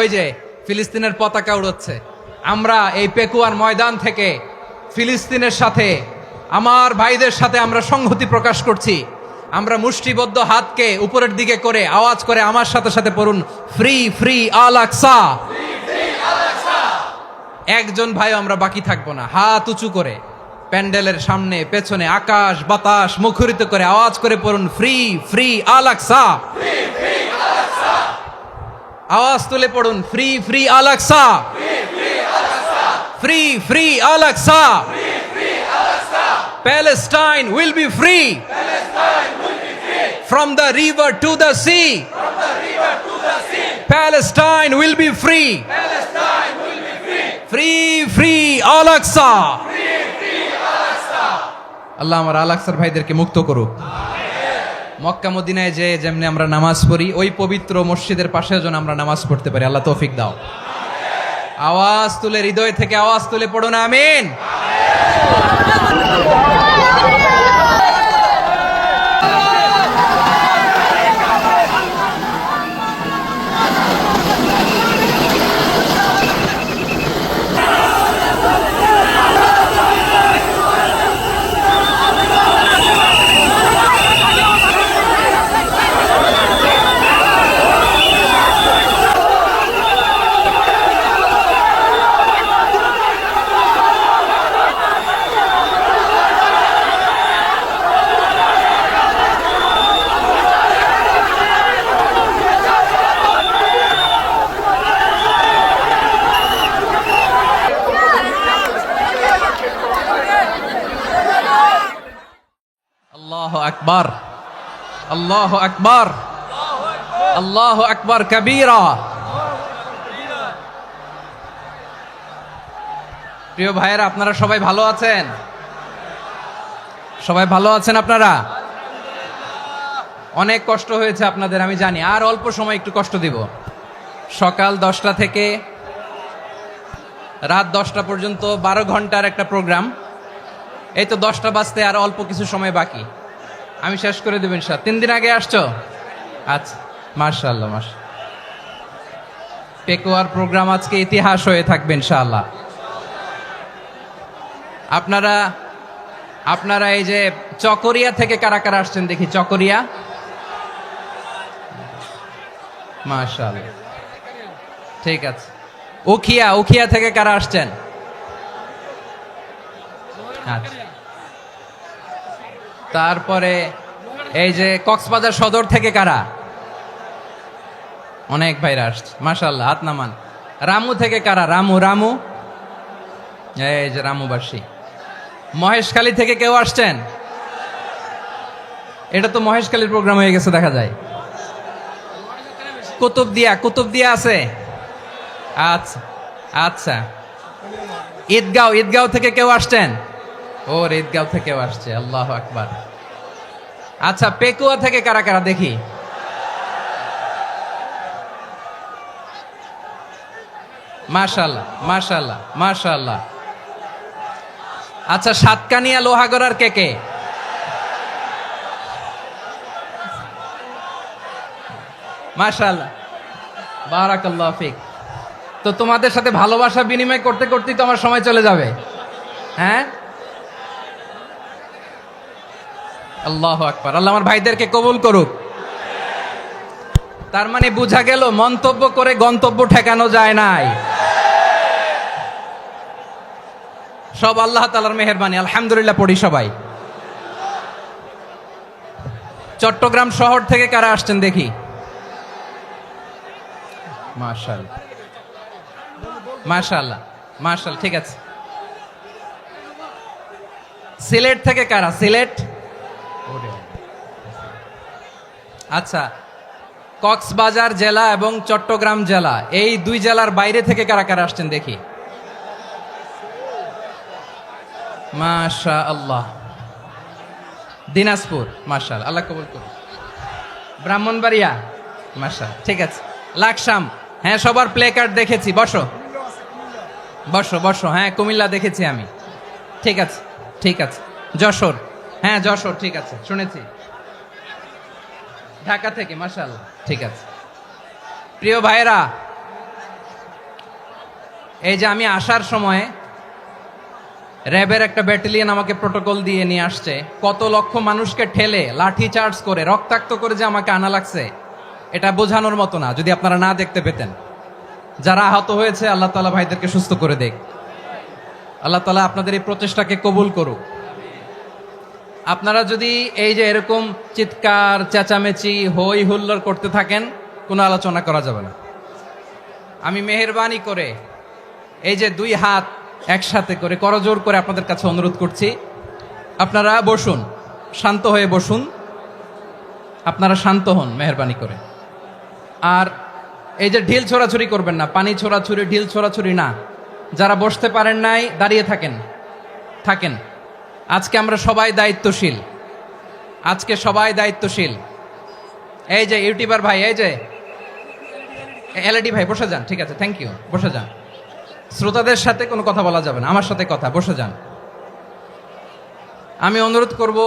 ওই যে ফিলিস্তিনের পতাকা উড়ছে। আমরা এই পেকুয়ার ময়দান থেকে ফিলিস্তিনের সাথে, আমার ভাইদের সাথে আমরা সংহতি প্রকাশ করছি। আমরা মুষ্টিবদ্ধ হাতকে উপরের দিকে করে আওয়াজ করে আমার সাথে সাথে পড়ুন, ফ্রি ফ্রি আল আকসা। একজন ভাই আমরা বাকি থাকবো না। হাত উঁচু করে প্যান্ডেলের সামনে পেছনে আকাশ বাতাস মুখরিত করে আওয়াজ করে পড়ুন, ফ্রি ফ্রি আল আকসা। আওয়াজ তুলে পড়ুন, free free Al Aqsa, free free Al Aqsa. Palestine will be free from the river to the sea. Palestine will be free. Free free Al Aqsa. আল্লাহ আমার আল আকসার ভাইদেরকে মুক্ত করুক। মক্কা মদিনায় যে যেমনি আমরা নামাজ পড়ি, ওই পবিত্র মসজিদের পাশে যেন আমরা নামাজ পড়তে পারি। আল্লাহ তৌফিক দাও। আওয়াজ তুলে, হৃদয় থেকে আওয়াজ তুলে পড়ুন আমিন। আল্লাহু আকবার, আল্লাহু আকবার, আল্লাহু আকবার কবীরা। প্রিয় ভাইয়েরা, আপনারা সবাই ভালো আছেন? সবাই ভালো আছেন আপনারা? অনেক কষ্ট হয়েছে আপনাদের আমি জানি, আর অল্প সময় একটু কষ্ট দিব। সকাল 10টা থেকে রাত 10টা পর্যন্ত 12 ঘন্টার একটা প্রোগ্রাম। এই তো 10টা বাজতে আর অল্প কিছু সময় বাকি, আমি শেষ করে দেবেন। 3 দিন আগে আসছো? আচ্ছা, মাশাআল্লাহ মাশাআল্লাহ। পেকুয়ার প্রোগ্রাম আজকে ইতিহাস হয়ে থাকবে ইনশাআল্লাহ। আপনারা এই যে চকরিয়া থেকে কারা কারা আসছেন দেখি? চকরিয়া, মাশাআল্লাহ, ঠিক আছে। উখিয়া থেকে কারা আসছেন? আচ্ছা। তারপরে এই যে কক্সবাজার সদর থেকে কারা? অনেক ভাইরা আসছে, মাশাআল্লাহ, হাত নামান। রামু থেকে কারা? রামু, এই যে রামুবাসী। মহেশখালী থেকে কেউ আসছেন? এটা তো মহেশখালীর প্রোগ্রাম হয়ে গেছে দেখা যায়। কুতুবদিয়া আছে? আচ্ছা আচ্ছা। ঈদগাঁও থেকে কেউ আসছেন? ওর ঈদগাঁও থেকেও আসছে, আল্লাহু আকবার। আচ্ছা, পেকুয়া থেকে কারা কারা দেখি? মাশাআল্লাহ মাশাআল্লাহ মাশাআল্লাহ। আচ্ছা, সাতকানিয়া লোহাগড়ার কে? মাশাআল্লাহ, বারাকাল্লাহু ফিক। তো তোমাদের সাথে ভালোবাসা বিনিময় করতে করতেই তো আমার সময় চলে যাবে। হ্যাঁ, আল্লাহু আকবার। আল্লাহ আমার ভাইদেরকে কবুল করুক। তার মানে বোঝা গেল মন্তব্য করে গন্তব্য ঠেকানো যায় নাই, সব আল্লাহ তাআলার মেহেরবানি। আলহামদুলিল্লাহ পড়ি সবাই। চট্টগ্রাম শহর থেকে কারা আসছেন দেখি? মাশাআল্লাহ মাশাআল্লাহ মাশাআল্লাহ, ঠিক আছে। সিলেট থেকে কারা? সিলেট, আচ্ছা। কক্সবাজার জেলা এবং চট্টগ্রাম জেলা, এই 2 জেলার বাইরে থেকে কারা কারা আসছেন দেখি? মাশাআল্লাহ। দিনাজপুর, মাশাআল্লাহ, আল্লাহ কবুল করুন। ব্রাহ্মণবাড়িয়া, মাশাআল্লাহ, ঠিক আছে। লাকসাম, হ্যাঁ, সবার প্লে কার্ড দেখেছি। বসো বসো বসো। হ্যাঁ, কুমিল্লা দেখেছি আমি, ঠিক আছে ঠিক আছে। যশোর, হ্যাঁ যশোর, ঠিক আছে, শুনেছি। ঢাকা থেকে, মাশাআল্লাহ, ঠিক আছে। প্রিয় ভাইরা, এই যে আমি আসার সময় র্যাবের একটা ব্যাটালিয়ন আমাকে প্রোটোকল দিয়ে নিয়ে আসছে, কত লক্ষ মানুষকে ঠেলে লাঠি চার্জ করে রক্তাক্ত করে যে আমাকে আনা লাগছে, এটা বোঝানোর মতো না যদি আপনারা না দেখতে পেতেন। যারা আহত হয়েছে আল্লাহ তাআলা ভাইদেরকে সুস্থ করে দেখ। আল্লাহ তাআলা আপনাদের এই প্রচেষ্টাকে কবুল করুক। আপনারা যদি এই যে এরকম চিৎকার চেঁচামেচি হই হুল্লোড় করতে থাকেন, কোনো আলোচনা করা যাবে না। আমি মেহেরবানি করে এই যে দুই হাত একসাথে করে করজোর করে আপনাদের কাছে অনুরোধ করছি, আপনারা বসুন, শান্ত হয়ে বসুন, আপনারা শান্ত হন মেহেরবানি করে। আর এই যে ঢিল ছোড়াছুরি করবেন না, পানি ছোড়াছুরি ঢিল ছোড়াছুরি না। যারা বসতে পারেন নাই দাঁড়িয়ে থাকেন। আজকে আমরা সবাই দায়িত্বশীল, আজকে সবাই দায়িত্বশীল। এই যে ইউটিউবার ভাই, এই যে এলইডি ভাই বসে যান, ঠিক আছে, থ্যাংক ইউ, বসে যান। শ্রোতাদের সাথে কোনো কথা বলা যাবে না, আমার সাথে কথা, বসে যান। আমি অনুরোধ করব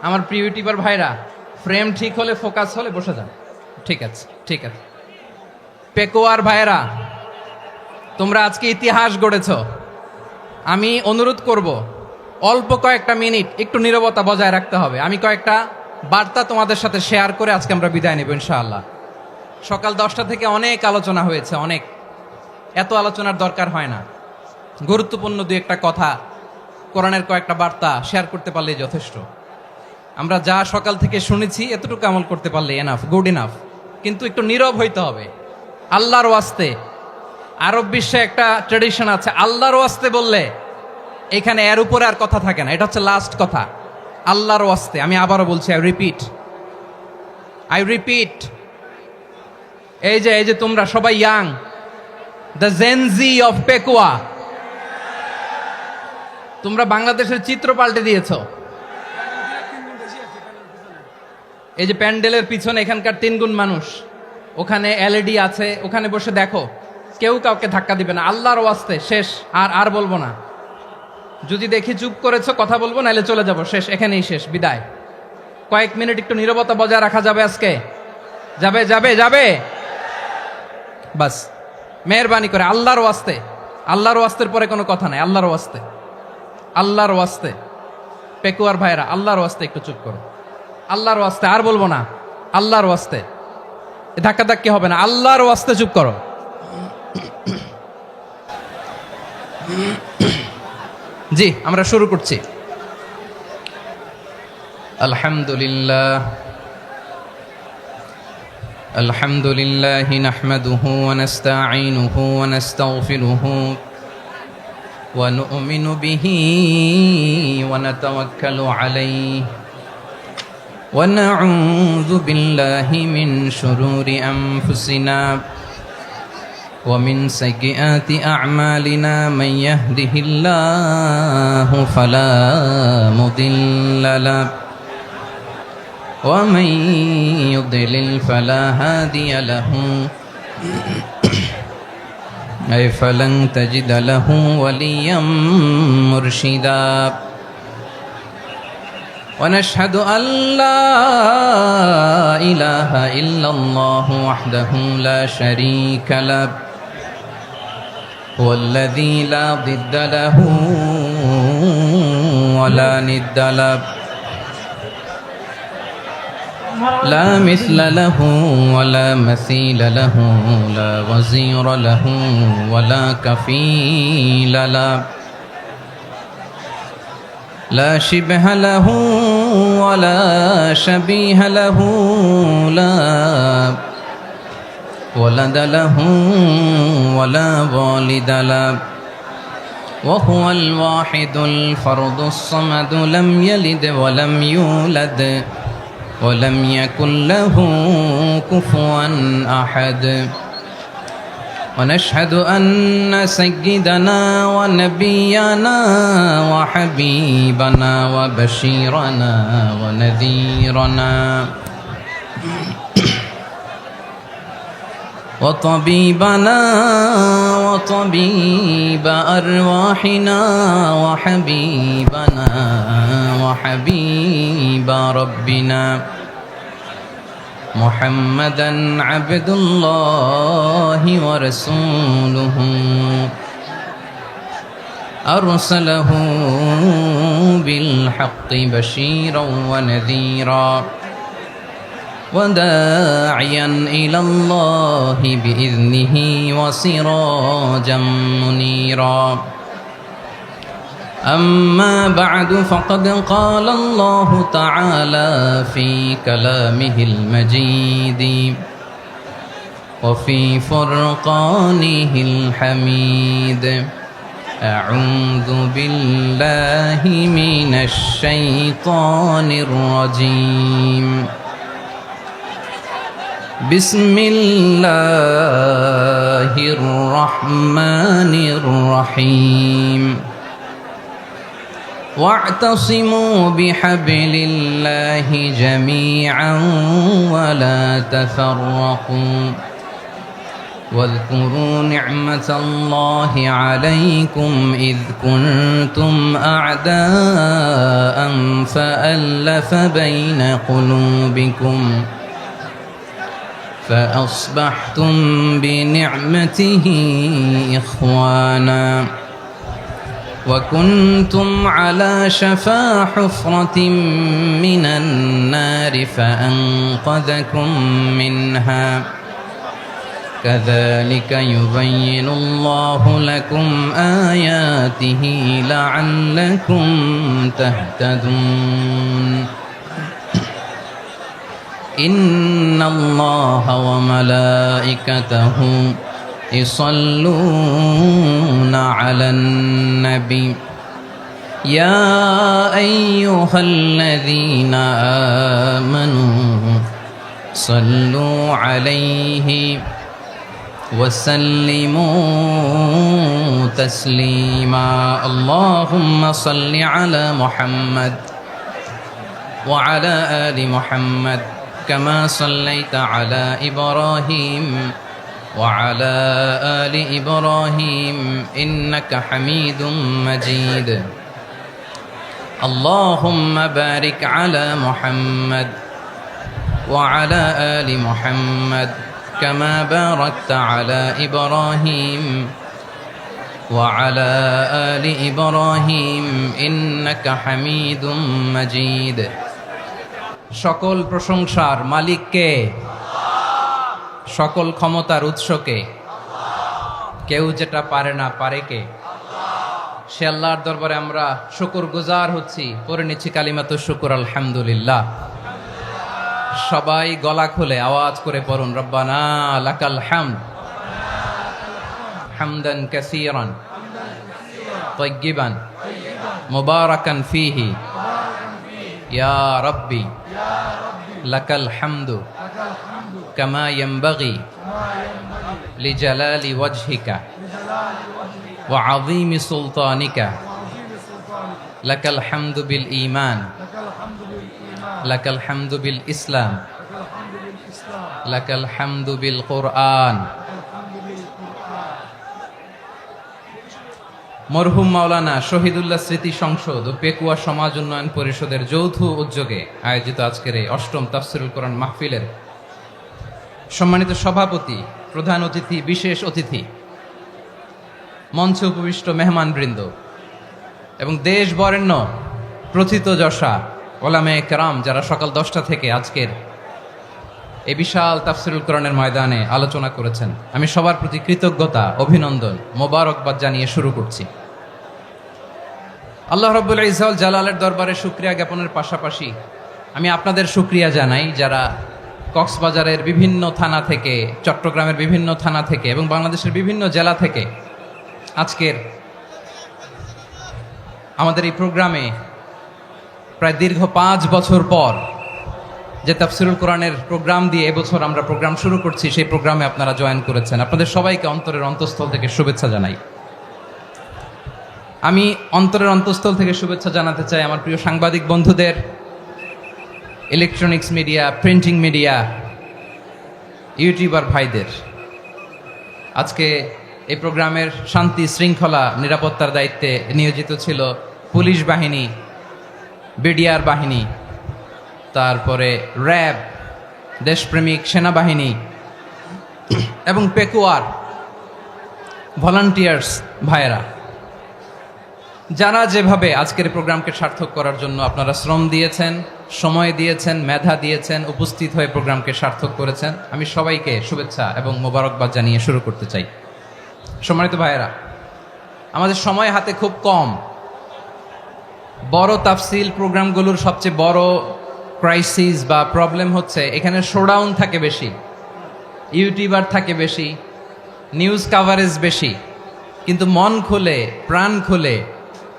আমার প্রিয় ইউটিউবার ভাইরা, ফ্রেম ঠিক হলে ফোকাস হলে বসে যান, ঠিক আছে, ঠিক আছে। পেকোয়ার ভাইরা, তোমরা আজকে ইতিহাস গড়েছ। আমি অনুরোধ করব অল্প কয়েকটা মিনিট একটু নীরবতা বজায় রাখতে হবে। আমি কয়েকটা বার্তা তোমাদের সাথে শেয়ার করে আজকে আমরা বিদায় নেব ইনশাআল্লাহ। সকাল 10টা থেকে অনেক আলোচনা হয়েছে, অনেক, এত আলোচনার দরকার হয় না। গুরুত্বপূর্ণ দুই একটা কথা, কোরআনের কয়েকটা বার্তা শেয়ার করতে পারলেই যথেষ্ট। আমরা যা সকাল থেকে শুনেছি এতটুকু আমল করতে পারলে এনাফ, গুড ইনাফ। কিন্তু একটু নীরব হইতে হবে আল্লাহর ওয়াস্তে। আরব বিশ্বে একটা ট্রেডিশন আছে, আল্লাহর ওয়াস্তে বললে এখানে এর উপরে আর কথা থাকে না, এটা হচ্ছে লাস্ট কথা। আল্লাহর ওয়াস্তে, আমি আবারও বলছি, আই রিপিট। এই যে তোমরা সবাই young, the Gen Z of Pekua, তোমরা বাংলাদেশের চিত্র পাল্টে দিয়েছ। এই যে প্যান্ডেলের পিছনে এখানকার 3 গুণ মানুষ, ওখানে এলইডি আছে, ওখানে বসে দেখো, কেউ কাউকে ধাক্কা দিবে না। আল্লাহর ওয়াস্তে শেষ, আর বলবো না। যদি দেখি চুপ করেছো কথা বলবো, নাহলে চলে যাব, শেষ, এখানেই শেষ, বিদায়। কয়েক মিনিট একটু নীরবতা বজায় রাখা যাবে আজকে? যাবে বাস, মেহেরবানি করে আল্লাহর ওয়াস্তে। আল্লাহর ওয়াস্তের পরে কোনো কথা নাই, আল্লাহর ওয়াস্তে। পেকুয়ার ভাইরা, আল্লাহর ওয়াস্তে একটু চুপ করো, আল্লাহর ওয়াস্তে, আর বলবো না, আল্লাহর ওয়াস্তে। ধাক্কাধাক্কি হবে না, আল্লাহর ওয়াস্তে চুপ করো। জি, আমরা শুরু করছি। আলহামদুলিল্লাহ নাহমাদুহু ওয়া নাস্তাঈনুহু ওয়া নাস্তাগফিরুহু ওয়া নু'মিনু বিহি ওয়া নাতাওয়াক্কালু আলাইহি ওয়া নাউযু বিল্লাহি মিন শুরুরি আনফুসিনা ومن سيئات أعمالنا من يهده الله فلا مضل له ومن يضلل فلا هادي له أي فلن تجد له وليا مرشدا ونشهد أن لا إله إلا الله وحده لا شريك له هو الذي لا ضد له ولا ند له لا مثل له ولا مثيل له لا وزير له ولا كفيل له لا شبه له ولا شبيه له لا ولد له ولا والد له وهو الواحد الفرد الصمد لم يلد ولم يولد ولم يكن له كفوا أحد ونشهد أن سيدنا ونبينا وحبيبنا وبشيرنا ونذيرنا وطبيبنا وطبيب أرواحنا وحبيبنا وحبيب ربنا محمدا عبد الله ورسوله أرسله بالحق بشيرا ونذيرا وداعيا إلى الله بإذنه وسراجا منيرا أما بعد فقد قال الله تعالى في كلامه المجيد وفي فرقانه الحميد أعوذ بالله من الشيطان الرجيم بسم الله الرحمن الرحيم واعتصموا بحبل الله جميعا ولا تفرقوا واذكروا نعمة الله عليكم إذ كنتم أعداء فألف بين قلوبكم فأصبحتم بنعمته إخوانا وكنتم على شفا حفرة من النار فأنقذكم منها كذلك يبين الله لكم آياته لعلكم تهتدون إن الله وملائكته يصلون على النبي يا أيها الذين آمنوا صلوا عليه وسلموا تسليما اللهم صل على محمد وعلى آل محمد كما صليت على إبراهيم وعلى آل إبراهيم إنك حميد مجيد اللهم بارك على محمد وعلى آل محمد كما باركت على إبراهيم وعلى آل إبراهيم إنك حميد مجيد সকল প্রশংসার মালিক কে? সকল ক্ষমতার উৎস কে? কেউ যেটা পারে না পারে কে? সে আল্লাহর দরবারে আমরা শুকরগুজার হচ্ছি, করে নিচ্ছি কালিমাতু শুকর আলহামদুলিল্লাহ। সবাই গলা খুলে আওয়াজ করে পড়ুন রব্বানা লাকাল হামদ হামদান কাসীরান তাইয়্যিবান মুবারাকান ফীহি ইয়া রাব্বি লাকাল হামদু কামা ইয়ানবাগি লিজালালি ওয়াজহিকা ওয়া আযীমি সুলতানিকা লাকাল হামদু বিল ঈমান লাকাল হামদু বিল ইসলাম লাকাল হামদু বিল কুরআন। মরহুম মাওলানা শহীদুল্লাহ স্মৃতি সংসদ ও পেকুয়া সমাজ উন্নয়ন পরিষদের যৌথ উদ্যোগে আয়োজিত আজকের এই অষ্টম তাফসিরুল কোরআন মাহফিলের সম্মানিত সভাপতি, প্রধান অতিথি, বিশেষ অতিথি, মঞ্চে উপবিষ্ট মেহমানবৃন্দ এবং দেশ বরেণ্য প্রথিতযশা ওলামায়ে কেরাম যারা সকাল 10টা থেকে আজকের এই বিশাল তাফসিরুল কোরআনের ময়দানে আলোচনা করেছেন, আমি সবার প্রতি কৃতজ্ঞতা, অভিনন্দন, মোবারকবাদ জানিয়ে শুরু করছি। আল্লাহ রাব্বুল ইজ্জত জালালের দরবারে শুকরিয়া জ্ঞাপনের পাশাপাশি আমি আপনাদের শুকরিয়া জানাই যারা কক্সবাজারের বিভিন্ন থানা থেকে, চট্টগ্রামের বিভিন্ন থানা থেকে এবং বাংলাদেশের বিভিন্ন জেলা থেকে আজকের আমাদের এই প্রোগ্রামে প্রায় দীর্ঘ 5 বছর পর যে তাফসিরুল কোরআনের প্রোগ্রাম দিয়ে এবছর আমরা প্রোগ্রাম শুরু করছি, সেই প্রোগ্রামে আপনারা জয়েন করেছেন। আপনাদের সবাইকে অন্তরের অন্তঃস্থল থেকে শুভেচ্ছা জানাই। আমি অন্তরের অন্তঃস্থল থেকে শুভেচ্ছা জানাতে চাই আমার প্রিয় সাংবাদিক বন্ধুদের, electronics media, printing media, YouTuber ভাইদের। আজকে এই প্রোগ্রামের শান্তি শৃঙ্খলা নিরাপত্তার দায়িত্বে নিয়োজিত ছিল পুলিশ বাহিনী, বিডিআর বাহিনী, তারপরে র্যাব, দেশপ্রেমিক সেনাবাহিনী এবং পেকুয়ার ভলান্টিয়ার্স ভাইয়েরা। যারা যেভাবে আজকের প্রোগ্রামকে সার্থক করার জন্য আপনারা শ্রম দিয়েছেন, সময় দিয়েছেন, মেধা দিয়েছেন, উপস্থিত হয়ে প্রোগ্রামকে সার্থক করেছেন, আমি সবাইকে শুভেচ্ছা এবং মোবারকবাদ জানিয়ে শুরু করতে চাই। সম্মানিত ভাইয়েরা, আমাদের সময় হাতে খুব কম। বড় তাফসিল প্রোগ্রামগুলোর সবচেয়ে বড় ক্রাইসিস বা প্রবলেম হচ্ছে এখানে শোডাউন থাকে বেশি, ইউটিউবার থাকে বেশি, নিউজ কাভারেজ বেশি, কিন্তু মন খুলে প্রাণ খুলে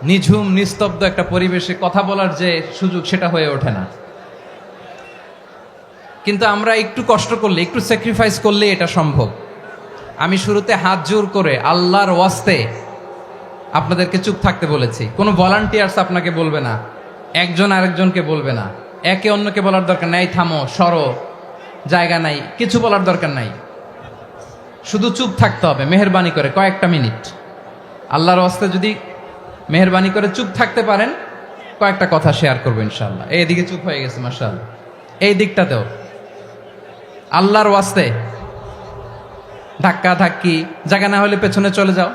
নিঝুম নিস্তব্ধ একটা পরিবেশে কথা বলার যে সুযোগ সেটা হয়ে ওঠে না। কিন্তু আমরা একটু কষ্ট করলে, একটু স্যাক্রিফাইস করলে এটা সম্ভব। আমি শুরুতে হাত জোর করে আল্লাহর ওয়াস্তে আপনাদেরকে চুপ থাকতে বলেছি। কোনো ভলান্টিয়ার্স আপনাকে বলবে না, একজন আরেকজনকে বলবে না, একে অন্যকে বলার দরকার নাই, থামো, সরো, জায়গা নাই, কিছু বলার দরকার নাই। শুধু চুপ থাকতে হবে মেহেরবানি করে কয়েকটা মিনিট। আল্লাহর ওয়াস্তে যদি মেহেরবানি করে চুপ থাকতে পারেন, কয়েকটা কথা শেয়ার করবো ইনশাআল্লাহ। এইদিকে চুপ হয়ে গেছে মাশাআল্লাহ, এই দিকটাতেও আল্লাহর ওয়াস্তে ধাক্কা ধাক্কি জায়গা না হলে পেছনে চলে যাও।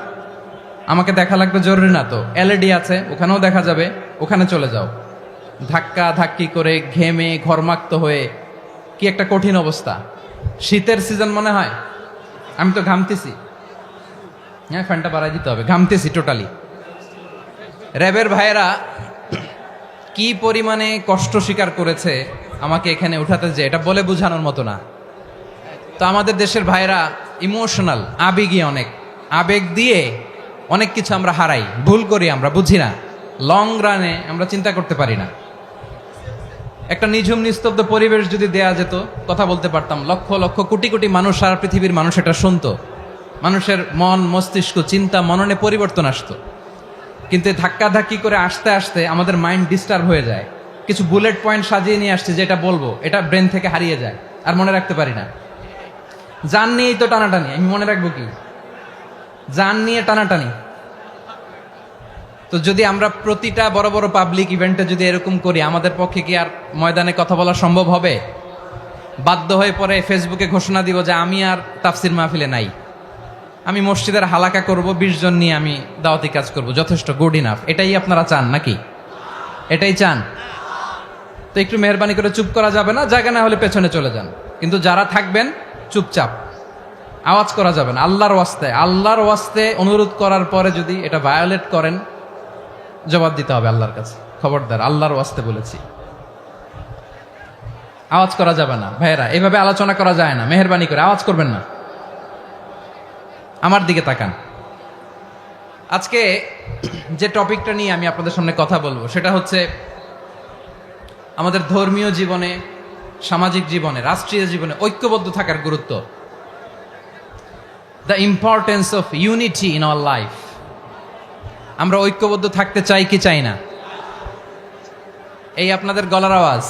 আমাকে দেখা লাগবে জরুরি না তো, এলইডি আছে ওখানেও দেখা যাবে, ওখানে চলে যাও। ধাক্কা ধাক্কি করে ঘেমে ঘরমাক্ত হয়ে কি একটা কঠিন অবস্থা। শীতের সিজন মনে হয়, আমি তো ঘামতেছি। হ্যাঁ, ফ্যানটা বাড়াই দিতে হবে, ঘামতেছি টোটালি। র্যাবের ভাইয়েরা কি পরিমাণে কষ্ট স্বীকার করেছে আমাকে এখানে উঠাতে, যে এটা বলে বোঝানোর মতো না। তো আমাদের দেশের ভাইয়েরা ইমোশনাল, আবেগী অনেক, আবেগ দিয়ে অনেক কিছু আমরা হারাই, ভুল করি, আমরা বুঝি না, লং রানে আমরা চিন্তা করতে পারি না। একটা নিঝুম নিস্তব্ধ পরিবেশ যদি দেয়া যেত, কথা বলতে পারতাম, লক্ষ লক্ষ কোটি কোটি মানুষ, সারা পৃথিবীর মানুষ এটা শুনতো, মানুষের মন মস্তিষ্ক চিন্তা মননে পরিবর্তন আসতো। কিন্তু ধাক্কা ধাক্কি করে আসতে আসতে আমাদের মাইন্ড ডিস্টার্ব হয়ে যায়। কিছু বুলেট পয়েন্ট সাজিয়ে নিয়ে আসছে, যেটা বলবো এটা ব্রেন থেকে হারিয়ে যায়, আর মনে রাখতে পারি না। জান নিয়েই তো টানাটানি, আমি মনে রাখবো কি? জান নিয়ে টানাটানি। তো যদি আমরা প্রতিটা বড় বড় পাবলিক ইভেন্টে যদি এরকম করি, আমাদের পক্ষে কি আর ময়দানে কথা বলা সম্ভব হবে? বাধ্য হয়ে পরে ফেসবুকে ঘোষণা দিব যে আমি আর তাফসির মাহফিলে নাই, আমি মসজিদের হালাকা করব, 20 জন নিয়ে আমি দাওয়াতি কাজ করব, যথেষ্ট, গুড ইনাফ। এটাই আপনারা চান নাকি? এটাই চান? তো একটু মেহরবানি করে চুপ করা যাবে না, জায়গা না হলে পেছনে চলে যান। কিন্তু যারা থাকবেন চুপচাপ, আওয়াজ করা যাবে না। আল্লাহর ওয়াস্তে, আল্লাহর ওয়াস্তে অনুরোধ করার পরে যদি এটা ভায়োলেট করেন, জবাব দিতে হবে আল্লাহর কাছে। খবরদার, আল্লাহর ওয়াস্তে বলেছি, আওয়াজ করা যাবে না। ভাইয়েরা, এইভাবে আলোচনা করা যায় না, মেহরবানি করে আওয়াজ করবেন না। আমার দিকে তাকান। আজকে যে টপিকটা নিয়ে আমি আপনাদের সামনে কথা বলবো সেটা হচ্ছে আমাদের ধর্মীয় জীবনে, সামাজিক জীবনে, রাষ্ট্রীয় জীবনে ঐক্যবদ্ধ থাকার গুরুত্ব। The importance of unity in our life. আমরা ঐক্যবদ্ধ থাকতে চাই কি চাই না? এই আপনাদের গলার আওয়াজ।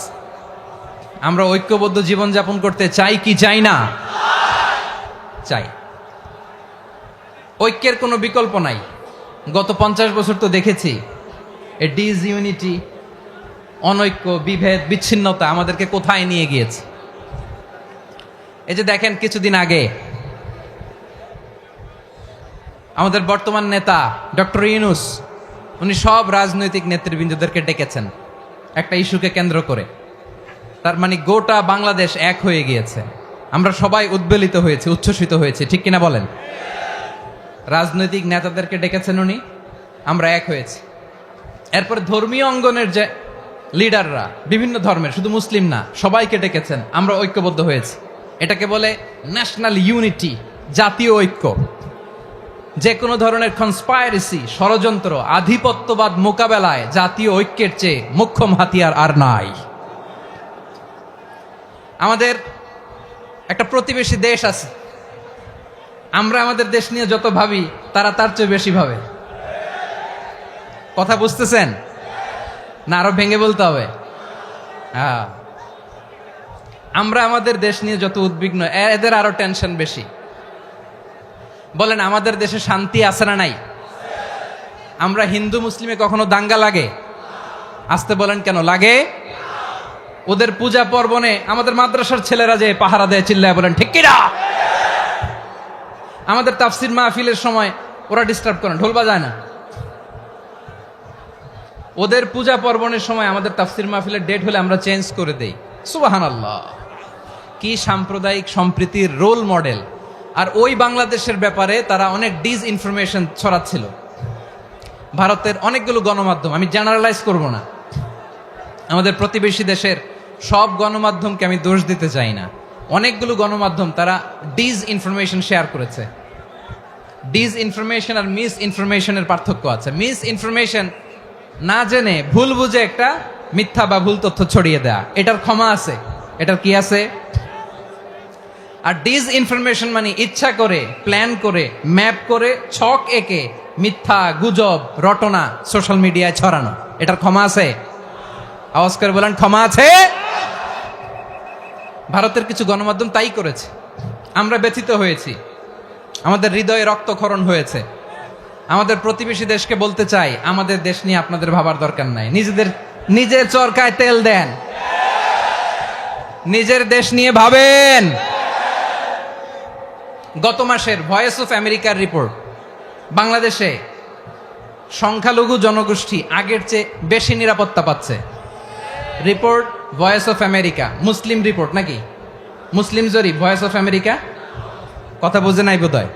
আমরা ঐক্যবদ্ধ জীবনযাপন করতে চাই কি চাই না? চাই। ঐক্যের কোনো বিকল্প নাই। গত 50 বছর তো দেখেছি এ ডিসইউনিটি, অনৈক্য, বিভেদ, বিচ্ছিন্নতা আমাদেরকে কোথায় নিয়ে গিয়েছে। এই যে দেখেন, কিছুদিন আগে আমাদের বর্তমান নেতা ডক্টর ইউনূস, উনি সব রাজনৈতিক নেতৃবৃন্দদেরকে ডেকেছেন একটা ইস্যুকে কেন্দ্র করে। তার মানে গোটা বাংলাদেশ এক হয়ে গিয়েছে। আমরা সবাই উদ্বেলিত হয়েছি, উচ্ছ্বসিত হয়েছি, ঠিক কিনা বলেন? রাজনৈতিক নেতাদেরকে ডেকেছেন উনি, আমরা এক হয়েছি। এরপরে ধর্মীয় অঙ্গনের যে লিডাররা, বিভিন্ন ধর্মের, শুধু মুসলিম না, সবাইকে ডেকেছেন, আমরা ঐক্যবদ্ধ হয়েছি। এটাকে বলে ন্যাশনাল ইউনিটি, জাতীয় ঐক্য। যে কোনো ধরনের কনস্পাইরেসি, ষড়যন্ত্র, আধিপত্যবাদ মোকাবেলায় জাতীয় ঐক্যের চেয়ে মোক্ষম হাতিয়ার আর নাই। আমাদের একটা প্রতিবেশী দেশ আছে, আমরা আমাদের দেশ নিয়ে যত ভাবি তারা তার চেয়ে বেশি ভাবে। কথা বুঝতেছেন না? আরো ভেঙে বলতে হবে। আমরা আমাদের দেশ নিয়ে যত উদ্বিগ্ন, এদের আরো টেনশন বেশি। বলেন, আমাদের দেশে শান্তি আছে না নাই? আমরা হিন্দু মুসলিমে কখনো দাঙ্গা লাগে? আসতে বলেন, কেন লাগে? ওদের পূজা পর্বণে আমাদের মাদ্রাসার ছেলেরা যে পাহারা দেয়, চিল্লায় বলেন ঠিক কিনা? আমাদের তাফসির মাহফিলের সময় ওরা ডিস্টার্ব করেন, ঢোল বাজায় না। ওদের পূজা পার্বণের সময় আমাদের তাফসির মাহফিলের ডেট হলে আমরা চেঞ্জ করে দেই। সুবহানাল্লাহ, কি সাম্প্রদায়িক সম্প্রীতির রোল মডেল। আর ওই বাংলাদেশের ব্যাপারে তারা অনেক ডিসইনফরমেশন ছড়াচ্ছিল। ভারতের অনেকগুলো গণমাধ্যম, আমি জেনারেলাইজ করব না, আমাদের প্রতিবেশী দেশের সব গণমাধ্যমকে আমি দোষ দিতে চাই না, অনেকগুলো গণমাধ্যম তারা ডিসইনফরমেশন শেয়ার করেছে। ডিসইনফরমেশন আর মিস ইনফরমেশনের পার্থক্য আছে। মিস ইনফরমেশন না জেনে ভুল বুঝে একটা মিথ্যা বা ভুল তথ্য ছড়িয়ে দেয়া, এটার ক্ষমা আছে, এটার কি আছে। আর ডিসইনফরমেশন মানে ইচ্ছা করে, প্ল্যান করে, ম্যাপ করে, ছক এঁকে মিথ্যা, গুজব, রটনা সোশ্যাল মিডিয়ায় ছড়ানো, এটার ক্ষমা আছে? আওয়াজ করে বলেন, ক্ষমা আছে? ভারতের কিছু গণমাধ্যম তাই করেছে। আমরা ব্যথিত হয়েছি, আমাদের হৃদয়ে রক্তক্ষরণ হয়েছে। আমাদের প্রতিবেশী দেশকে বলতে চাই, আমাদের দেশ নিয়ে আপনাদের ভাবার দরকার নাই, নিজের চরকায় তেল দেন, নিজের দেশ নিয়ে ভাবেন। গত মাসের ভয়েস অফ আমেরিকার রিপোর্ট, বাংলাদেশে সংখ্যালঘু জনগোষ্ঠী আগের চেয়ে বেশি নিরাপত্তা পাচ্ছে। Report voice of America, Muslim report নাকি? মুসলিম জরিপ, ভয়েস অফ আমেরিকা। কথা বুঝে নাই বোধহয়।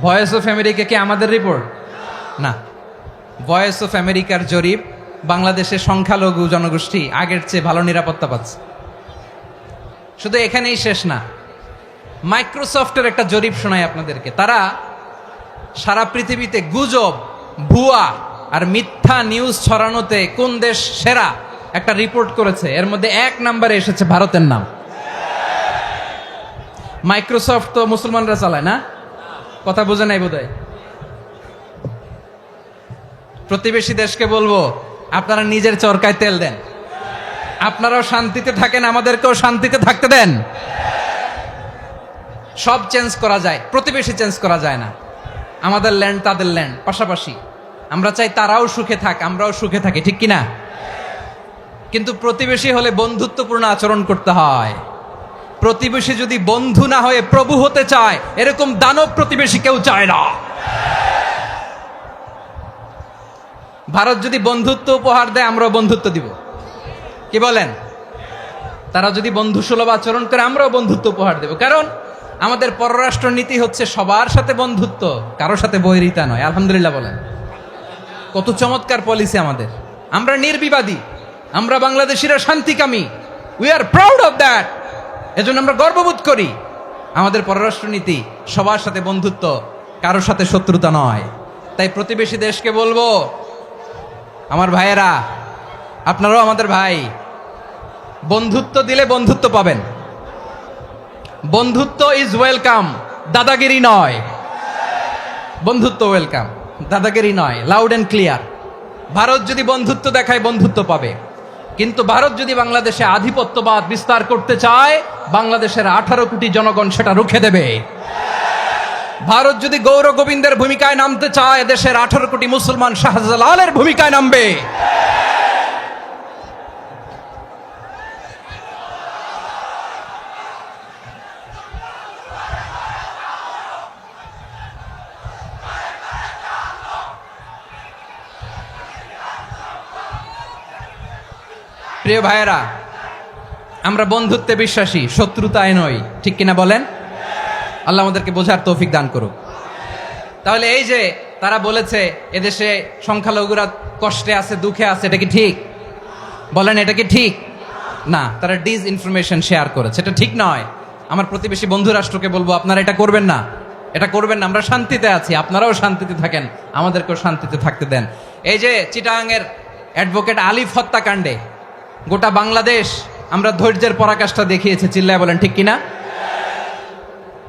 ভয়েস অফ আমেরিকা কি আমাদের রিপোর্ট? না, ভয়েস অফ আমেরিকার জরিপ, বাংলাদেশের সংখ্যালঘু জনগোষ্ঠী আগের চেয়ে ভালো নিরাপত্তা পাচ্ছে। শুধু এখানেই শেষ না, মাইক্রোসফটের একটা জরিপ শোনায় আপনাদেরকে। তারা সারা পৃথিবীতে গুজব, ভুয়া আর মিথ্যা নিউজ ছড়ানোতে কোন দেশ সেরা একটা রিপোর্ট করেছে। এর মধ্যে 1 নম্বরে এসেছে ভারতের নাম। মাইক্রোসফট তো মুসলমানরা চালায় না? কথা বোঝে নাই বোধহয়। প্রতিবেশী দেশকে বলবো, আপনারা নিজের চরকায় তেল দেন, আপনারাও শান্তিতে থাকেন, আমাদেরকেও শান্তিতে থাকতে দেন। সব চেঞ্জ করা যায়, প্রতিবেশী চেঞ্জ করা যায় না। আমাদের ল্যান্ড তাদের ল্যান্ড, পাশাপাশি। আমরা চাই তারাও সুখে থাক, আমরাও সুখে থাকি, ঠিক কিনা? কিন্তু প্রতিবেশী হলে বন্ধুত্বপূর্ণ আচরণ করতে হয়। প্রতিবেশী যদি বন্ধু না হয়ে প্রভু হতে চায়, এরকম দানব প্রতিবেশী কেউ চায় না। ভারত যদি বন্ধুত্ব উপহার দেয়, আমরাও বন্ধুত্ব দিব, কি বলেন? তারা যদি বন্ধু সুলভ আচরণ করে, আমরাও বন্ধুত্ব উপহার দেব। কারণ আমাদের পররাষ্ট্র নীতি হচ্ছে সবার সাথে বন্ধুত্ব, কারোর সাথে বৈরিতা নয়। আলহামদুলিল্লাহ বলেন, কত চমৎকার পলিসি আমাদের। আমরা নির্বিবাদী, আমরা বাংলাদেশিরা শান্তিকামী, we are proud of that. এজন্য আমরা গর্ববোধ করি। আমাদের পররাষ্ট্র নীতি সবার সাথে বন্ধুত্ব, কারোর সাথে শত্রুতা নয়। তাই প্রতিবেশী দেশকে বলবো, আমার ভাইয়েরা, আপনারাও আমাদের ভাই, বন্ধুত্ব দিলে বন্ধুত্ব পাবেন। বন্ধুত্ব ইজ ওয়েলকাম, দাদাগিরি নয়। বন্ধুত্ব ওয়েলকাম, দাদাগিরি নয়, লাউড এন্ড ক্লিয়ার। ভারত যদি বন্ধুত্ব দেখায়, বন্ধুত্ব পাবে। কিন্তু ভারত যদি বাংলাদেশে আধিপত্যবাদ বিস্তার করতে চায়, বাংলাদেশের 18 কোটি জনগণ সেটা রুখে দেবে। ভারত যদি গৌর গোবিন্দের ভূমিকায় নামতে চায়, দেশের 18 কোটি মুসলমান শাহজালালের ভূমিকায় নামবে। প্রিয় ভাইয়েরা, আমরা বন্ধুত্বে বিশ্বাসী, শত্রুতায় নই, ঠিক কিনা বলেন? আল্লাহ আমাদেরকে বোঝার তৌফিক দান করুক। তাহলে এই যে তারা বলেছে এদেশে সংখ্যালঘুরা কষ্টে আছে, দুঃখে আছে, এটা কি ঠিক? বলেন, এটা কি ঠিক? না, তারা ডিসইনফরমেশন শেয়ার করেছে, এটা ঠিক নয়। আমার প্রতিবেশী বন্ধু রাষ্ট্রকে বলবো, আপনারা এটা করবেন না, এটা করবেন না। আমরা শান্তিতে আছি, আপনারাও শান্তিতে থাকেন, আমাদেরকেও শান্তিতে থাকতে দেন। এই যে চিটাগাংয়ের অ্যাডভোকেট আলিফ হত্যাকাণ্ডে গোটা বাংলাদেশ আমরা ধৈর্যের পরাকাষ্ঠা দেখিয়েছে, চিল্লায় বলেন ঠিক কিনা?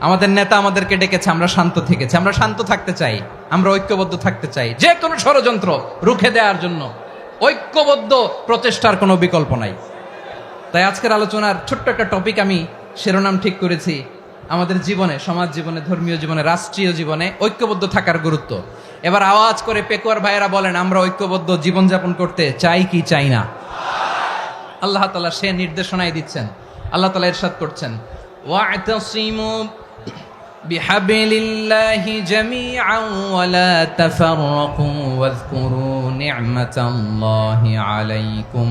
আমাদের নেতা আমাদেরকে ডেকেছে, আমরা শান্ত থেকেছি। আমরা শান্ত থাকতে চাই, আমরা ঐক্যবদ্ধ থাকতে চাই। যে কোনো ষড়যন্ত্র রুখে দেওয়ার জন্য ঐক্যবদ্ধ প্রচেষ্টার কোনো বিকল্প নাই। তাই আজকের আলোচনার ছোট্ট একটা টপিক আমি শিরোনাম ঠিক করেছি, আমাদের জীবনে, সমাজ জীবনে, ধর্মীয় জীবনে, রাষ্ট্রীয় জীবনে ঐক্যবদ্ধ থাকার গুরুত্ব। এবার আওয়াজ করে পেকুয়ার ভাইয়েরা বলেন, আমরা ঐক্যবদ্ধ জীবনযাপন করতে চাই কি চাই না? আল্লাহ তাআলা সে নির্দেশনাই দিচ্ছেন। আল্লাহ তাআলা ইরশাদ করছেন, ওয়া'তাসিমু বিহাবিলিল্লাহি জামিআন ওয়া লা তাফাররাকু ওয়াযকুরু নি'মাতাল্লাহি আলাইকুম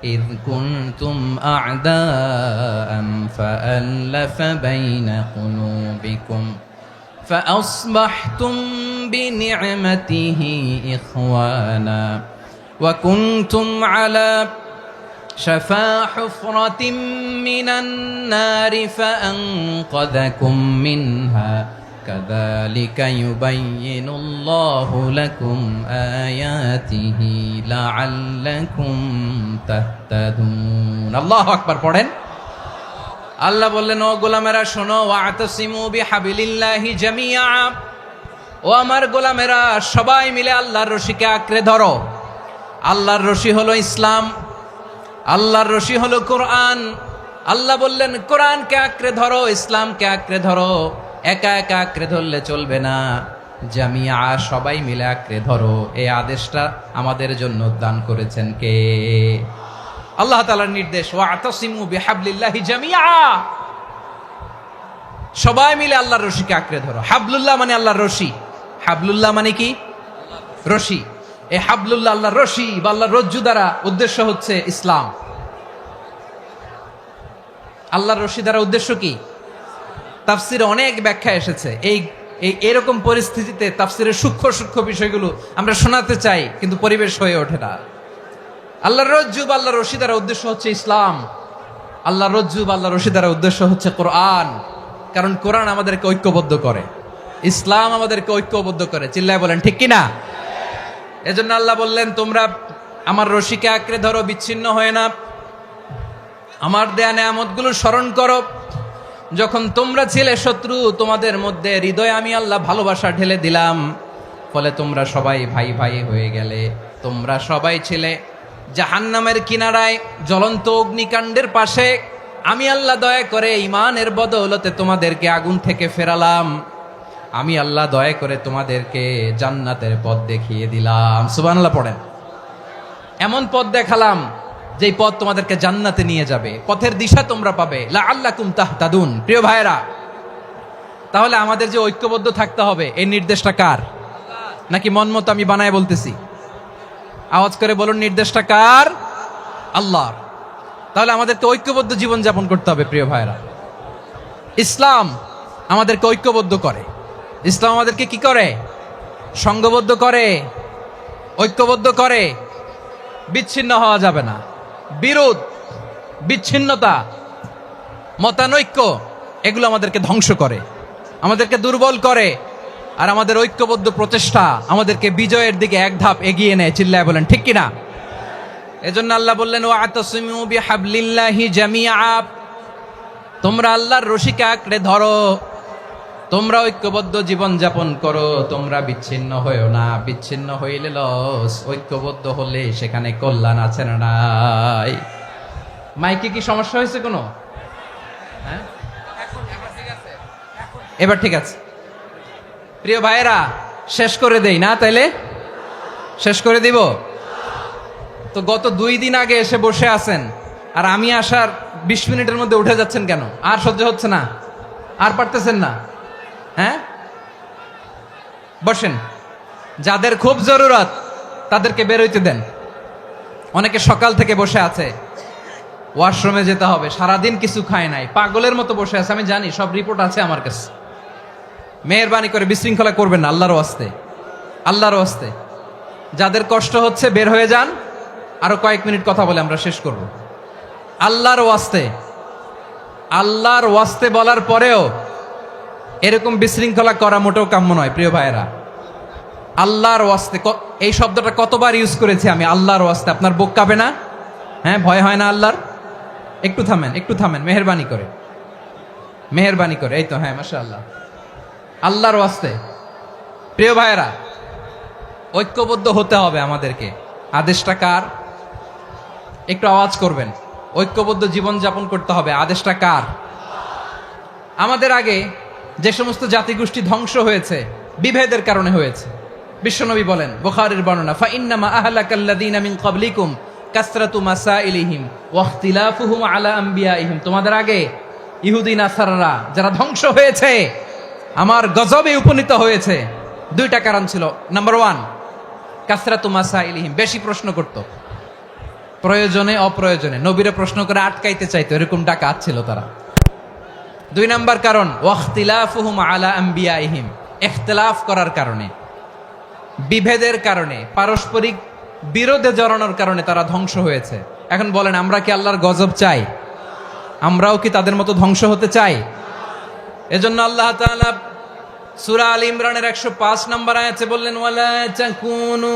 إذ كنتم أعداء فألف بين قلوبكم فأصبحتم بنعمته إخوانا وكنتم على شفا حفرة من النار فأنقذكم منها كذلك يبين الله لكم آياته لعلكم تهتدون الله أكبر পড়েন আল্লাহ বললেন ও গোলামেরা শোনো ওয়াতাসিমু বিহাবিলিল্লাহি জামিআ ও আমার গোলামেরা সবাই মিলে আল্লাহর রশিকে আঁকড়ে ধরো আল্লাহর রশি হলো ইসলাম আল্লাহর রশি হলো কোরআন আল্লাহ বললেন কোরআনকে আঁকড়ে ধরো ইসলামকে আঁকড়ে ধরো একা একা আঁকড়ে ধরলে চলবে না জামিয়া সবাই মিলে আঁকড়ে ধরো এই আদেশটা আমাদের জন্য দান করেছেন কে আল্লাহ তাআলার নির্দেশ ওয়াতাসিমু বিহাবলিল্লাহি জামিআ সবাই মিলে আল্লাহর রশিকে আঁকড়ে ধরো হাবলুল্লাহ মানে আল্লাহর রশি হাবলুল্লাহ মানে কি রশি এই হাবলুল্লাহ আল্লাহর রশি বা আল্লাহর রজ্জু দ্বারা উদ্দেশ্য হচ্ছে ইসলাম আল্লাহর রশি দ্বারা উদ্দেশ্য কি তাফসিরে অনেক ব্যাখ্যা এসেছে এই এরকম পরিস্থিতিতে তাফসিরের সূক্ষ্ম সূক্ষ্ম বিষয়গুলো আমরা শোনাতে চাই কিন্তু পরিবেশ হয়ে ওঠে না আল্লাহর রজ্জু বা আল্লাহর রশি দ্বারা উদ্দেশ্য হচ্ছে ইসলাম আল্লাহর রজ্জু বা আল্লাহর রশি দ্বারা উদ্দেশ্য হচ্ছে কোরআন কারণ কোরআন আমাদেরকে ঐক্যবদ্ধ করে ইসলাম আমাদেরকে ঐক্যবদ্ধ করে চিল্লায় বলেন ঠিক কিনা এজন্য আল্লাহ বললেন তোমরা আমার রশিকে আঁকড়ে ধরো বিচ্ছিন্ন হয়ে না আমার দেয়া নেয়ামতগুলো স্মরণ করো যখন তোমরা ছিলে শত্রু তোমাদের মধ্যে হৃদয়ে আমি আল্লাহ ভালোবাসা ঢেলে দিলাম ফলে তোমরা সবাই ভাই ভাই হয়ে গেলে তোমরা সবাই ছিলে জাহান্নামের কিনারায় জ্বলন্ত অগ্নিকাণ্ডের পাশে আমি আল্লাহ দয়া করে ঈমানের বদৌলতে তোমাদেরকে আগুন থেকে ফেরালাম আমি আল্লাহ দয়া করে তোমাদেরকে জান্নাতের পথ দেখিয়ে দিলাম সুবহানাল্লাহ পড়েন এমন পথ দেখালাম যেই পথ তোমাদেরকে জান্নাতে নিয়ে যাবে পথের দিশা তোমরা পাবে লাআল্লাকুম তাহতাদুন প্রিয় ভাইরা তাহলে আমাদের যে ঐক্যবদ্ধ থাকতে হবে এই নির্দেশটা কার নাকি মন মতো আমি বানায় বলতেছি আওয়াজ করে বলুন নির্দেশটা কার আল্লাহর তাহলে আমাদেরকে ঐক্যবদ্ধ জীবন যাপন করতে হবে প্রিয় ভাইরা ইসলাম আমাদেরকে ঐক্যবদ্ধ করে ইসলাম আমাদেরকে কি করে সংঘবদ্ধ করে ঐক্যবদ্ধ করে বিচ্ছিন্ন হওয়া যাবে না বিরোধ বিচ্ছিন্নতা মতানৈক্য এগুলো আমাদেরকে ধ্বংস করে আমাদেরকে দুর্বল করে আর আমাদের ঐক্যবদ্ধ প্রচেষ্টা আমাদেরকে বিজয়ের দিকে এক ধাপ এগিয়ে নেয় চিল্লায় বলেন ঠিক কিনা এজন্য আল্লাহ বললেন ওয়াতাসিমু বিহাবলিল্লাহি জামিআ তোমরা আল্লাহর রশিকে আঁকড়ে ধরো তোমরা ঐক্যবদ্ধ জীবন যাপন করো তোমরা বিচ্ছিন্ন হয়েও না বিচ্ছিন্ন হইলে লস ঐক্যবদ্ধ হলে সেখানে কল্যাণ আছে না নাই মাইকে কি সমস্যা হয়েছে কোনো হ্যাঁ এবার ঠিক আছে প্রিয় ভাইয়েরা শেষ করে দেই না তাইলে শেষ করে দিব তো গত 2 দিন আগে এসে বসে আছেন আর আমি আসার 20 মিনিটের মধ্যে উঠে যাচ্ছেন কেন আর সহ্য হচ্ছে না আর পারতেছেন না হ্যাঁ বসেন যাদের খুব জরুরত তাদেরকে বের হইতে দেন অনেকে সকাল থেকে বসে আছে ওয়াশরুমে যেতে হবে সারাদিন কিছু খায় নাই পাগলের মতো বসে আছে আমি জানি সব রিপোর্ট আছে আমার কাছে মেহেরবানি করে বিশৃঙ্খলা করবেন না আল্লাহর ওয়াস্তে আল্লাহর ওয়াস্তে যাদের কষ্ট হচ্ছে বের হয়ে যান আরো কয়েক মিনিট কথা বলে আমরা শেষ করব আল্লাহর ওয়াস্তে বলার পরেও এরকম বিশৃঙ্খলা করা মোটেও কাম্য নয় প্রিয় ভাইয়েরা আল্লাহর ওয়াস্তে এই শব্দটা কতবার ইউজ করেছি আমি আল্লাহর ওয়াস্তে আপনার বুক কাঁপে না হ্যাঁ ভয় হয় না আল্লাহর একটু থামেন মেহেরবানি করে এই তো হ্যাঁ মাশাআল্লাহ আল্লাহর ওয়াস্তে প্রিয় ভাইয়েরা ঐক্যবদ্ধ হতে হবে আমাদেরকে আদেশটা কার একটু আওয়াজ করবেন ঐক্যবদ্ধ জীবন যাপন করতে হবে আদেশটা কার আমাদের আগে যে সমস্ত জাতিগোষ্ঠী ধ্বংস হয়েছে বিভেদের কারণে হয়েছে বিশ্বনবী বলেন বুখারীর বর্ণনা ফা ইন্নামা আহলাকাল্লাযীনা মিন ক্বাবলিকুম কাসরাতু মাসাইলিহিম ওয়া ইখতিলাফুহুম আলা আমবিয়াইহিম তোমাদের আগে ইহুদি নাসারারা যারা ধ্বংস হয়েছে, আমার গজবে উপনীত হয়েছে, দুইটা কারণ ছিল। নাম্বার 1, কাসরাতু মাসাইলিহিম, বেশি প্রশ্ন করত, প্রয়োজনে অপ্রয়োজনে নবীরে প্রশ্ন করে আটকাইতে চাইতো, এরকম ডাকাত ছিল তারা। 2 নাম্বার কারণ ওয়াখতিলাফুহুম আলা আম্বিয়াইহিম, ইখতিলাফ করার কারণে, বিভেদের কারণে, পারস্পরিক বিরোধে জড়ানোর কারণে তারা ধ্বংস হয়েছে। এখন বলেন, আমরা কি আল্লাহর গজব চাই? আমরাও কি তাদের মতো ধ্বংস হতে চাই? এজন্য আল্লাহ তাআলা সূরা আল ইমরানের 105 নম্বর আয়াতে বললেন, ওয়ালা তাকুনু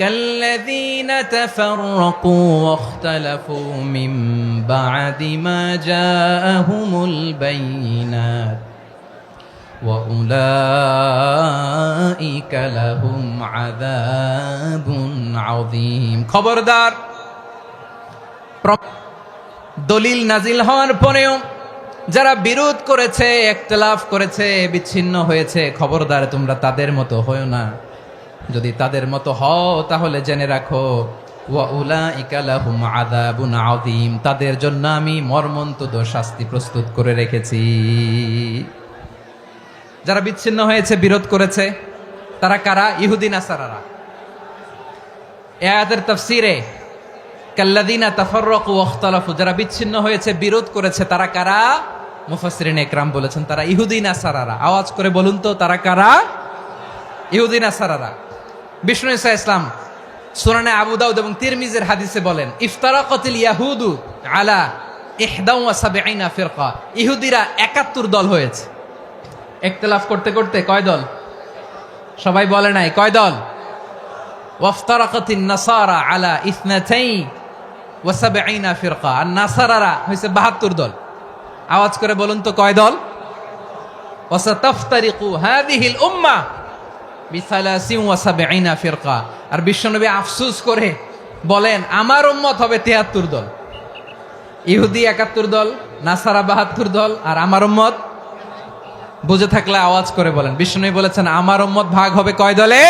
কাল্লাযীনা তাফাররাকু ওয়াখতালাফু মিন বা'দি মা জাআহুমুল বাইয়িনাত ওয়া উলাইকা লাহুম আযাবুন আযীম। খবরদার, দলিল নাজিল হওয়ার পরেও যারা বিরোধ করেছে, ইখতিলাফ করেছে, বিচ্ছিন্ন হয়েছে, খবরদার তোমরা তাদের মতো হয়ো না। যদি তাদের মতো হও তাহলে জেনে রাখো, ওয়া উলাইকা লাহুম আযাবুন আযীম, তাদের জন্য আমি মর্মন্তুদ শাস্তি প্রস্তুত করে রেখেছি। যারা বিচ্ছিন্ন হয়েছে, বিরোধ করেছে, তারা কারা? ইহুদি নাসারারা। এই আয়াতের তাফসীরে কাল্লাযীনা তাফাররাকু ওয়াখতালাফু, যারা বিচ্ছিন্ন হয়েছে, বিরোধ করেছে, তারা কারা? মুফাসসিরিন ইকরাম বলেছেন তারা ইহুদি নাসারারা। আওয়াজ করে বলুন তো, তারা কারা? ইহুদি নাসারারা। বিষ্ণু ঈসা ইসলাম সুনানে আবু দাউদ এবং তিরমিজির হাদিসে বলেন, ইফতারাকাতিল ইয়াহুদু আলা 71 ফিরকা, ইহুদিরা 71 দল হয়েছে। ইখতিলাফ করতে করতে কয় দল? সবাই বলে নাই, কয় দল? ওয়াফতারাকাতিন নাসারা আলা 72 ফিরকা, আর নাসারারা হয়েছে 72 দল। আওয়াজ করে বলুন তো, কয় দল? ওয়াসাতাফতারিকু হাযিহিল উম্মাহ বি73 ফিরকা। আর বিশ্বনবী আফসোস করে বলেন, আমার উম্মত হবে 73 দল। ইহুদি 71 দল, নাসারা 72 দল, আর আমার উম্মত, বুঝে থাকলে আওয়াজ করে বলেন। বিশ্বনবী বলেছেন, আমার উম্মত ভাগ হবে কয় দলে?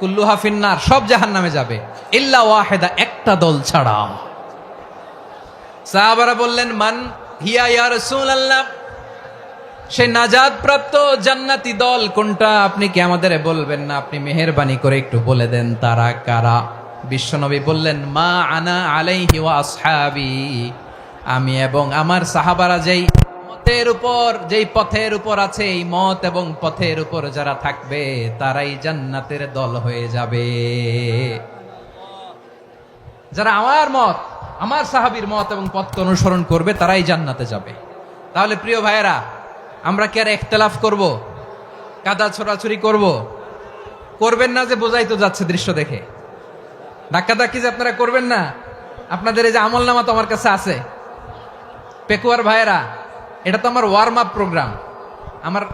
কুল্লুহা ফিন্নার, সব জাহান্নামে যাবে, ইল্লা ওয়াহিদা, একটা দল ছাড়া। সাহাবারা বললেন, মান হিয়া ইয়া রাসূলুল্লাহ, সেই নাজাত প্রাপ্ত জান্নাতি দল কোনটা? আপনি কি আমাদের বলবেন না? আপনি মেহেরবানি করে একটু বলে দেন তারা কারা। বিশ্বনবী বললেন, মা আনা আলাইহি ওয়া আসহাবি, আমি এবং আমার সাহাবারা যেই মতের উপর, যেই পথের উপর আছে, এই মত এবং পথের উপর যারা থাকবে তারাই জান্নাতের দল হয়ে যাবে। যারা আমার মত, আমার সাহাবীর মত এবং পথকে অনুসরণ করবে তারাই জান্নাতে যাবে। তাহলে প্রিয় ভাইয়েরা, আমরা কি আর ইখতিলাফ করব? কাদা ছোড়াছুরি করব? করবেন না যে বোঝাই তো যাচ্ছে দৃশ্য দেখে। ধাক্কাধাক্কি যে আপনারা করবেন না। আপনাদের এই যে আমলনামা তো আমার কাছে আছে। পেকুয়ার ভাইয়েরা, এটা তো আমার ওয়ার্ম আপ প্রোগ্রাম। আমার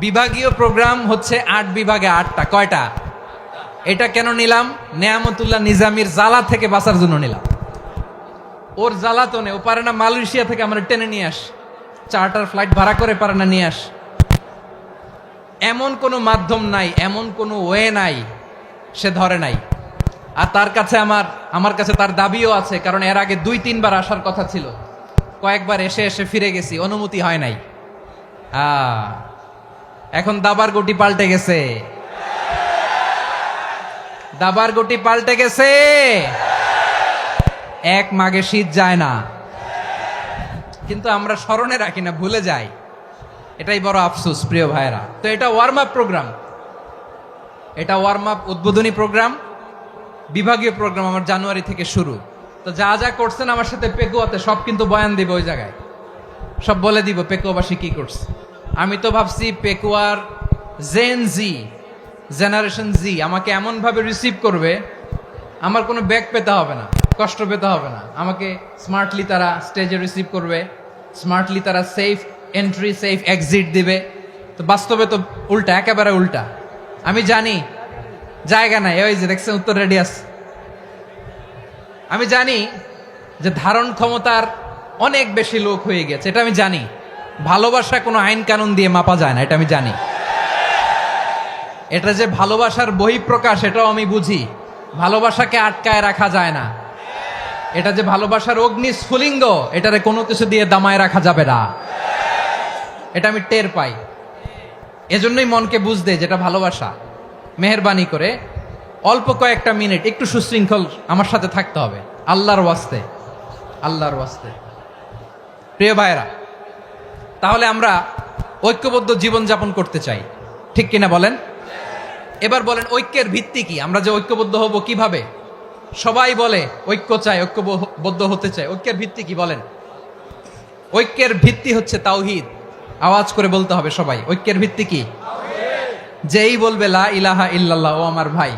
বিভাগীয় প্রোগ্রাম হচ্ছে 8 বিভাগে 8টা। কয়টা? এটা কেন নিলাম? নেয়ামতুল্লাহ নিজামীর জ্বালা থেকে বাঁচার জন্য নিলাম। ওর জ্বালাতনে ও পারে না মালয়েশিয়া থেকে আমরা টেনে নিয়ে আস, চার্টার ফ্লাইট ভাড়া করে পারে না নিয়ে আস। এমন কোনো মাধ্যম নাই, এমন কোনো ওয়ে নাই সে ধরে নাই। আর তার কাছে আমার কাছে তার দাবিও আছে, কারণ এর আগে 2-3 বার আসার কথা ছিল। কয়েকবার এসে এসে ফিরে গেছি, অনুমতি হয় নাই। এখন দাবার গুটি পাল্টে গেছে, দাবার গুটি পাল্টে গেছে। এক মাঘে শীত যায় না, কিন্তু আমরা স্মরণে রাখি না, ভুলে যাই। এটাই বড় আফসোস প্রিয় ভাইরা। তো এটা ওয়ার্ম আপ প্রোগ্রাম, এটা ওয়ার্ম আপ উদ্বোধনী প্রোগ্রাম, বিভাগীয় প্রোগ্রাম আমার জানুয়ারি থেকে শুরু। তো যা যা করছেন আমার সাথে পেকুয়াতে সব কিন্তু বয়ান দিব, ওই জায়গায় সব বলে দিব পেকুয়াবাসী কি করছে। আমি তো ভাবছি পেকুয়ার জেনারেশন জি আমাকে এমন ভাবে রিসিভ করবে, আমার কোনো ব্যাক পেতে হবে না, কষ্ট পেতে হবে না। আমাকে স্মার্টলি তারা স্টেজে রিসিভ করবে, স্মার্টলি তারা সেফ এন্ট্রি সেফ এক্সিট দিবে। তো বাস্তবে তো উল্টা, একেবারে উল্টা। আমি জানি জায়গা নাই, ওই যে দেখছেন উত্তর রেডিয়াস। আমি জানি যে ধারণ ক্ষমতার অনেক বেশি লোক হয়ে গেছে, এটা আমি জানি। ভালোবাসা কোনো আইন কানুন দিয়ে মাপা যায় না, এটা আমি জানি। এটা যে ভালোবাসার বহিঃপ্রকাশ, এটাও আমি বুঝি। ভালোবাসাকে আটকায় রাখা যায় না। এটা যে ভালোবাসার অগ্নি স্ফুলিঙ্গ, এটারে কোনো কিছু দিয়ে দামায় রাখা যাবে না। এটা আমি টের পাই, এজন্যই মনকে বুঝতে যেটা ভালোবাসা। মেহেরবানি করে অল্প কয়েকটা মিনিট একটু সুশৃঙ্খল আমার সাথে থাকতে হবে, আল্লাহর ওয়াস্তে, আল্লাহর ওয়াস্তে। প্রিয় ভাইরা, তাহলে আমরা ঐক্যবদ্ধ জীবন যাপন করতে চাই, ঠিক কিনা বলেন? এবার বলেন ঐক্যের ভিত্তি কি? আমরা যে ঐক্যবদ্ধ হব কিভাবে? সবাই বলে ঐক্য চাই, ঐক্যবদ্ধ হতে চাই। ঐক্যের ভিত্তি কি বলেন? ঐক্যের ভিত্তি হচ্ছে তাওহীদ। আওয়াজ করে বলতে হবে সবাই, ঐক্যের ভিত্তি কি? যেই বলবে লা ইলাহা ইল্লাল্লাহ, ও আমার ভাই,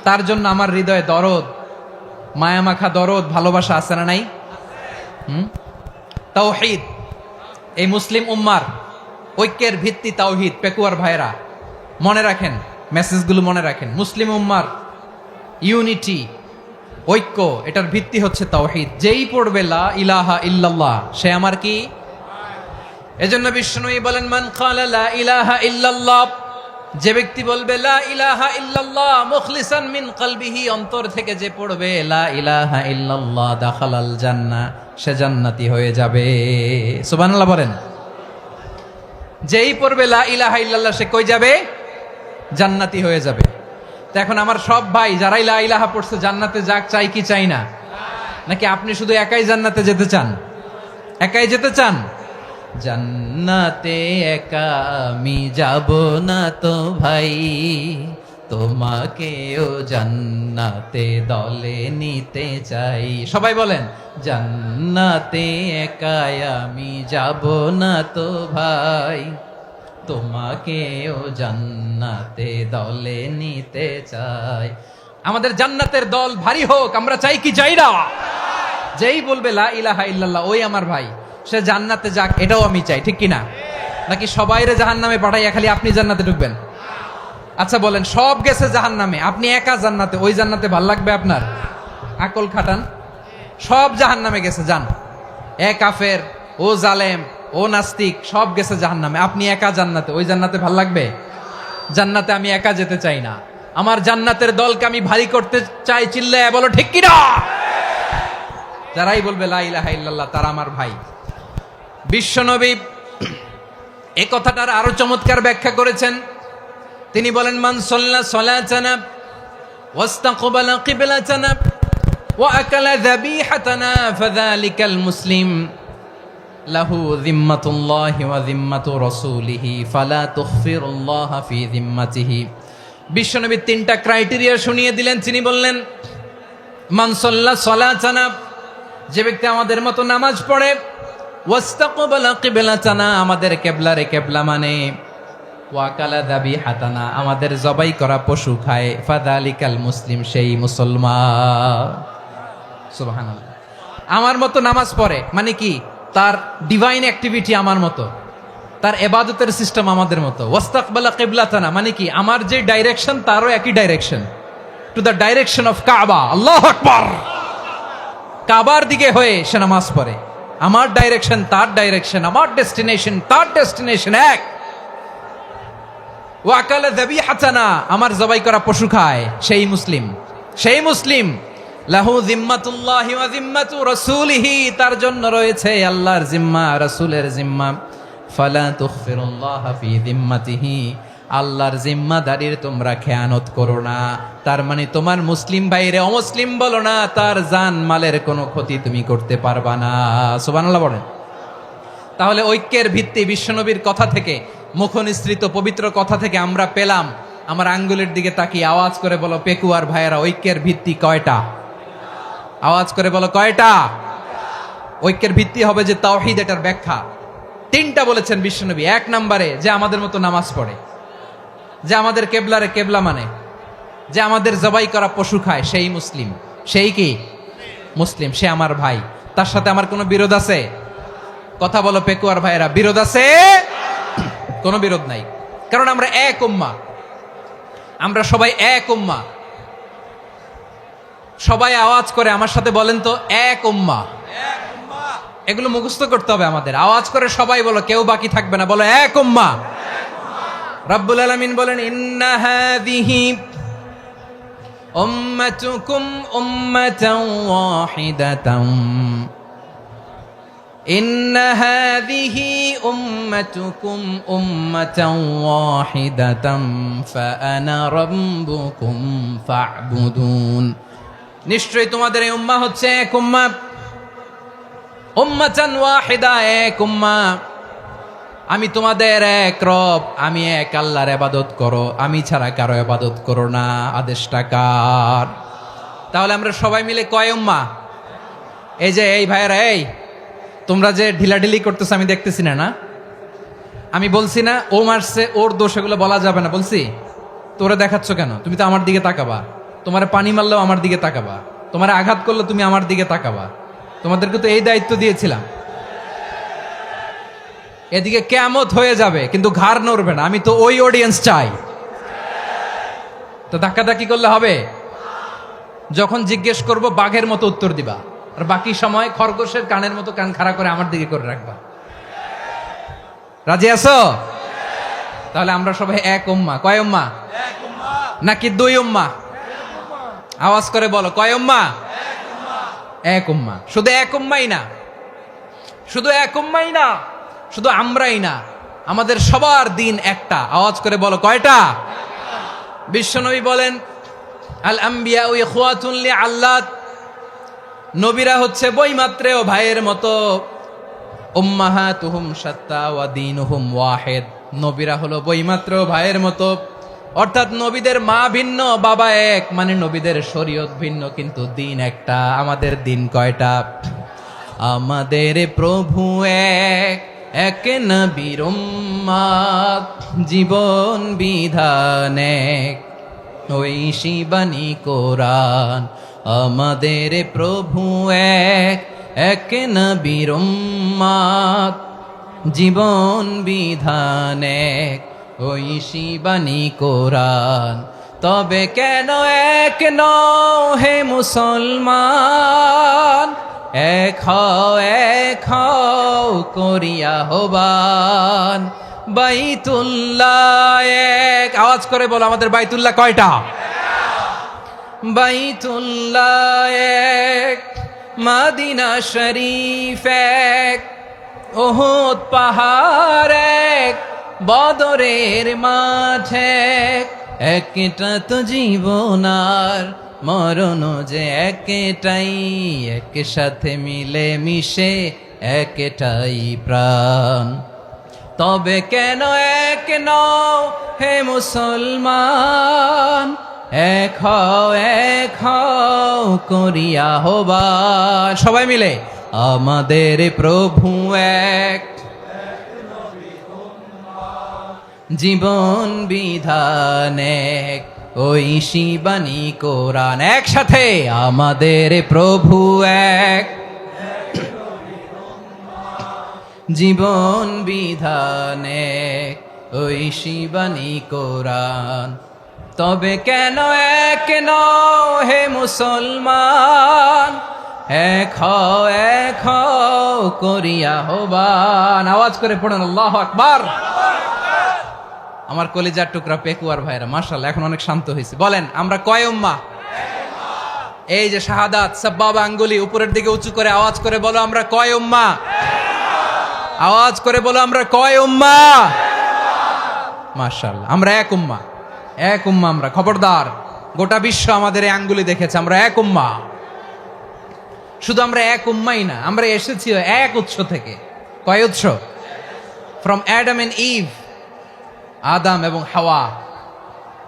তার জন্য আমার হৃদয়ে দরদ, মায়ামাখা দরদ, ভালোবাসা আছে না নাই? তাওহীদ। এই মুসলিম উম্মার ঐক্যের ভিত্তি তাওহীদ। পেকুয়ার ভাইরা মনে রাখেন, মেসেজগুলো মনে রাখেন। মুসলিম উম্মার ইউনিটি, ঐক্য, এটার ভিত্তি হচ্ছে তাওহীদ। যেই পড়বে লা ইলাহা ইল্লাল্লাহ, সে আমার কি? এজন্য বিষ্ণুই বলেন, মান ক্বালা লা ইলাহা ইল্লাল্লাহ, যে ব্যক্তি বলবে লা ইলাহা ইল্লাল্লাহ মুখলিসান মিন কলবিহি, অন্তর থেকে যে পড়বে লা ইলাহা ইল্লাল্লাহ, দাখালাল জান্নাহ, সে জান্নাতি হয়ে যাবে। সুবহানাল্লাহ বলেন। যেই পড়বে লা ইলাহা ইল্লাল্লাহ, সে কই যাবে? জান্নাতি হয়ে যাবে। তো এখন আমার সব ভাই যারাই লা ইলাহা পড়ছে জান্নাতে যাক, চাই কি চাই না? নাকি আপনি শুধু একাই জান্নাতে যেতে চান? একাই যেতে চান? জান্নাতে একা আমি যাব না তো ভাই, তোমাকেও জান্নাতে দলে নিতে চাই। সবাই বলেন, জান্নাতে একা আমি যাব না তো ভাই, তোমাকেও জান্নাতে দলে নিতে চাই। আমাদের জান্নাতের দল ভারী হোক, আমরা চাই কি চাই না? যেই বলবে লা ইলাহা ইল্লাল্লাহ, ওই আমার ভাই, সে জান্নাতে যাক, এটাও আমি চাই, ঠিক কিনা? নাকি সবাইরে জাহান্নামে পাঠাইয়া খালি আপনি জান্নাতে ঢুকবেন? আচ্ছা বলেন, সব গেছে জাহান্নামে, আপনি একা জান্নাতে, ওই জান্নাতে ভাল লাগবে আপনার? আকল খাটান। সব জাহান্নামে গেছে, যান। এ কাফের, ও জালেম, ও নাস্তিক, সব গেছে জাহান্নামে, আপনি একা জান্নাতে, ওই জান্নাতে ভাল লাগবে? জান্নাতে আমি একা যেতে চাই না, আমার জান্নাতের দলকে আমি ভারী করতে চাই। চিল্লায় বলো ঠিক কিনা? যারাই বলবে লা ইলাহা ইল্লাল্লাহ, তারা আমার ভাই। বিশ্বনবী এই কথাটার আরো চমৎকার ব্যাখ্যা করেছেন। তিনি বলেন, মান সাল্লা সালাতানা ওয়াস্তাকবালা কিবলাতানা ওয়া আকালা যাবিহাতানা ফাযালিকাল মুসলিম লাহু যিম্মাতুল্লাহি ওয়া যিম্মাতু রাসূলিহি ফালা তুখফিরুল্লাহা ফি যিম্মাতিহি। বিশ্বনবী তিনটা ক্রাইটেরিয়া শুনিয়ে দিলেন। তিনি বললেন, মান সাল্লা সালাতানা, যে ব্যক্তি আমাদের মতো নামাজ পড়ে, ওয়াস্তাকবালা কিবলাতানা, আমাদের কিবলারে কিবলা মানে, ওয়াকালা যাবিহাতানা, আমাদের জবাই করা পশু খায়, ফাযালিকাল মুসলিম, সেই মুসলমান। সুবহানাল্লাহ। আমার মতো নামাজ পড়ে মানে কি? তার ডিভাইন অ্যাক্টিভিটি আমার মতো, তার ইবাদতের সিস্টেম আমাদের মতো। ওয়াস্তাকবালা কিবলাতানা মানে কি? আমার যে ডাইরেকশন, তারও একই direction, to the direction of কাবা। আল্লাহু আকবার। কাবার দিকে হয়ে সে নামাজ পড়ে। আমার ডাইরেকশন, তার ডাইরেকশন, আমার ডেস্টিনেশন, তার ডেস্টিনেশন এক। ওয়াকালা যাবিহাতানা, আমার জবাই করা পশু খায়, সেই মুসলিম, সেই মুসলিম। লাহু যিম্মাতুল্লাহি ওয়া যিম্মাতু রাসূলিহি, তার জন্য রয়েছে আল্লাহর জিম্মা, রাসূলের জিম্মা। ফালা তুখফিরুল্লাহা ফি যিম্মাতিহি, আল্লাহর জিম্মাদারির তোমরা খেয়ানত করো না। তার মানে তোমার মুসলিম ভাইরে অমুসলিম বলো না, তার জান মালের কোনো ক্ষতি তুমি করতে পারবা না। সুবহানাল্লাহ বলেন। তাহলে ঐক্যের ভিত্তি বিশ্বনবীর কথা থেকে, মুখনিসৃত পবিত্র কথা থেকে আমরা পেলাম। আমার আঙ্গুলের দিকে তাকিয়ে আওয়াজ করে বলো পেকুয়ার ভাইয়েরা, ঐক্যের ভিত্তি কয়টা? আওয়াজ করে বলো কয়টা? ঐক্যের ভিত্তি হবে যে তাওহীদ, এটার ব্যাখ্যা তিনটা বলেছেন বিশ্বনবী। এক নম্বরে, যে আমাদের মতো নামাজ পড়ে, যে আমাদের কেবলারে কেবলা মানে, যে আমাদের জবাই করা পশু খায়, সেই মুসলিম। সেই কি? মুসলিম, সে আমার ভাই। তার সাথে আমার কোনো বিরোধ আছে? কথা বলো পেকুয়ার ভাইয়েরা, বিরোধ আছে? কোনো বিরোধ নাই, কারণ আমরা এক উম্মাহ, আমরা সবাই এক উম্মাহ। সবাই আওয়াজ করে আমার সাথে বলেন তো, এক উম্মাহ। এগুলো মুখস্থ করতে হবে আমাদের। আওয়াজ করে সবাই বলো, কেউ বাকি থাকবে না, বলো এক উম্মাহ। রব্বুল আলামিন বলেন, ইন্না হাযিহি উম্মাতুকুম উম্মাতাও ওয়াহিদাতাম ইন্না হাযিহি উম্মাতুকুম উম্মাতাও ওয়াহিদাতাম ফাআনা রাব্বুকুম ফা'বুদুন। নিশ্চয়ই তোমাদের এই উম্মাহ হচ্ছে এক উম্মাহ, উম্মাতান ওয়াহিদা, এক উম্মাহ। আমি তোমাদের এক রব, আমি এক আল্লাহর ইবাদত করো, আমি ছাড়া কারো ইবাদত করো না। আদেশটা কার? তাহলে আমরা সবাই মিলে কয় উম্মাহ? এই যে এই ভাইয়েরা, এই তোমরা যে ঢিলাঢিলি করতেছো আমি দেখতেছি না, না আমি বলছি না ও মারছে ওর দোষ, এগুলো বলা যাবে না বলছি? তোরা দেখাচ্ছ কেন? তুমি তো আমার দিকে তাকাবা। তোমারে পানি মারলেও আমার দিকে তাকাবা, তোমারে আঘাত করলে তুমি আমার দিকে তাকাবা। তোমাদেরকে তো এই দায়িত্ব দিয়েছিলাম। এদিকে কিয়ামত হয়ে যাবে কিন্তু ঘাড় নড়বে না, আমি তো ওই অডিয়েন্স চাই। তো ধাক্কাধাক্কি করলে হবে? যখন জিজ্ঞেস করব বাঘের মতো উত্তর দিবা, আর বাকি সময় খরগোশের কানের মতো কান খাড়া করে আমার দিকে করে রাখবা। রাজি আছো? তাহলে আমরা সবাই এক উম্মাহ। কয় উম্মাহ? নাকি দুই উম্মাহ? আওয়াজ করে বলো, কয় উম্মাহ? এক উম্মাহ। শুধু এক উম্মাই না, শুধু এক উম্মাই না, শুধু আমরাই না, আমাদের সবার দিন একটা। আওয়াজ করে বলো, কয়টা? বিশ্বনবী বলেন, আল আম্বিয়া ইখওয়াতুন লিআল্লাত, নবীরা হচ্ছে বৈমাত্রেয় ভাইয়ের মতো। উম্মাহাতুহুম শাত্তা ওয়া দীনুহুম ওয়াহিদ, নবীরা হলো বৈমাত্রেয় ভাইয়ের মতো। অর্থাৎ নবীদের মা ভিন্ন, বাবা এক, মানে নবীদের শরীয়ত ভিন্ন কিন্তু দিন একটা। আমাদের দিন কয়টা? আমাদের প্রভু এক, এক নবীর উম্মাত, জীবন বিধান এক, ওই শিবানী কোরআন। আমাদের প্রভু এক, এক নবীর উম্মাত, জীবন বিধান এক, ওই শিবানী কোরআন। তবে কেন এক নও হে মুসলমান? এক হও করিয়া হবান। বাইতুল্লাহ এক, আওয়াজ করে বলো আমাদের বাইতুল্লাহ কয়টা? বাইতুল্লাহ এক, মদিনা শরীফ এক, উহুদ পাহাড় এক, বদরের মাঠ এক। একটা তো জীবন আর মরণ যে একটাই, একসাথে মিলে মিশে একটাই প্রাণ। তবে কেন এক নও হে মুসলমান? এক হও করিয়া হবান। সবাই মিলে আমাদের প্রভু এক, জীবন বিধান এক, ওই শিবানী কোরআন। একসাথে আমাদের প্রভু এক, জীবন বিধান এক, ওই শিবানী কোরআন। তবে কেন এক নও হে মুসলমান? এক হও করিয়া হবান। আওয়াজ করে পড়েন আল্লাহু আকবার। আমার কলিজার টুকরা পেকুয়ার ভাইরা মাশাআল্লাহ এখন অনেক শান্ত হয়েছে। বলেন আমরা কয় উম্মাহ? এই যে শাহাদাত সাব্বাবা আঙ্গুলি উপরের দিকে উঁচু করে আওয়াজ করে বলো আমরা কয় উম্মাহ? আওয়াজ করে বলো আমরা কয় উম্মাহ? মাশাআল্লাহ আমরা এক উম্মাহ, এক উম্মাহ আমরা। খবরদার, গোটা বিশ্ব আমাদের এই আঙ্গুলি দেখেছে, আমরা এক উম্মাহ। শুধু আমরা এক উম্মাই না, আমরা এসেছি এক উৎস থেকে। কয় উৎস? ফ্রম অ্যাডাম এন্ড ইভ, আদম এবং হাওয়া,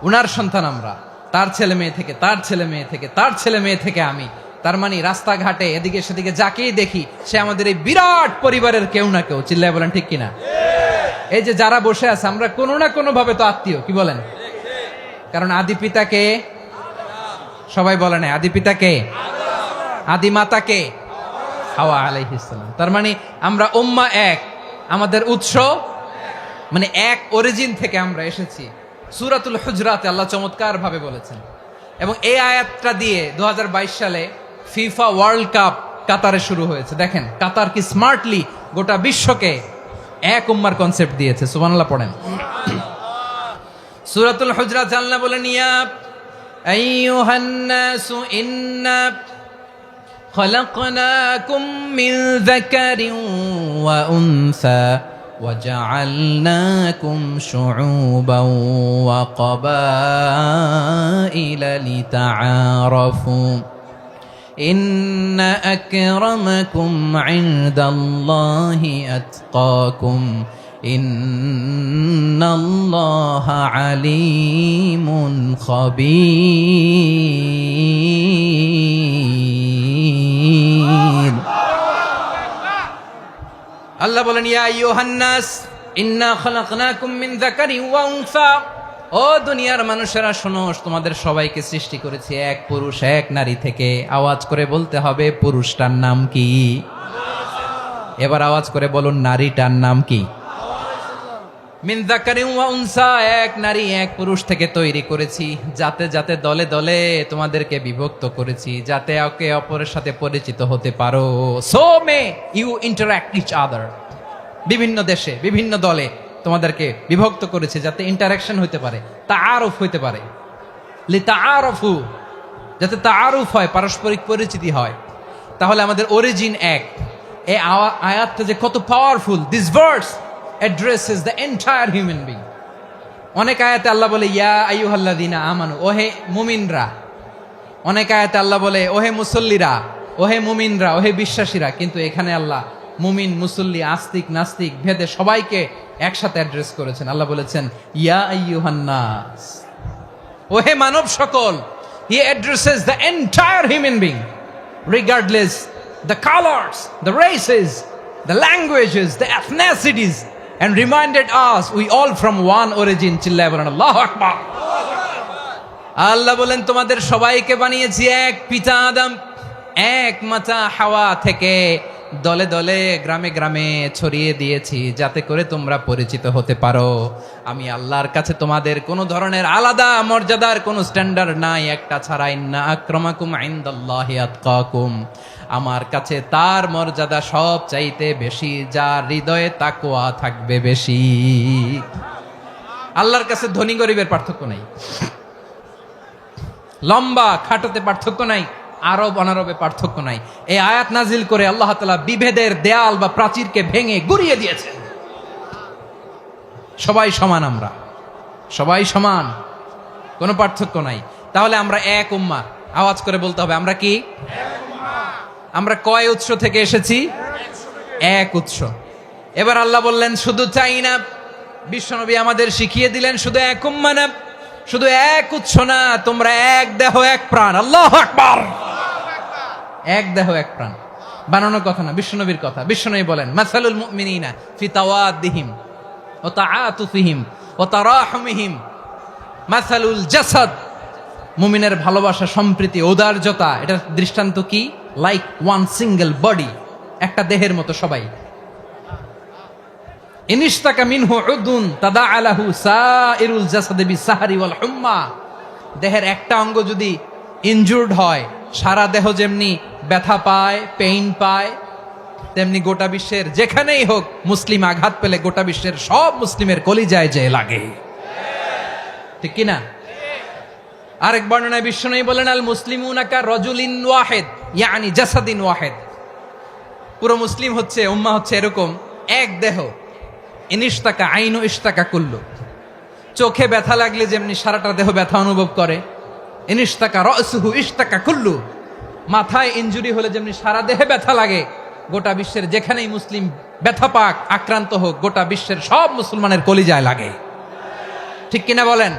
উনার সন্তান আমরা। তার ছেলে মেয়ে থেকে, তার ছেলে মেয়ে থেকে, তার ছেলে মেয়ে থেকে আমি। তার মানে রাস্তাঘাটে এদিকে সেদিকে যাকেই দেখি সে আমাদের এই বিরাট পরিবারের কেউ না কেউ। চিল্লায় বলেন ঠিক কিনা? এই যে যারা বসে আছে আমরা কোনো না কোনো ভাবে তো আত্মীয়, কি বলেন? কারণ আদি পিতাকে সবাই বলে না, আদি পিতাকে, আদি মাতাকে হাওয়া আলাইহিস সালাম। তার মানে আমরা উম্মাহ এক, আমাদের উৎস মানে এক অরিজিন থেকে আমরা এসেছি। সূরাতুল হুজরাতে আল্লাহ চমৎকার ভাবে বলেছেন। এবং এই আয়াতটা দিয়ে 2022 সালে ফিফা ওয়ার্ল্ড কাপ কাতারে শুরু হয়েছে। দেখেন কাতার কি স্মার্টলি গোটা বিশ্বকে এক উম্মার কনসেপ্ট দিয়েছে। সুবহানাল্লাহ পড়েন। সূরাতুল হুজরাত আল্লাহ বলেন, ইয়া আইয়ুহান নাসু ইন্না খলাকনাকুম মিন যাকারিন ওয়া উনসা وجعلناكم شعوبا وقبائل لتعارفوا إن أكرمكم عند الله أتقاكم إن الله عليم خبير আল্লাহ বলেন ইয়া আইয়ুহান নাস ইন্না খলাকনাকুম মিন যাকারিন ওয়া উনসা, ও দুনিয়ার মানুষেরা শোনো, তোমাদের সবাইকে সৃষ্টি করেছি এক পুরুষ এক নারী থেকে। আওয়াজ করে বলতে হবে পুরুষটার নাম কি? এবার আওয়াজ করে বলুন নারীটার নাম কি? মিন যাকারিন ওয়া উনসা, এক নারী এক পুরুষ থেকে তৈরি করেছি, যাতে যাতে দলে দলে তোমাদেরকে বিভক্ত করেছি, যাতে একে অপরের সাথে পরিচিত হতে পারো। So may you interact each other, বিভিন্ন দেশে বিভিন্ন দলে তোমাদেরকে বিভক্ত করেছে যাতে ইন্টারাকশন হতে পারে, তাআরুফ হতে পারে। লিতাআরফু, যাতে তাআরুফ হয়, পারস্পরিক পরিচিতি হয়। তাহলে আমাদের অরিজিন এক। এই আয়াতটা যে কত powerful! This verse addresses the entire human being. অনেক আয়াতে আল্লাহ বলে ইয়া আইয়ুহাল্লাযীনা আমানু, ওহে মুমিনরা। অনেক আয়াতে আল্লাহ বলে ওহে মুসল্লিরা, ওহে মুমিনরা, ওহে বিশ্বাসীরা। কিন্তু এখানে আল্লাহ মুমিন মুসল্লি আস্তিক নাস্তিক ভেদে সবাইকে একসাথে অ্যাড্রেস করেছেন। আল্লাহ বলেছেন ইয়া আইয়ুহান নাস, ওহে মানব সকল। He addresses the entire human being regardless the colors, the races, the languages, the ethnicities, and reminded us we all from one origin. চিল্লায় বলেন আল্লাহু আকবার। আল্লাহ বলেন তোমাদের সবাইকে বানিয়েছি এক পিতা আদম, এক মাতা হাওয়া থেকে, দলে দলে গ্রামে গ্রামে ছড়িয়ে দিয়েছি যাতে করে তোমরা পরিচিত হতে পারো। আমি আল্লাহর কাছে তোমাদের কোনো ধরনের আলাদা মর্যাদার কোনো স্ট্যান্ডার্ড নাই, একটা ছাড়া। ইন্না আক্রামাকুম ইনদাল্লাহি আতকাকুম, আমার কাছে তার মর্যাদা সব চাইতে বেশি যার হৃদয়ে তাকওয়া থাকবে বেশি। আল্লাহর কাছে ধনী গরিবের পার্থক্য নাই, লম্বা খাটোতে পার্থক্য নাই, আরব অনারবে পার্থক্য নাই। এই আয়াত নাজিল করে আল্লাহ তাআলা বিভেদের দেয়াল বা প্রাচীরকে ভেঙে গুড়িয়ে দিয়েছেন। সবাই সমান, আমরা সবাই সমান, কোনো পার্থক্য নাই। তাহলে আমরা এক উম্মাহ। আওয়াজ করে বলতে হবে আমরা কি? আমরা কয় উৎস থেকে এসেছি? এক উৎস। এবার আল্লাহ বললেন শুধু চাই না, বিশ্বনবী আমাদের শিখিয়ে দিলেন শুধু এক উম্মাহ না, শুধু এক উৎস না, তোমরা এক দেহ এক প্রাণ। আল্লাহু আকবার। এক দেহ এক প্রাণ বানানোর কথা না, বিশ্বনবীর কথা। বিশ্বনবী বলেন মাসালুল মুমিনিনা ফি তাওয়াদ্দিহিম ওয়া তাআতুফিহিম ওয়া তারাহুমিহিম মাসালুল জাসাদ, মুমিনের ভালোবাসা, সম্প্রীতি, ঔদার্যতা, এটার দৃষ্টান্ত কি? লাইক ওয়ান সিঙ্গেল বডি, একটা দেহের মতো সবাই। ইনিশতাকা মিনহু উদুন তাদাআ লাহু সাইরুল জাসাদি বিসাহরি ওয়াল হুম্মা, দেহের একটা অঙ্গ যদি ইনজুর্ড হয় সারা দেহ যেমনি ব্যথা পায়, পেইন পায়, তেমনি গোটা বিশ্বের যেখানেই হোক মুসলিম আঘাত পেলে গোটা বিশ্বের সব মুসলিমের কলিজায় যে লাগে, ঠিক কিনা? আরেক বর্ণনায় বিশ্বনবী বলেন আল মুসলিমুনা কা রাজুলিন ওয়াহিদ ইয়ানি জাসাদিন ওয়াহিদ, পুরো মুসলিম হচ্ছে, উম্মাহ হচ্ছে এরকম এক দেহ। ইনিশতাকা আইনু ইশতাকা কুল্লু, চোখে ব্যথা লাগলে যেমনি সারাটা দেহ ব্যথা অনুভব করে, ইনিশতাকা রাসুহু ইশতাকা কুল্লু, মাথায় ইনজুরি হলে যেমনি সারা দেহে ব্যথা লাগে, গোটা বিশ্বের যেখানেই মুসলিম ব্যথা পাক, আক্রান্ত হোক, গোটা বিশ্বের সব মুসলমানের কলিজায় লাগে, ঠিক কিনা বলেন?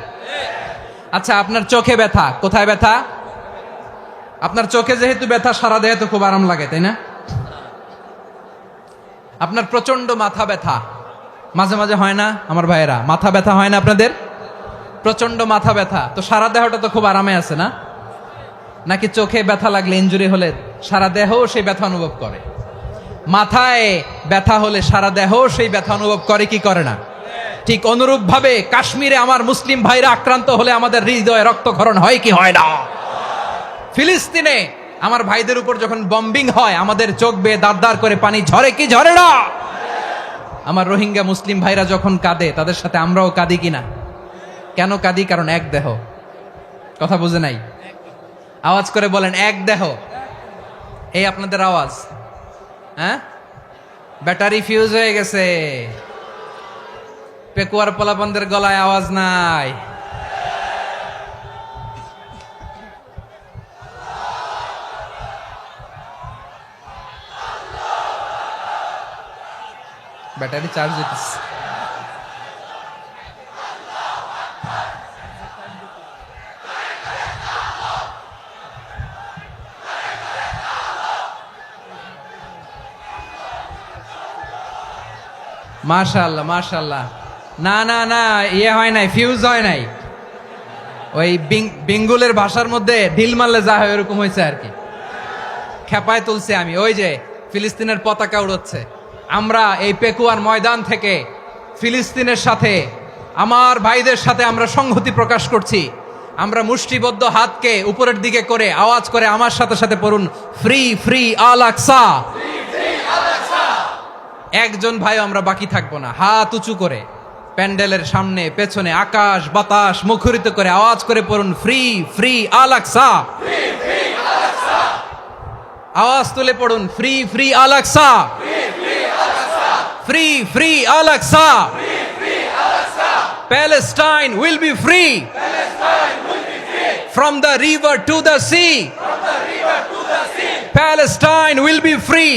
আচ্ছা, আপনার চোখে ব্যথা, কোথায় ব্যথা? আপনার চোখে যেহেতু ব্যথা, সারা দেহে তো খুব আরাম লাগে, তাই না? আপনার প্রচন্ড মাথা ব্যথা মাঝে মাঝে হয় না আমার ভাইয়েরা? মাথা ব্যথা হয় না আপনাদের? প্রচন্ড মাথা ব্যথা, তো সারা দেহটা তো খুব আরামে আছে না? নাকি চোখে ব্যথা লাগলে, ইনজুরি হলে সারা দেহ সেই ব্যথা অনুভব করে? মাথায় ব্যথা হলে সারা দেহ সেই ব্যথা অনুভব করে কি করে না? ঠিক অনুরূপ ভাবে কাশ্মীরে আমার মুসলিম ভাইরা আক্রান্ত হলে আমাদের হৃদয়ে রক্তক্ষরণ হয় কি হয় না? ফিলিস্তিনে আমার ভাইদের উপর যখন বম্বিং হয় আমাদের চোখ বেয়ে দাঁড় দাঁড় করে পানি ঝরে কি ঝরে না? আমার রোহিঙ্গা মুসলিম ভাইরা যখন কাঁদে তাদের সাথে আমরাও কাঁদি কিনা? কেন কাঁদি? কারণ এক দেহ। কথা বুঝে নাই? আওয়াজ করে বলেন এক দেহ। এই আপনাদের আওয়াজ, হ্যাঁ? ব্যাটারি ফিউজ হয়ে গেছে, পেকুয়ার পোলাপানদের গলায় আওয়াজ নাই। ব্যাটারি চার্জ হইতেছে। মাশাআল্লাহ মাশাআল্লাহ। না না না, ইয়ে হয় নাই, ফিউজ হয় নাই। ওই বেঙ্গলের ভাষার মধ্যে ঢিল মারলে যা হয় এরকম হয়েছে আর কি। খেপায় তুলছে আমি। ওই যে ফিলিস্তিনের পতাকা উড়োচ্ছে। আমরা এই পেকুয়ার ময়দান থেকে ফিলিস্তিনের সাথে, আমার ভাইদের সাথে আমরা সংহতি প্রকাশ করছি। আমরা মুষ্টিবদ্ধ হাতকে উপরের দিকে করে আওয়াজ করে আমার সাথে সাথে পড়ুন, ফ্রি ফ্রি আল আকসা। একজন ভাই আমরা বাকি থাকবো না। হাত উঁচু করে প্যান্ডেলের সামনে পেছনে আকাশ বাতাস মুখরিত করে আওয়াজ করে পড়ুন, ফ্রি ফ্রি আল আকসা। আওয়াজ তুলে পড়ুন, free free Al Aqsa, free free Al Aqsa. Palestine will be free from the river to the sea. Palestine will be free.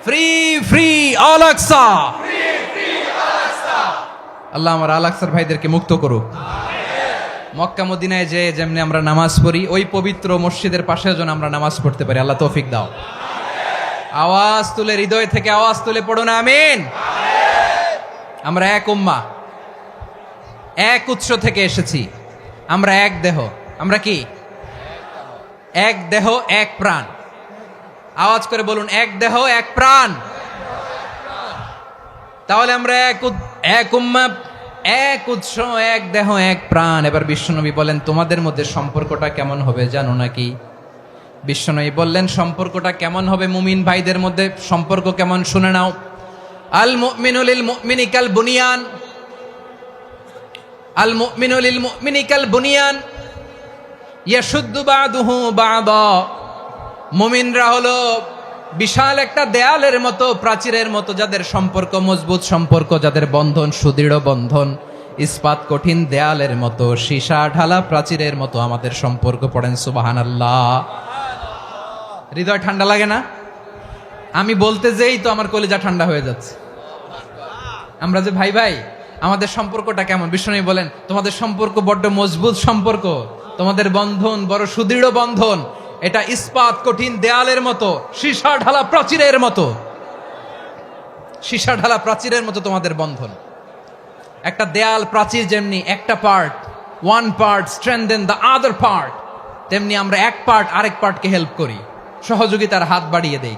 Free free Al Aqsa. আল্লাহ আমার আল আকসার ভাইদেরকে মুক্ত করুক। মক্কা মদিনায় যে যেমনি আমরা নামাজ পড়ি, ওই পবিত্র মসজিদের পাশে যেন আমরা নামাজ পড়তে পারি। আল্লাহ তৌফিক দাও। আওয়াজ তুলে, হৃদয় থেকে আওয়াজ তুলে পড়ুন আমিন। আমরা এক উম্মাহ, এক উৎস থেকে এসেছি। আমরা এক দেহ। আমরা কি? এক দেহ এক প্রাণ। আওয়াজ করে বলুন, এক দেহ এক প্রাণ। তাহলে আমরা এক উম্মাহ, এক উৎস, এক দেহ এক প্রাণ। এবার বিশ্বনবী বলেন, তোমাদের মধ্যে সম্পর্কটা কেমন হবে জানো নাকি? বিশ্বনবী বললেন, সম্পর্কটা কেমন হবে মুমিন ভাইদের মধ্যে? সম্পর্ক কেমন শুনে নাও। আল মুমিনু লিল মুমিনি কাল বুনিয়ান, আল মুমিনু লিল মুমিনি কাল বুনিয়ান ইয়াশুদ্দু বাদুহু বাদা। মুমিনরা হলো বিশাল একটা দেয়ালের মতো, প্রাচীরের মতো, যাদের সম্পর্ক মজবুত সম্পর্ক, যাদের বন্ধন সুদৃঢ় বন্ধন, ইস্পাত কঠিন দেয়ালের মতো, সীসা ঢালা প্রাচীরের মতো আমাদের সম্পর্ক। পড়েন সুবহানাল্লাহ। হৃদয় ঠান্ডা লাগে না? আমি বলতে যেই তো আমার কলিজা ঠান্ডা হয়ে যাচ্ছে। আমরা যে ভাই ভাই, আমাদের সম্পর্কটা কেমন? বিশ্বনবী বলেন, তোমাদের সম্পর্ক বড্ড মজবুত সম্পর্ক, তোমাদের বন্ধন বড় সুদৃঢ় বন্ধন। এটা ইস্পাত কঠিন দেয়ালের মতো, সীসা ঢালা প্রাচীরের মতো, সীসা ঢালা প্রাচীরের মতো তোমাদের বন্ধন। একটা দেয়াল প্রাচীর যেমনি একটা part, one part strengthen the other part, তেমনি আমরা এক পার্ট আরেক পার্টকে হেল্প করি, সহযোগিতার হাত বাড়িয়ে দেই।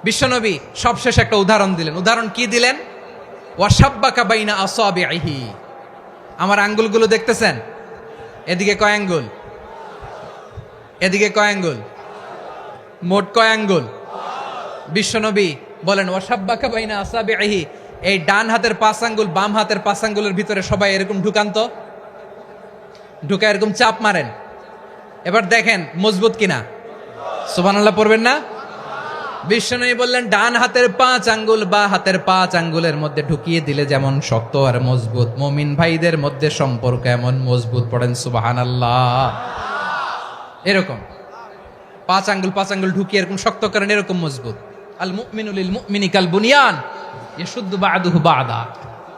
বিশ্বনবী সবশেষ একটা উদাহরণ দিলেন। উদাহরণ কি দিলেন? ওয়াসাব্বাকা বাইনা আসাবিহি। আমার আঙ্গুলগুলো দেখতেছেন? এদিকে কয় আঙ্গুল, এদিকে কয় আঙ্গুল, মোট কয় আঙ্গুল? বিশ্বনবী বলেন, ওয়াসাব্বাকা বাইনা আসাবিহি। এই ডান হাতের 5 আঙ্গুল বাম হাতের 5 আঙ্গুলের ভিতরে সবাই এরকম ঢুকান্ত, ঢুকা এরকম চাপ মারেন। এবার দেখেন মজবুত কিনা। সুবহানাল্লাহ পড়বেন না? বিশ্বনবী বললেন, ডান হাতের 5 আঙ্গুল বা হাতের 5 আঙ্গুলের মধ্যে ঢুকিয়ে দিলে যেমন শক্ত আর মজবুত, মুমিন ভাইদের মধ্যে সম্পর্ক এমন মজবুত। পড়েন সুবহানাল্লাহ। এরকম 5 আঙ্গুল ঢুকিয়ে এরকম শক্ত করেন, এরকম মজবুত। আল মুমিনু লিল মুমিনি কাল বুনিয়ান ইয়াশুদ্দু বাদুহু বাদা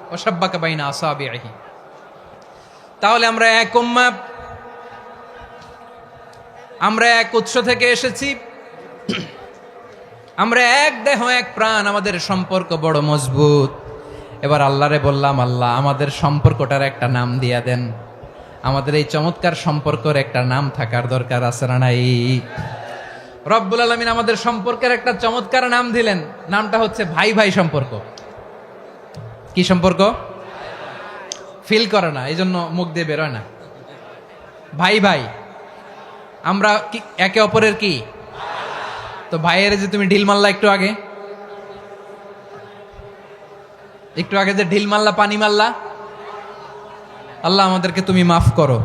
ওয়াসাব্বাকা বাইনা আসাবিহি। তাহলে আমরা এক উম্মাহ, আমরা এক উৎস থেকে এসেছি, আমরা এক দেহ এক প্রাণ, আমাদের সম্পর্ক বড় মজবুত। এবার আল্লাহরে বললাম, আল্লাহ আমাদের সম্পর্কটার একটা নাম দিয়া দেন। আমাদের এই চমৎকার সম্পর্কের একটা নাম থাকার দরকার আছে না নাই? রব্বুল আলামিন আমাদের সম্পর্কের একটা চমৎকার নাম দিলেন। নামটা হচ্ছে ভাই ভাই সম্পর্ক। কি সম্পর্ক? ফিল করে না, এই জন্য মুখ দিয়ে বেরোয় না। ভাই ভাই, আমরা একে অপরের কি? তো ভাইয়ের যে তুমি ঢিল মারলা একটু আগে, একটু আগে যে ঢিল মারলা, পানি মারলা, আল্লাহ আমাদেরকে তুমি মাফ করো।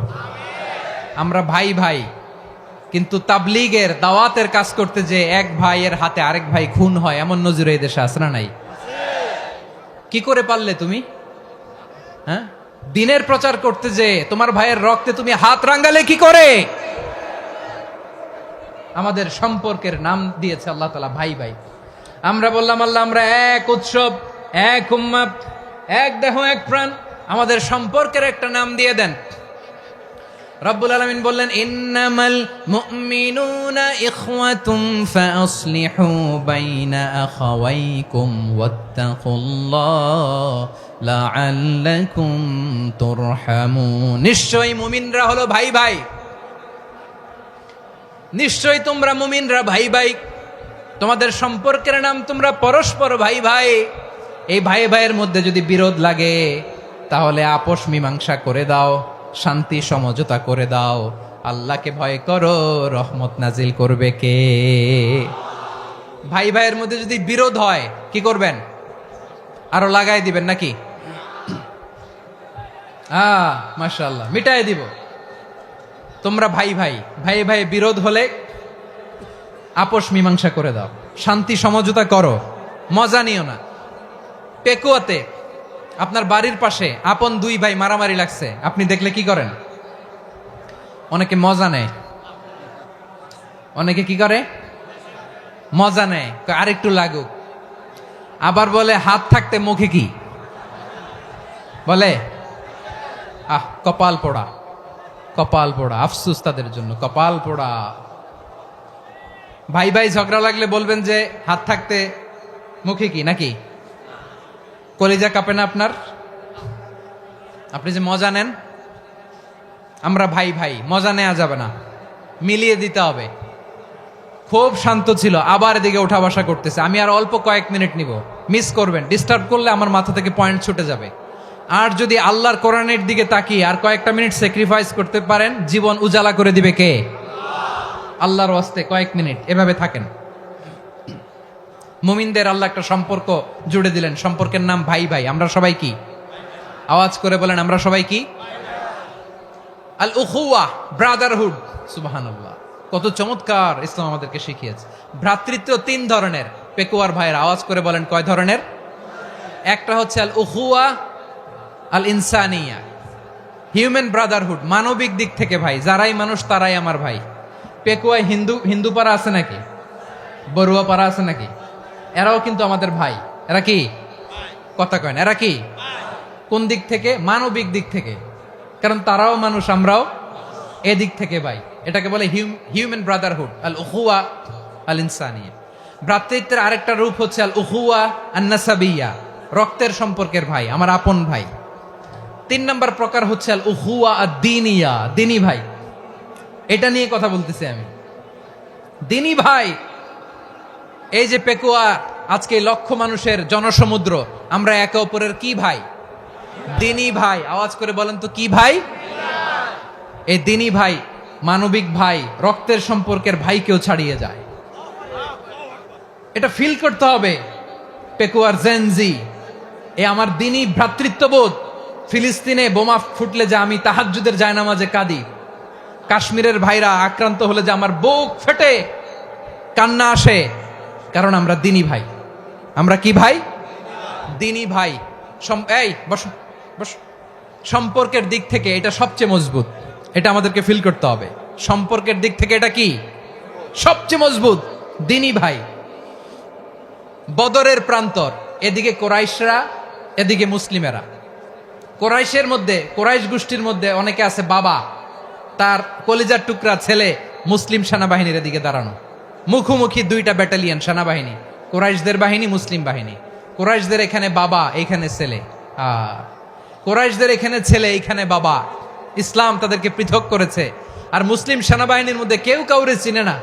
আমরা ভাই ভাই, কিন্তু তাবলীগের দাওয়াতের কাজ করতে যে এক ভাইয়ের হাতে আরেক ভাই খুন হয়, এমন নজির এই দেশে আছে না নাই? কি করে পারলে তুমি? হ্যাঁ, দিনের প্রচার করতে যে তোমার ভাইয়ের রক্তে তুমি হাত রাঙ্গালে কি করে? আমাদের সম্পর্কের নাম দিয়েছে আল্লাহ তাআলা ভাই ভাই। আমরা বললাম আল্লাহ আমরা এক উৎসব, এক উম্মত, এক দেহ, এক প্রাণ, আমাদের সম্পর্কের একটা নাম দিয়ে দেন। রব্বুল আলামিন বললেন ইন্নামাল মুমিনুনা ইখওয়াতুম ফাসলিহু বাইনা আখাওয়াইকুম ওয়াত্তাকুল্লাহ লাআল্লাকুম তুরহামুন। নিশ্চয়ই মুমিনরা হলো ভাই ভাই, নিশ্চয়ই তোমরা মুমিনরা ভাই ভাই, তোমাদের সম্পর্কের নাম তোমরা পরস্পর ভাই ভাই। এই ভাই ভাইয়ের মধ্যে যদি বিরোধ লাগে তাহলে আপোষ মীমাংসা করে দাও, শান্তি সমঝোতা করে দাও। আল্লাহকে ভয় করো, রহমত নাজিল করবে কে? ভাই ভাইয়ের মধ্যে যদি বিরোধ হয় কি করবেন? আরো লাগাই দিবেন নাকি? মাশাআল্লাহ, মিটাই দিব। তোমরা ভাই ভাই, ভাই ভাই বিরোধ হলে আপোষ মীমাংসা করে দাও, শান্তি সমঝোতা করো, মজা নিও না। পেকুয়াতে আপনার বাড়ির পাশে আপন দুই ভাই মারামারি লাগছে, আপনি দেখলে কি করেন? অনেকে মজা নেয়, অনেকে কি করে? মজা নেয়, আরেকটু লাগুক। আবার বলে হাত থাকতে মুখে কি বলে? কপাল পোড়া, কপাল পোড়া, আফসুস তাদের জন্য, কপাল পোড়া। ভাই ভাই ঝগড়া লাগলে বলবেন যে হাত থাকতে মুখে কি, নাকি? কলিজা কাঁপে না আপনার? আপনি যে মজা নেন। আমরা ভাই ভাই, মজা নেওয়া যাবে না, মিলিয়ে দিতে হবে। খুব শান্ত ছিল, আবার এদিকে ওঠা বসা করতেছে। আমি আর অল্প কয়েক মিনিট নিব, মিস করবেন। ডিস্টার্ব করলে আমার মাথা থেকে পয়েন্ট ছুটে যাবে। আর যদি আল্লাহর কোরআনের দিকে তাকিয়ে আর কয়েকটা মিনিট স্যাক্রিফাইস করতে পারেন, জীবন উজালা করে দিবে কে? আল্লাহর ওয়াস্তে কয়েক মিনিট এভাবে থাকেন। মুমিনদের আল্লাহ একটা সম্পর্ক জুড়ে দিলেন, সম্পর্কের নাম ভাই ভাই। আমরা সবাই কি? আওয়াজ করে বলেন, আমরা সবাই কি? আল উখুয়া, ব্রাদারহুড। সুবহানাল্লাহ, কত চমৎকার ইসলাম আমাদেরকে শিখিয়েছে। ভ্রাতৃত্ব তিন ধরনের। পেকুয়ার ভাইয়ের আওয়াজ করে বলেন কয় ধরনের? একটা হচ্ছে আল উখুয়া আল ইনসানিয়া, হিউম্যান ব্রাদারহুড, মানবিক দিক থেকে ভাই, যারাই মানুষ তারাই আমার ভাই। পেকুয়ায় হিন্দু পাড়া আছে নাকি? বড়ুয়া পাড়া আছে নাকি? এরাও কিন্তু আমাদের ভাই। এরা কি? কথা কয় না, এরা কি? কোন দিক থেকে? মানবিক দিক থেকে, কারণ তারাও মানুষ, আমরাও এদিক থেকে ভাই। এটাকে বলে হিউম্যান ব্রাদারহুড, আল উখুয়া আল ইনসানিয়া। ভ্রাতৃত্বের আরেকটা রূপ হচ্ছে আল উখুয়া আন নাসাবিয়া, রক্তের সম্পর্কের ভাই, আমার আপন ভাই। 3 নম্বর প্রকার হচ্ছে আল উখুয়া আদ-দীনিয়া, দিনী ভাই। এটা নিয়ে কথা বলতেছি আমি। দিনী ভাই, এই যে পেকুয়া, আজকে লক্ষ মানুষের জনসমুদ্র, আমরা একে অপরের কি ভাই? দিনী ভাই। আওয়াজ করে বলেন তো কি ভাই? এই দিনী ভাই, মানবিক ভাই, রক্তের সম্পর্কের ভাইকেও ছাড়িয়ে যায়। এটা ফিল করতে হবে। পেকুয়ার জেনজি, এ আমার দিনী ভ্রাতৃত্ববোধ। ফিলিস্তিনে বোমা ফুটলে যে আমি তাহাজ্জুদের জায়নামাজে কাঁদি, কাশ্মীরের ভাইরা আক্রান্ত হলে যে আমার বুক ফেটে কান্না আসে, কারণ আমরা দিনী ভাই। আমরা কি ভাই? দিনী ভাই। এই বসো বসো। সম্পর্কের দিক থেকে এটা সবচেয়ে মজবুত, এটা আমাদেরকে ফিল করতে হবে। সম্পর্কের দিক থেকে এটা কি? সবচেয়ে মজবুত, দিনী ভাই। বদরের প্রান্তর, এদিকে কোরাইশরা, এদিকে মুসলিমেরা। কোরাইশের মধ্যে, কোরাইশ গোষ্ঠীর মধ্যে অনেকে আছে বাবা, তার কলিজার টুকরা ছেলে মুসলিম সেনাবাহিনীর এদিকে দাঁড়ানো, মুখোমুখি দুইটা ব্যাটালিয়ন সেনাবাহিনী, কোরাইশদের বাহিনী, মুসলিম বাহিনী। কোরাইশদের এখানে বাবা, এইখানে ছেলে। কোরাইশদের এখানে ছেলে, এইখানে বাবা। ইসলাম তাদেরকে পৃথক করেছে। আর মুসলিম সেনাবাহিনীর মধ্যে কেউ কাউরে চিনে না,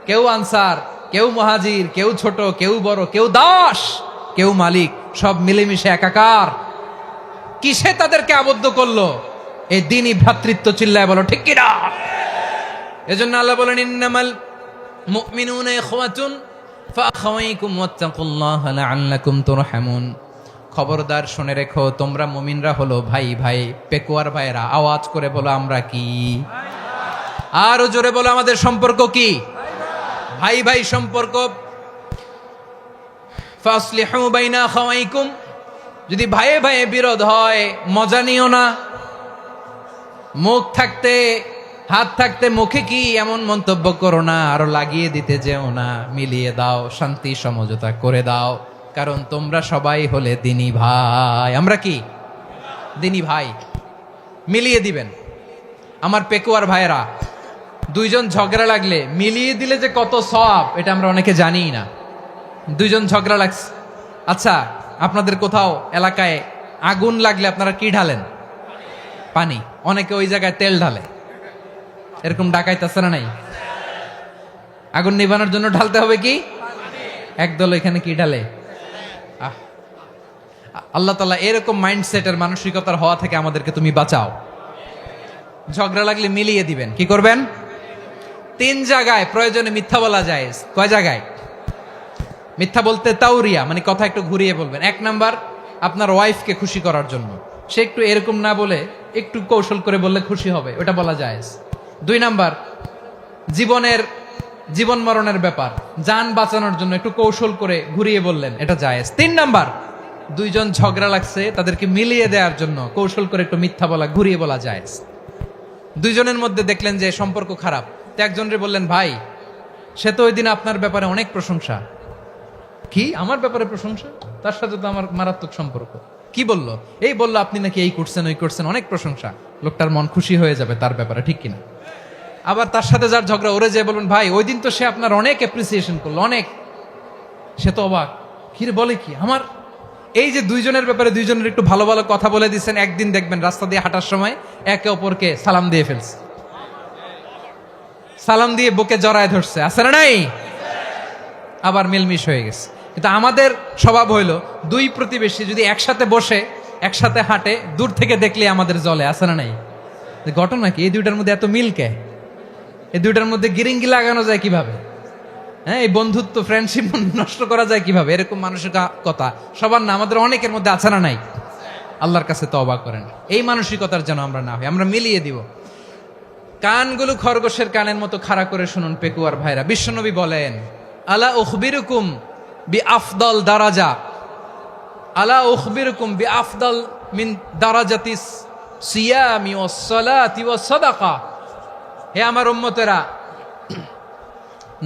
কেউ আনসার, কেউ মুহাজির, কেউ ছোট, কেউ বড়, কেউ দাস, কেউ মালিক, সব মিলেমিশে একাকার। কিসে তাদেরকে আবদ্ধ করলো? এই দিনই ভ্রাতৃত্ব। চিল্লায় বলো ঠিক কিনা? এজন্য আল্লাহ বলেন ইন্নামাল মুমিনুনা ইখওয়াতুন ফাআখাওয়াইকুম ওয়াত্তাকুল্লাহা লাআল্লাকুম তুরহামুন। খবরদার শুনে রেখো, তোমরা মুমিনরা হলো ভাই ভাই। পেকুয়ার ভাইরা আওয়াজ করে বলো আমরা কি? আরো জোরে বলো আমাদের সম্পর্ক কি? ভাই ভাই সম্পর্ক। ফাসলিহু বাইনা আখাওয়াইকুম, যদি ভাইয়ে ভাইয়ে বিরোধ হয় মজা নিও না। মুখ থাকতে হাত থাকতে মুখে কি এমন মন্তব্য করো না, আরো লাগিয়ে দিতে যেও না। মিলিয়ে দাও, শান্তি সমঝোতা করে দাও, কারণ তোমরা সবাই হলে দিনী ভাই। আমরা কি দিনী ভাই? মিলিয়ে দিবেন। আমার পেকুয়ার ভাইরা, দুইজন ঝগড়া লাগলে মিলিয়ে দিলে যে কত সওয়াব, এটা আমরা অনেকে জানি না। দুইজন ঝগড়া লাগছে, আচ্ছা আপনাদের কোথাও এলাকায় আগুন লাগলে আপনারা কি ঢালেন? পানি। অনেকে ওই জায়গায় তেল ঢালে। এরকম ডাকাইতে আছে না নাই? আগুন নিভানোর জন্য ঢালতে হবে কি? একদল এখানে কি ঢালে? আল্লাহ তাআলা এরকম মাইন্ডসেটের মানসিকতার হওয়া থেকে আমাদেরকে তুমি বাঁচাও। ঝগড়া লাগলে মিলিয়ে দিবেন। কি করবেন? 3 জায়গায় প্রয়োজনে মিথ্যা বলা যায়। কয় জায়গায় মিথ্যা বলতে? তাওরিয়া, মানে কথা একটু ঘুরিয়ে বলবেন। 1 নাম্বার, আপনার ওয়াইফকে খুশি করার জন্য। সে একটু এরকম না বলে একটু কৌশল করে বললে খুশি হবে, ওটা বলা যায়। 2 নাম্বার, জীবন মরণের ব্যাপার, জান বাঁচানোর জন্য একটু কৌশল করে ঘুরিয়ে বললেন, এটা জায়েজ। 3 নাম্বার, দুইজন ঝগড়া লাগছে তাদেরকে মিলিয়ে দেওয়ার জন্য কৌশল করে একটু মিথ্যা বলা, ঘুরিয়ে বলা জায়েজ। দুইজনের মধ্যে দেখলেন যে সম্পর্ক খারাপ, তো একজনরে বললেন, ভাই সে তো ওই দিন আপনার ব্যাপারে অনেক প্রশংসা। কি আমার ব্যাপারে প্রশংসা? তার সাথে তো আমার মারাত্মক সম্পর্ক। কি বললো? এই বললো আপনি নাকি এই করছেন ওই করছেন, অনেক প্রশংসা। লোকটার মন খুশি হয়ে যাবে তার ব্যাপারে, ঠিক কিনা? আবার তার সাথে যার ঝগড়া, ওরে যে বলবেন, ভাই ওই দিন তো সে আপনার অনেক অ্যাপ্রিসিয়েশন করলো, অনেক। সে তো অবাক, কি রে বলে কি আমার? এই যে দুইজনের ব্যাপারে দুইজনের একটু ভালো ভালো কথা বলে দিচ্ছেন, একদিন দেখবেন রাস্তা দিয়ে হাঁটার সময় একে অপরকে সালাম দিয়ে ফেলছে, সালাম দিয়ে বুকে জড়ায় ধরছে, আছে না নাই? আবার মিলমিশ হয়ে গেছে। কিন্তু আমাদের স্বভাব হইলো, দুই প্রতিবেশী যদি একসাথে বসে একসাথে হাঁটে, দূর থেকে দেখলে আমাদের জলে, আছে না নাই? ঘটনা কি? এই দুইটার মধ্যে এত মিল কে? এই দুইটার মধ্যে গিরিঙ্গি লাগানো যায় কিভাবে? হ্যাঁ, এই বন্ধুত্ব ফ্রেন্ডশিপ নষ্ট করা যায় কিভাবে? এরকম মানসিকতা সবার না, আমাদের অনেকের মধ্যে আছে না নাই? আল্লাহর কাছে তওবা করেন, এই মানসিকতার যেন আমরা না হই। আমরা মিলিয়ে দিব। কানগুলো খরগোশের কানের মতো খাড়া করে শুনুন পেকুয়ার ভাইরা। বিশ্বনবী বলেন, আলা উখবিরুকুম বি আফদল দারাজা, আলা উখবিরুকুম বি আফদল মিন দারাজাতিস সিয়ামি ওয়াস সালাতি ওয়াস সাদাকা। হে আমার উম্মতেরা,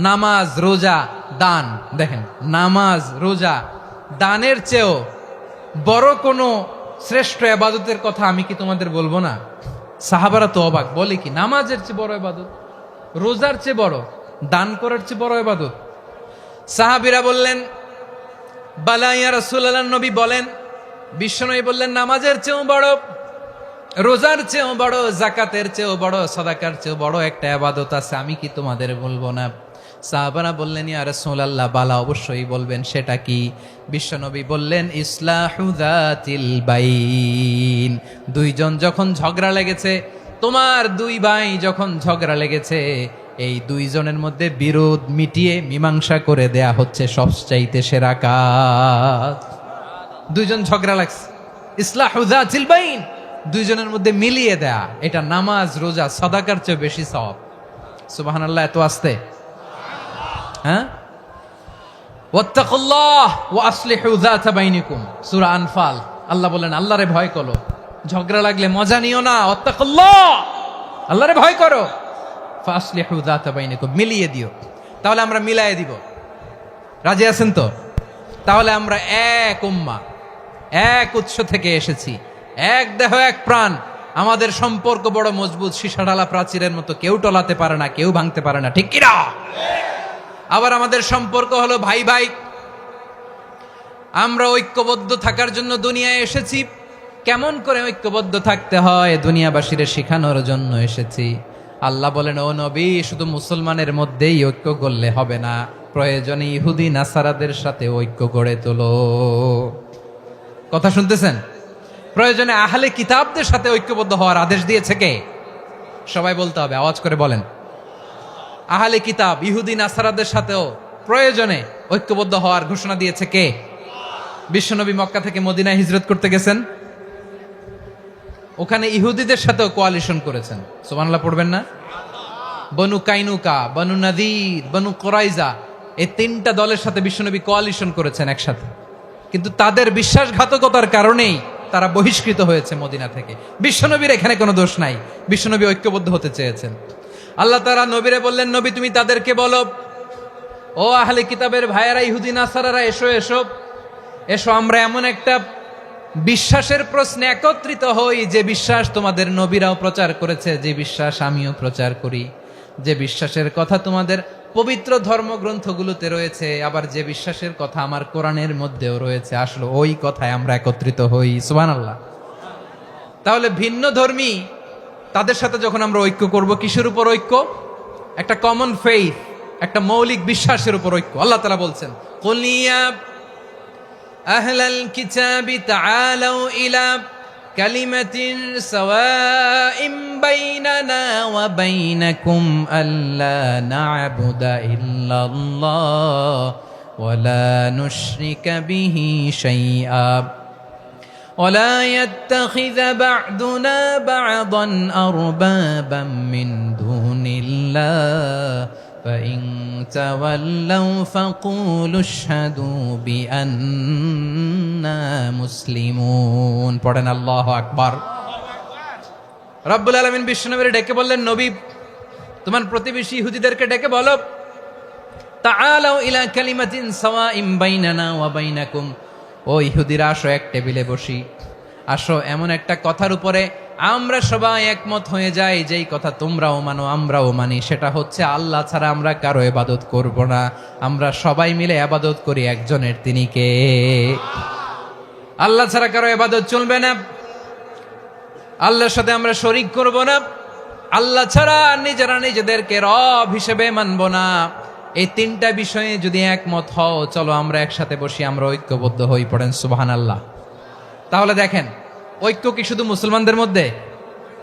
নামাজ, রোজা, দান, দেখেন নামাজ, রোজা, দানের চেয়েও বড় কোনো শ্রেষ্ঠ ইবাদতের কথা আমি কি তোমাদের বলবো না? সাহাবারা তো অবাক, বলে কি নামাজের চেয়ে বড় ইবাদত, রোজার চেয়ে বড়, দান করার চেয়ে বড় ইবাদত? সাহাবীরা বললেন, বালা ইয়া রাসূলুল্লাহ। নবী বলেন, বিশ্বনবী বললেন, নামাজের চেয়েও বড়, রোজার চেয়েও বড়, যাকাতের চেয়েও বড়, সাদাকার চেয়েও বড় একটা ইবাদত আছে, আমি কি তোমাদের বলবো না? সাহাবারা বললেন, ইয়া রাসূলুল্লাহ, বালা অবশ্যই বলবেন, সেটা কি? বিশ্বনবী বললেন, ইসলাহু যাতিল বাইন। দুইজন যখন ঝগড়া লেগেছে, তোমার দুই ভাই যখন ঝগড়া লেগেছে, এই দুইজনের মধ্যে বিরোধ মিটিয়ে মীমাংসা করে দেয়া হচ্ছে সবচাইতে সেরা কাজ। দুইজন ঝগড়া লাগছে, ইসলাহু যাতিল বাইন, দুইজনের মধ্যে মিলিয়ে দেয়া, এটা নামাজ, রোজা, সাদাকার চেয়ে বেশি সওয়াব। সুবহানাল্লাহ, এত আস্তে? হ্যাঁ, ওয়াত্তাকুল্লাহ ওয়া আসলিহু যাতা বাইনিকুম, সূরা আনফাল। আল্লাহ বলেন, আল্লাহরে ভয় করো, ঝগড়া লাগলে মজা নিও না। ওয়াত্তাকুল্লাহ, আল্লাহরে ভয় করো। ফাসলিহু যাতা বাইনিকুম, মিলিয়ে দিও। তাহলে আমরা মিলায়ে দিব। রাজি আছেন তো? তাহলে আমরা এক উম্মাহ, এক উৎস থেকে এসেছি, এক দেহ এক প্রাণ। আমাদের সম্পর্ক বড় মজবুত, সীসাঢালা প্রাচীরের মতো, কেউ টলাতে পারে না, কেউ ভাঙতে পারে না, ঠিক কিনা? আবার আমাদের সম্পর্ক হলো ভাই ভাই। আমরা ঐক্যবদ্ধ থাকার জন্য দুনিয়ায় এসেছি। কেমন করে ঐক্যবদ্ধ থাকতে হয় দুনিয়াবাসীর শেখানোর জন্য এসেছি। আল্লাহ বলেন, ও নবী, শুধু মুসলমানের মধ্যেই ঐক্য করলে হবে না, প্রয়োজনে ইহুদি নাসারাদের সাথে ঐক্য গড়ে তোলো। কথা শুনতেছেন? প্রয়োজনে আহলে কিতাবদের সাথে ঐক্যবদ্ধ হওয়ার আদেশ দিয়েছে কে? সবাই বলতে হবে, আওয়াজ করে বলেন। আহলে কিতাব ইহুদি নাসারাদের সাথেও প্রয়োজনে ঐক্যবদ্ধ হওয়ার ঘোষণা দিয়েছে কে? বিশ্বনবী মক্কা থেকে মদিনায় হিজরত করতে গেছেন, ওখানে ইহুদিদের সাথেও কোয়ালিশন করেছেন। সুবহানাল্লাহ পড়বেন না? বনু কাইনুকা, বনু নাদির, বনু কোরাইজা, এই তিনটা দলের সাথে বিশ্বনবী কোয়ালিশন করেছেন একসাথে। কিন্তু তাদের বিশ্বাসঘাতকতার কারণেই তারা বহিষ্কৃত হয়েছে মদিনা থেকে। বিশ্বনবীর এখানে কোনো দোষ নাই, বিশ্বনবী ঐক্যবদ্ধ হতে চেয়েছেন। আল্লাহ তাআলা নবীরে বললেন, নবী তুমি তাদেরকে বলো, ও আহলে কিতাবের ভাইয়েরা, ইহুদি নাসারারা, এসো এসো এসো, আমরা এমন একটা বিশ্বাসের প্রশ্নে একত্রিত হই যে বিশ্বাস তোমাদের নবীরাও প্রচার করেছে, যে বিশ্বাস আমিও প্রচার করি, যে বিশ্বাসের কথা তোমাদের পবিত্র ধর্মগ্রন্থগুলোতে রয়েছে, আবার যে বিশ্বাসের কথা আমার কোরআনের মধ্যেও রয়েছে, আসলে ওই কথায় আমরা একত্রিত হই। সুবহানাল্লাহ। তাহলে ভিন্ন ধর্মী তাদের সাথে যখন আমরা ঐক্য করব, কিসের উপর ঐক্য? একটা কমন ফেইথ, একটা মৌলিক বিশ্বাসের উপর ঐক্য। আল্লাহ তাআলা বলছেন, কুল ইয়া আহলাল কিতাবি তাআলাউ ইলা কালিমাতিন সাওয়াইম বাইনানা ওয়া বাইনাকুম আল্লা না'বুদা ইল্লাল্লাহ ওয়া লা নুশরিকা বিহি শাইআ ولا يتخذ بعضنا بعضا أربابا من دون الله فإن تولوا فقولوا اشهدوا بأننا مسلمون পড়েন আল্লাহু আকবার। রব্বুল আলামিন বিশ্বনবীকে ডেকে বললেন, নবী তোমার প্রতিবেশী ইহুদিদেরকে ডেকে বলো, তাআলাউ ইলা কালিমাতিন সাওয়াইম বাইনানা ওয়া বাইনাকুম, ও ইহুদিরা আসো এক টেবিলে বসি, আসো এমন একটা কথার উপরে আমরা সবাই একমত হয়ে যাই, যেই কথা তোমরাও মানো আমরাও মানি, সেটা হচ্ছে আল্লাহ ছাড়া আমরা কারো ইবাদত করব না, আমরা সবাই মিলে ইবাদত করি একজনের, তিনি কে? আল্লাহ ছাড়া কারো ইবাদত চলবে না, আল্লাহর সাথে আমরা শরীক করব না, আল্লাহ ছাড়া নিজেরা নিজেদেরকে রব হিসেবে মানব না। এই তিনটা বিষয়ে যদি একমত হও, চলো আমরা একসাথে বসি, আমরা ঐক্যবদ্ধ হই। পড়েন সুবহানাল্লাহ। তাহলে দেখেন, ঐক্য কি শুধু মুসলমানদের মধ্যে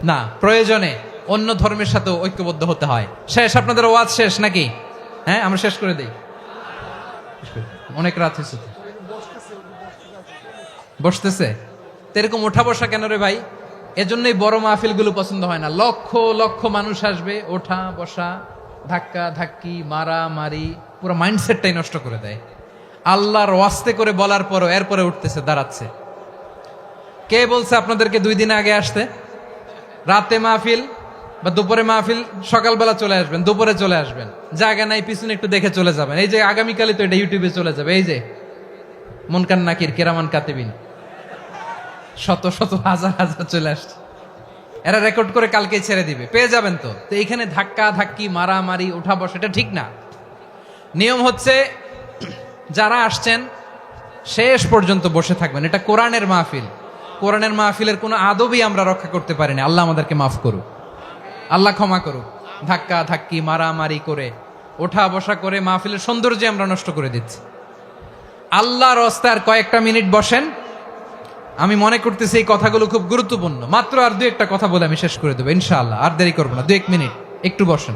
না, প্রয়োজনে অন্য ধর্মের সাথে ঐক্যবদ্ধ হতে হয়। শেষ, আপনাদের ওয়াজ শেষ নাকি? হ্যাঁ, আমরা শেষ করে দেই, অনেক রাত হয়েছে। বসতেছে তো এরকম ওঠা বসা কেন রে ভাই? এজন্যই বড় মাহফিল গুলো পছন্দ হয় না। লক্ষ লক্ষ মানুষ আসবে, ওঠা বসা, ধাক্কা ধাক্কি, মারা মারি, পুরো মাইন্ডসেটটাই নষ্ট করে দেয়। আল্লাহর ওয়াস্তে করে বলার পরও এরপরে উঠতেছে, দাঁড়াচ্ছে। কে বলছে আপনাদেরকে 2 দিন আগে আসতে? রাতে মাহফিল বা দুপুরে মাহফিল, সকালবেলা চলে আসবেন, দুপুরে চলে আসবেন, জায়গা নাই পিছনে একটু দেখে চলে যাবেন। এই যে আগামীকালই তো এটা ইউটিউবে চলে যাবে, এই যে মুনকার নাকির কিরামান কাতিবিন, শত শত হাজার হাজার চলে আসছে, এরা রেকর্ড করে কালকে ছেড়ে দিবে, পেয়ে যাবেন। তো এইখানে ধাক্কা ধাক্কি, মারামারি, উঠা বসা, এটা ঠিক না। নিয়ম হচ্ছে যারা আসছেন শেষ পর্যন্ত বসে থাকবেন। এটা কোরআনের মাহফিল, কোরআনের মাহফিলের কোনো আদবই আমরা রক্ষা করতে পারিনি। আল্লাহ আমাদেরকে মাফ করুক, আল্লাহ ক্ষমা করুক। ধাক্কা ধাক্কি, মারামারি করে, ওঠা বসা করে মাহফিলের সৌন্দর্য আমরা নষ্ট করে দিচ্ছি। আল্লাহর রাস্তায় আর কয়েকটা মিনিট বসেন। আমি মনে করতেছি এই কথাগুলো খুব গুরুত্বপূর্ণ। মাত্র আর 2-1টা কথা বলে আমি শেষ করে দেবো ইনশাআল্লাহ, আর দেরি করবো না। 2-1 মিনিট একটু বসেন,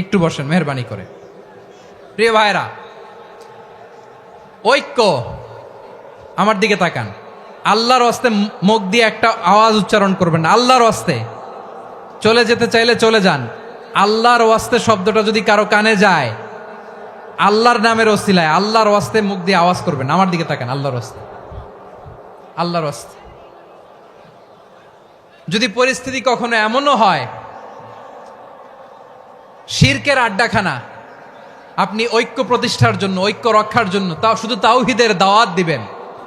একটু বসেন মেহরবানি করে। প্রিয় ভাইরা, ঐক্য, আমার দিকে তাকান। আল্লাহর ওয়াস্তে মুখ দিয়ে একটা আওয়াজ উচ্চারণ করবেন, আল্লাহর ওয়াস্তে। চলে যেতে চাইলে চলে যান। আল্লাহর ওয়াস্তে শব্দটা যদি কারো কানে যায়, আল্লাহর নামের ওসিলায় আল্লাহর ওয়াস্তে মুখ দিয়ে আওয়াজ করবেন। আমার দিকে তাকান, আল্লাহর ওয়াস্তে, আল্লাহর ওয়াস্তে। যদি পরিস্থিতি কখনো এমনও হয় শিরকের আড্ডাখানা, আপনি ঐক্য প্রতিষ্ঠার জন্য, ঐক্য রক্ষার জন্য তাও শুধু তাওহীদের দাওয়াত দিবেন,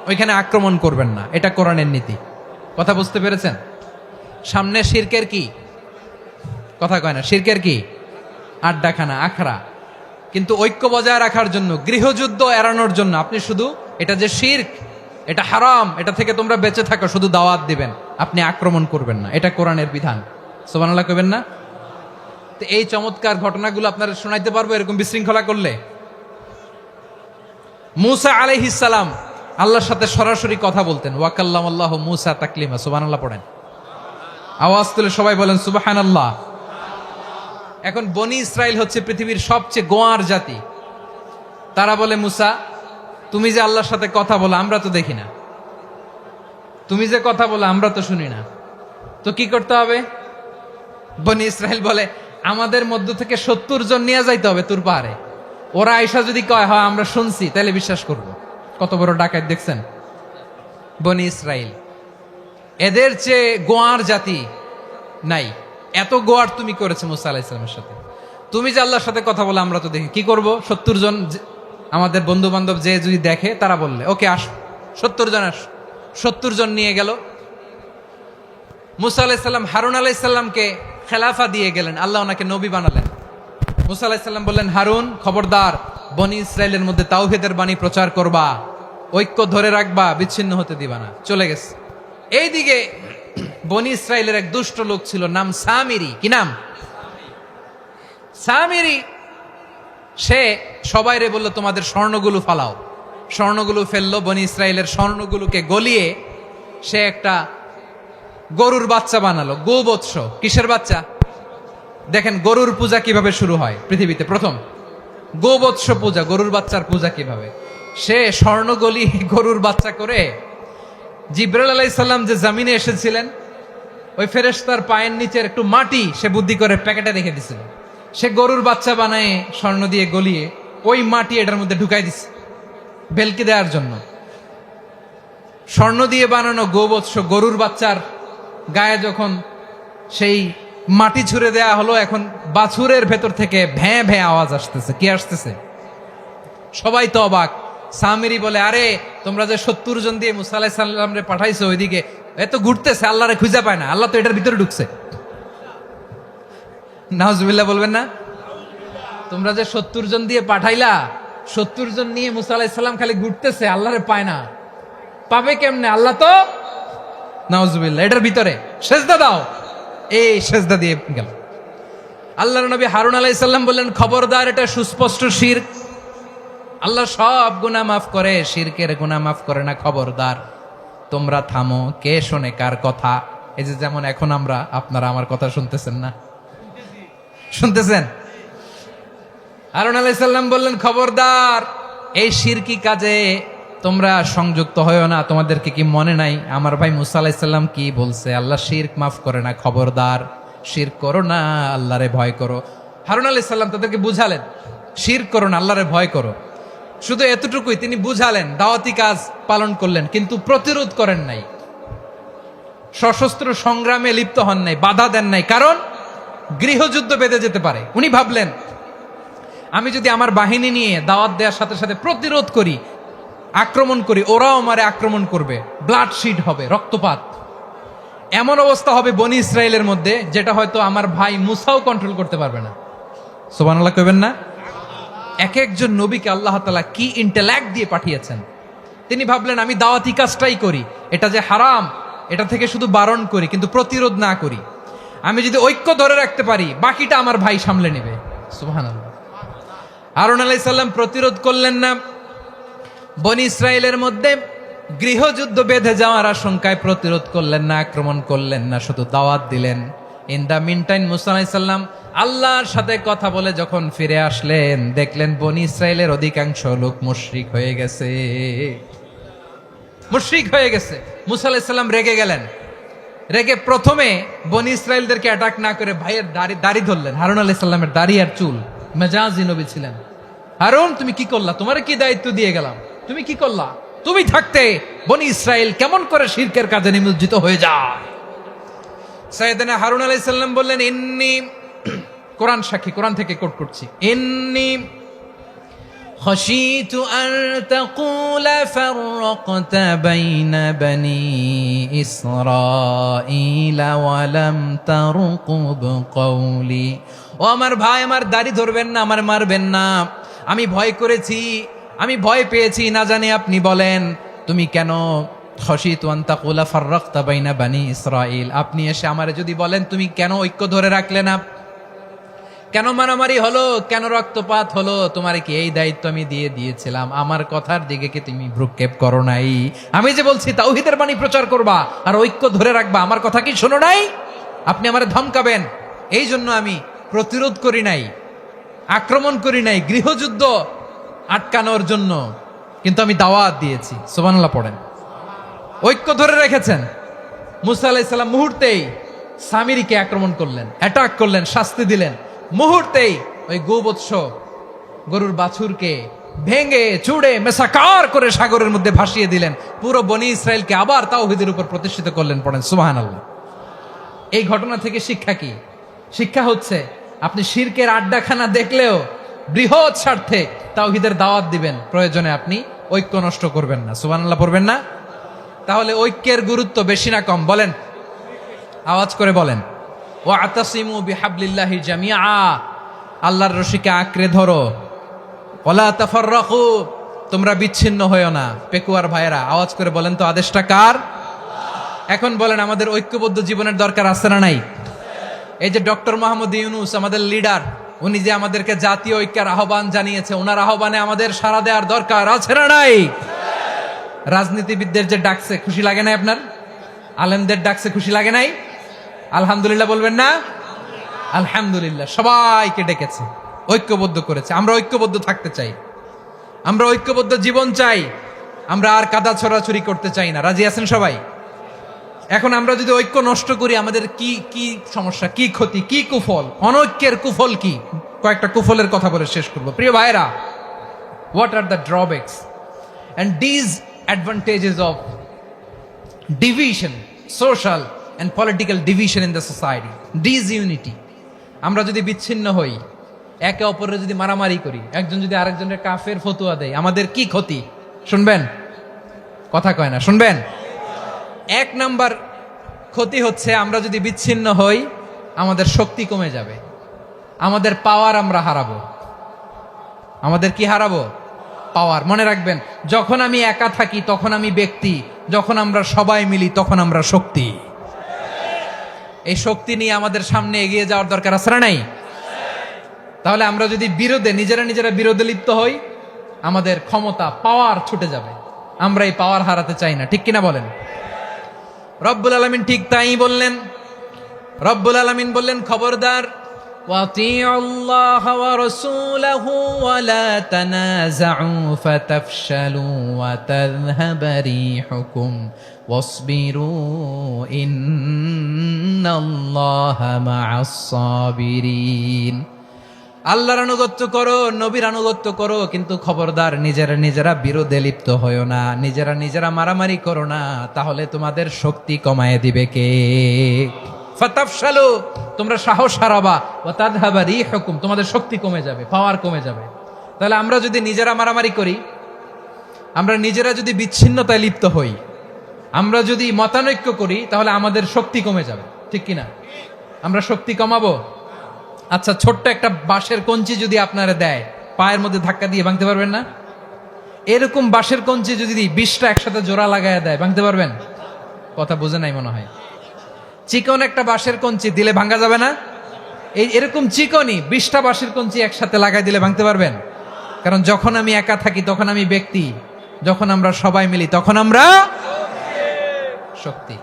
ওইখানে আক্রমণ করবেন না। এটা কোরআনের নীতি। কথা বুঝতে পেরেছেন? সামনে শিরকের কি কথা কয় না, শিরকের কি আড্ডাখানা, আখড়া। কিন্তু ঐক্য বজায় রাখার জন্য, গৃহযুদ্ধ এড়ানোর জন্য আপনি শুধু এটা যে শিরক, এটা হারাম, এটা থেকে তোমরা বেঁচে থাকো, শুধু দাওয়াত দিবেন, আপনি আক্রমণ করবেন না। এটা কোরআনের বিধান। সুবহানাল্লাহ কইবেন না? তো এই চমৎকার ঘটনাগুলো আপনারা শোনাইতে পারবো এরকম বিশৃঙ্খলা করলে। মূসা আলাইহিস সালাম আল্লাহর সাথে সরাসরি কথা বলতেন। ওয়াকাল্লামাল্লাহু মূসা তাকলিমা। সুবহানাল্লাহ পড়েন, আওয়াজ তুলে সবাই বলেন সুবহানাল্লাহ। এখন বনি ইসরাইল হচ্ছে পৃথিবীর সবচেয়ে গোয়ার জাতি। তারা বলে, মূসা তুমি যে আল্লাহর সাথে কথা বলো আমরা তো দেখি না, তুমি যে কথা বলো আমরা তো শুনি না, তো কি করতে হবে? বনি ইসরাইল বলে আমাদের মধ্য থেকে 70 জন নিয়ে যাইতে হবে তুর পাহাড়ে। ওরা আয়সা যদি কয় হয় আমরা শুনছি, তাহলে বিশ্বাস করব। কত বড় ডাকাত দেখছেন বনি ইসরাইল। এদের চেয়ে গোয়ার জাতি নাই, এত গোয়ার তুমি করেছে মুসা আলাইহিস সালামের সাথে। তুমি যে আল্লাহর সাথে কথা বলে আমরা তো দেখি, কি করব? 70 জন আমাদের বন্ধু বান্ধব যে যদি দেখে তারা বললে ওকে আস, 70 জন আস। 70 জন নিয়ে গেল। মুসা আলাইহিস সালাম হারুন আলাইহিস সালামকে খেলাফা দিয়ে গেলেন, আল্লাহ ওনাকে নবী বানালেন। মুসা আলাইহিস সালাম বললেন, হারুন খবরদার, বনি ইসরাইলের মধ্যে তাওহীদের বাণী প্রচার করবা, ঐক্য ধরে রাখবা, বিচ্ছিন্ন হতে দিবা না। চলে গেছে। এইদিকে বনি ইসরাইলের এক দুষ্ট লোক ছিল, নাম সামিরি। কি নাম? সামিরি। সে সবাইরে বলল তোমাদের স্বর্ণগুলো ফালাও। স্বর্ণগুলো ফেললো, বনি ইসরাইলের স্বর্ণগুলোকে গলিয়ে সে একটা গরুর বাচ্চা বানালো। গোবৎস। কিসের বাচ্চা? দেখেন গরুর পূজা কিভাবে শুরু হয় পৃথিবীতে প্রথম, গোবৎস পূজা, গরুর বাচ্চার পূজা কিভাবে। সে স্বর্ণ গলি গরুর বাচ্চা করে, জিব্রাইল আলাইহিস সালাম যে জমিনে এসেছিলেন ওই ফেরেশতার পায়ের নিচের একটু মাটি সে বুদ্ধি করে প্যাকেটে রেখে দিছিল। সে গরুর বাচ্চা বানায় স্বর্ণ দিয়ে গলিয়ে ওই মাটি এটার মধ্যে ঢুকাই দিছে ভেলকি দেওয়ার জন্য। স্বর্ণ দিয়ে বানানো গোবৎস গরুর বাচ্চার গায়ে যখন সেই মাটি ছুঁড়ে দেয়া হলো, এখন বাছুরের ভেতর থেকে ভ্যাঁ ভ্যাঁ আওয়াজ আসতেছে। কি আসতেছে? সবাই তো অবাক। সামিরি বলে, আরে তোমরা যে 70 জন দিয়ে মুসা আলাইহিস সালামরে পাঠাইছো ওইদিকে, এত ঘুরতেছে, আল্লাহরে খুঁজে পায় না, আল্লাহ তো এটার ভিতরে ঢুকছে। নাউজুবিল্লাহ বলবেন না? তোমরা যে 70 জন দিয়ে পাঠাইলা, 70 জন নিয়ে মুসা আলাইহিস সালাম খালি ঘুরতেছে, আল্লাহরে পায় না। পাবে কেমনে? আল্লাহ তো, নাউজুবিল্লাহ, এটার ভিতরে সেজদা দাও। এই সেজদা দিয়ে গেল। আল্লাহর নবী হারুন আলাইহিস সালাম বললেন, খবরদার, এটা সুস্পষ্ট শিরক। আল্লাহ সব গুনাহ মাফ করে, শিরকের গুনাহ মাফ করে না। খবরদার, তোমরা থামো। কে শোনে কার কথা? এই যে যেমন এখন আমরা, আপনারা আমার কথা শুনতেছেন না? শুনতেছেন? হারুন আলাইহিস সালাম বললেন, খবরদার, এই শিরকি কাজে তোমরা সংযুক্ত হয়েও না। তোমাদেরকে কি মনে নাই আমার ভাই মুসা আলাইহিস সালাম কি বলছে? আল্লাহ শিরক মাফ করে না। খবরদার, শিরক করো না, আল্লাহরে ভয় করো। হারুন আলাইহিস সালাম তাদেরকে বুঝালেন, শিরক করো না, আল্লাহরে ভয় করো। শুধু এতটুকুই তিনি বুঝালেন, দাওয়াতি কাজ পালন করলেন, কিন্তু প্রতিরোধ করেন নাই, সশস্ত্র সংগ্রামে লিপ্ত হন নাই, বাধা দেন নাই। কারণ গৃহযুদ্ধ বেঁধে যেতে পারে। উনি ভাবলেন, আমি যদি আমার বাহিনী নিয়ে দাওয়াত দেওয়ার সাথে সাথে প্রতিরোধ করি, আক্রমণ করি, ওরাও আমারে আক্রমণ করবে, ব্লাডশিড হবে, রক্তপাত। এমন অবস্থা হবে বনি ইসরায়েলের মধ্যে যেটা হয়তো আমার ভাই মুসাও কন্ট্রোল করতে পারবে না। সুবহানাল্লাহ কইবেন না? এক একজন নবীকে আল্লাহ তাআলা কি ইন্টেলেক্ট দিয়ে পাঠিয়েছেন। তিনি ভাবলেন, আমি দাওয়াতি কাজটাই করি, এটা যে হারাম এটা থেকে শুধু বারণ করি, কিন্তু প্রতিরোধ না করি। আমি যদি ঐক্য ধরে রাখতে পারি, বাকিটা আমার ভাই সামলে নেবে। সুবহানাল্লাহ। হারুন আলাইহিস সালাম প্রতিরোধ করলেন না। বনি ইসরায়েলের মধ্যে গৃহযুদ্ধ বেঁধে যাওয়ার আশঙ্কায় প্রতিরোধ করলেন না, আক্রমণ করলেন না, শুধু দাওয়াত দিলেন। ইন দা মিন টাইম মুসা আলাইহিস সালাম আল্লাহর সাথে কথা বলে যখন ফিরে আসলেন, দেখলেন বনি ইসরায়েলের অধিকাংশ লোক মুশরিক হয়ে গেছে। মুশরিক হয়ে গেছে। মুসা আলাইহিস সালাম রেগে গেলেন। রেগে প্রথমে বনি ইসরায়েলদেরকে অ্যাটাক না করে ভাইয়ের দাড়ি ধরলেন। হারুন আলাইহিস সালামের দাড়ি আর চুল। মেজাজি নবী ছিলেন। হারুন, তুমি কি করলা? তোমারে কি দায়িত্ব দিয়ে গেলাম, তুমি কি করলা? তুমি থাকতে বনি ইসরায়েল কেমন করে শিরকের কাজে নিমজ্জিত হয়ে যায়? সাইয়েদনা হারুন আলাইহিস সালাম বললেন, ইন্নী, কোরআন সাক্ষী, কোরআন থেকে কোট করছি, ইন্নী খাশিতু আন তাকুলা ফাররাকতা বাইনা বনি ইসরাঈলা ওয়া লাম তারকুব কওলি। ও আমার ভাই, আমার দাড়ি ধরবেন না, আমার মারবেন না। আমি ভয় করেছি, আমি ভয় পেয়েছি, না জানি আপনি বলেন তুমি কেন খাশিতু আন তাকুলা ফাররাকতা বাইনা বনি ইসরাঈল, আপনি এসে আমারে যদি বলেন তুমি কেন ঐক্য ধরে রাখলে না, কেন মারামারি হলো, কেন রক্তপাত হলো, তোমার কি এই দায়িত্ব আমি দিয়ে দিয়েছিলাম? আমার কথার দিকে কি তুমি ভ্রুক্ষেপ করো নাই? আমি যে বলছি তাওহীদের বাণী প্রচার করবা আর ঐক্য ধরে রাখবা, আমার কথা কি শোনো নাই? আপনি আমারে ধমকাবেন, এই জন্য আমি প্রতিরোধ করি নাই, আক্রমণ করি নাই, গৃহযুদ্ধ আটকানোর জন্য। কিন্তু আমি দাওয়াত দিয়েছি। সুবহানাল্লাহ পড়েন। ঐক্য ধরে রেখেছেন। মুসা আলাইহিস সালাম মুহূর্তেই সামিরীকে আক্রমণ করলেন, অ্যাটাক করলেন, শাস্তি দিলেন। মুহূর্তেই ওই গোবৎস গরুর বাছুরকে ভেঙে চুড়ে মেসাকার করে সাগরের মধ্যে ভাসিয়ে দিলেন। পুরো বনি ইসরায়েলকে আবার তাওহীদের উপর প্রতিষ্ঠিত করলেন। পড়েন সুবহানাল্লাহ। এই ঘটনা থেকে শিক্ষা কি? শিক্ষা হচ্ছে আপনি শিরকের আড্ডাখানা দেখলেও বৃহৎ স্বার্থে তাওহীদের দাওয়াত দিবেন, প্রয়োজনে আপনি ঐক্য নষ্ট করবেন না। সুবহানাল্লাহ পড়বেন না? তাহলে ঐক্যের গুরুত্ব বেশি না কম? বলেন, আওয়াজ করে বলেন। ওয়াতাসিমু বিহাবলিল্লাহি জামিআ, আল্লাহর রশিকে আঁকড়ে ধরো। ওয়ালা তাফাররাকু, তোমরা বিচ্ছিন্ন হয়ো না। পেকুয়ার ভাইয়েরা আওয়াজ করে বলেন তো, আদেশটা কার? এখন বলেন, আমাদের ঐক্যবদ্ধ জীবনের দরকার আছে না নাই? এই যে ডক্টর মোহাম্মদ ইউনূস আমাদের লিডার, উনি যে আমাদেরকে জাতীয় ঐক্যের আহ্বান জানিয়েছে, ওনার আহ্বানে আমাদের সাড়া দেওয়ার দরকার আছে না নাই? রাজনীতিবিদদের যে ডাকছে, খুশি লাগে নাই আপনার? আলেমদের ডাকছে, খুশি লাগে নাই? আলহামদুলিল্লাহ বলবেন না? আলহামদুলিল্লাহ। সবাইকে ডেকেছে, ঐক্যবদ্ধ করেছে। আমরা ঐক্যবদ্ধ থাকতে চাই, আমরা ঐক্যবদ্ধ জীবন চাই, আমরা আর কাদা ছড়াছড়ি করতে চাই না। রাজি আছেন সবাই? এখন আমরা যদি ঐক্য নষ্ট করি, আমাদের কি কি সমস্যা, কি ক্ষতি, কি কুফল? অনৈক্যের কুফল কি? কয়েকটা কুফলের কথা বলে শেষ করবো। প্রিয় ভাইরা, what are the drawbacks and disadvantages of division, social and political division in the society, disunity? আমরা যদি বিচ্ছিন্ন হই, একে অপরের যদি মারামারি করি, একজন যদি আরেকজনের কাফের ফতোয়া দেয়, আমাদের কি ক্ষতি? শুনবেন? কথা কয় না, শুনবেন? এক নাম্বার ক্ষতি হচ্ছে, আমরা যদি বিচ্ছিন্ন হই, আমাদের শক্তি কমে যাবে, আমাদের পাওয়ার আমরা হারাবো। আমাদের কি হারাবো? পাওয়ার। মনে রাখবেন, যখন আমি একা থাকি তখন আমি ব্যক্তি, যখন আমরা সবাই মিলি তখন আমরা শক্তি। এই শক্তি নিয়ে আমাদের সামনে এগিয়ে যাওয়ার দরকার আছে না নাই? তাহলে আমরা যদি নিজেরা বিরোধে লিপ্ত হই, আমাদের ক্ষমতা, পাওয়ার ছুটে যাবে। আমরা এই পাওয়ার হারাতে চাই না, ঠিক কিনা বলেন? রব্বুল আলামিন ঠিক তাই বললেন। রব্বুল আলামিন বললেন, খবরদার, وَأَطِيعُوا اللَّهَ وَرَسُولَهُ وَلَا تَنَازَعُوا فَتَفْشَلُوا وَتَذْهَبَ رِيحُكُمْ وَاصْبِرُوا إِنَّ اللَّهَ مَعَ الصَّابِرِينَ। আল্লাহর আনুগত্য করো, নবীর আনুগত্য করো, কিন্তু খবরদার নিজেরা বিরোধে লিপ্ত হয়ো না, নিজেরা মারামারি করো না, তাহলে তোমাদের শক্তি কমায় দিবে কে? ফাতাফশালু, তোমরা সাহস হারাবা, ওয়া তাযহাবা রিহুকুম, তোমাদের শক্তি কমে যাবে, পাওয়ার কমে যাবে। তাহলে আমরা যদি নিজেরা মারামারি করি, আমরা নিজেরা যদি বিচ্ছিন্নতায় লিপ্ত হই, আমরা যদি মতানৈক্য করি, তাহলে আমাদের শক্তি কমে যাবে, ঠিক কিনা? আমরা শক্তি কমাবো। আচ্ছা, ছোট্ট একটা বাঁশের কঞ্চি যদি আপনারা দেয়, পায়ের মধ্যে ধাক্কা দিয়ে ভাঙতে পারবেন না? এরকম বাঁশের কঞ্চি যদি 20টা একসাথে জোড়া লাগায় দেয়, ভাঙতে পারবেন? কথা বুঝে নাই মনে হয়। চিকন একটা বাঁশের কঞ্চি দিলে ভাঙা যাবে না? এরকম চিকনই 20টা বাঁশের কঞ্চি একসাথে লাগাই দিলে ভাঙতে পারবেন? কারণ যখন আমি একা থাকি তখন আমি ব্যক্তি, যখন আমরা সবাই মিলি তখন আমরা শক্তি।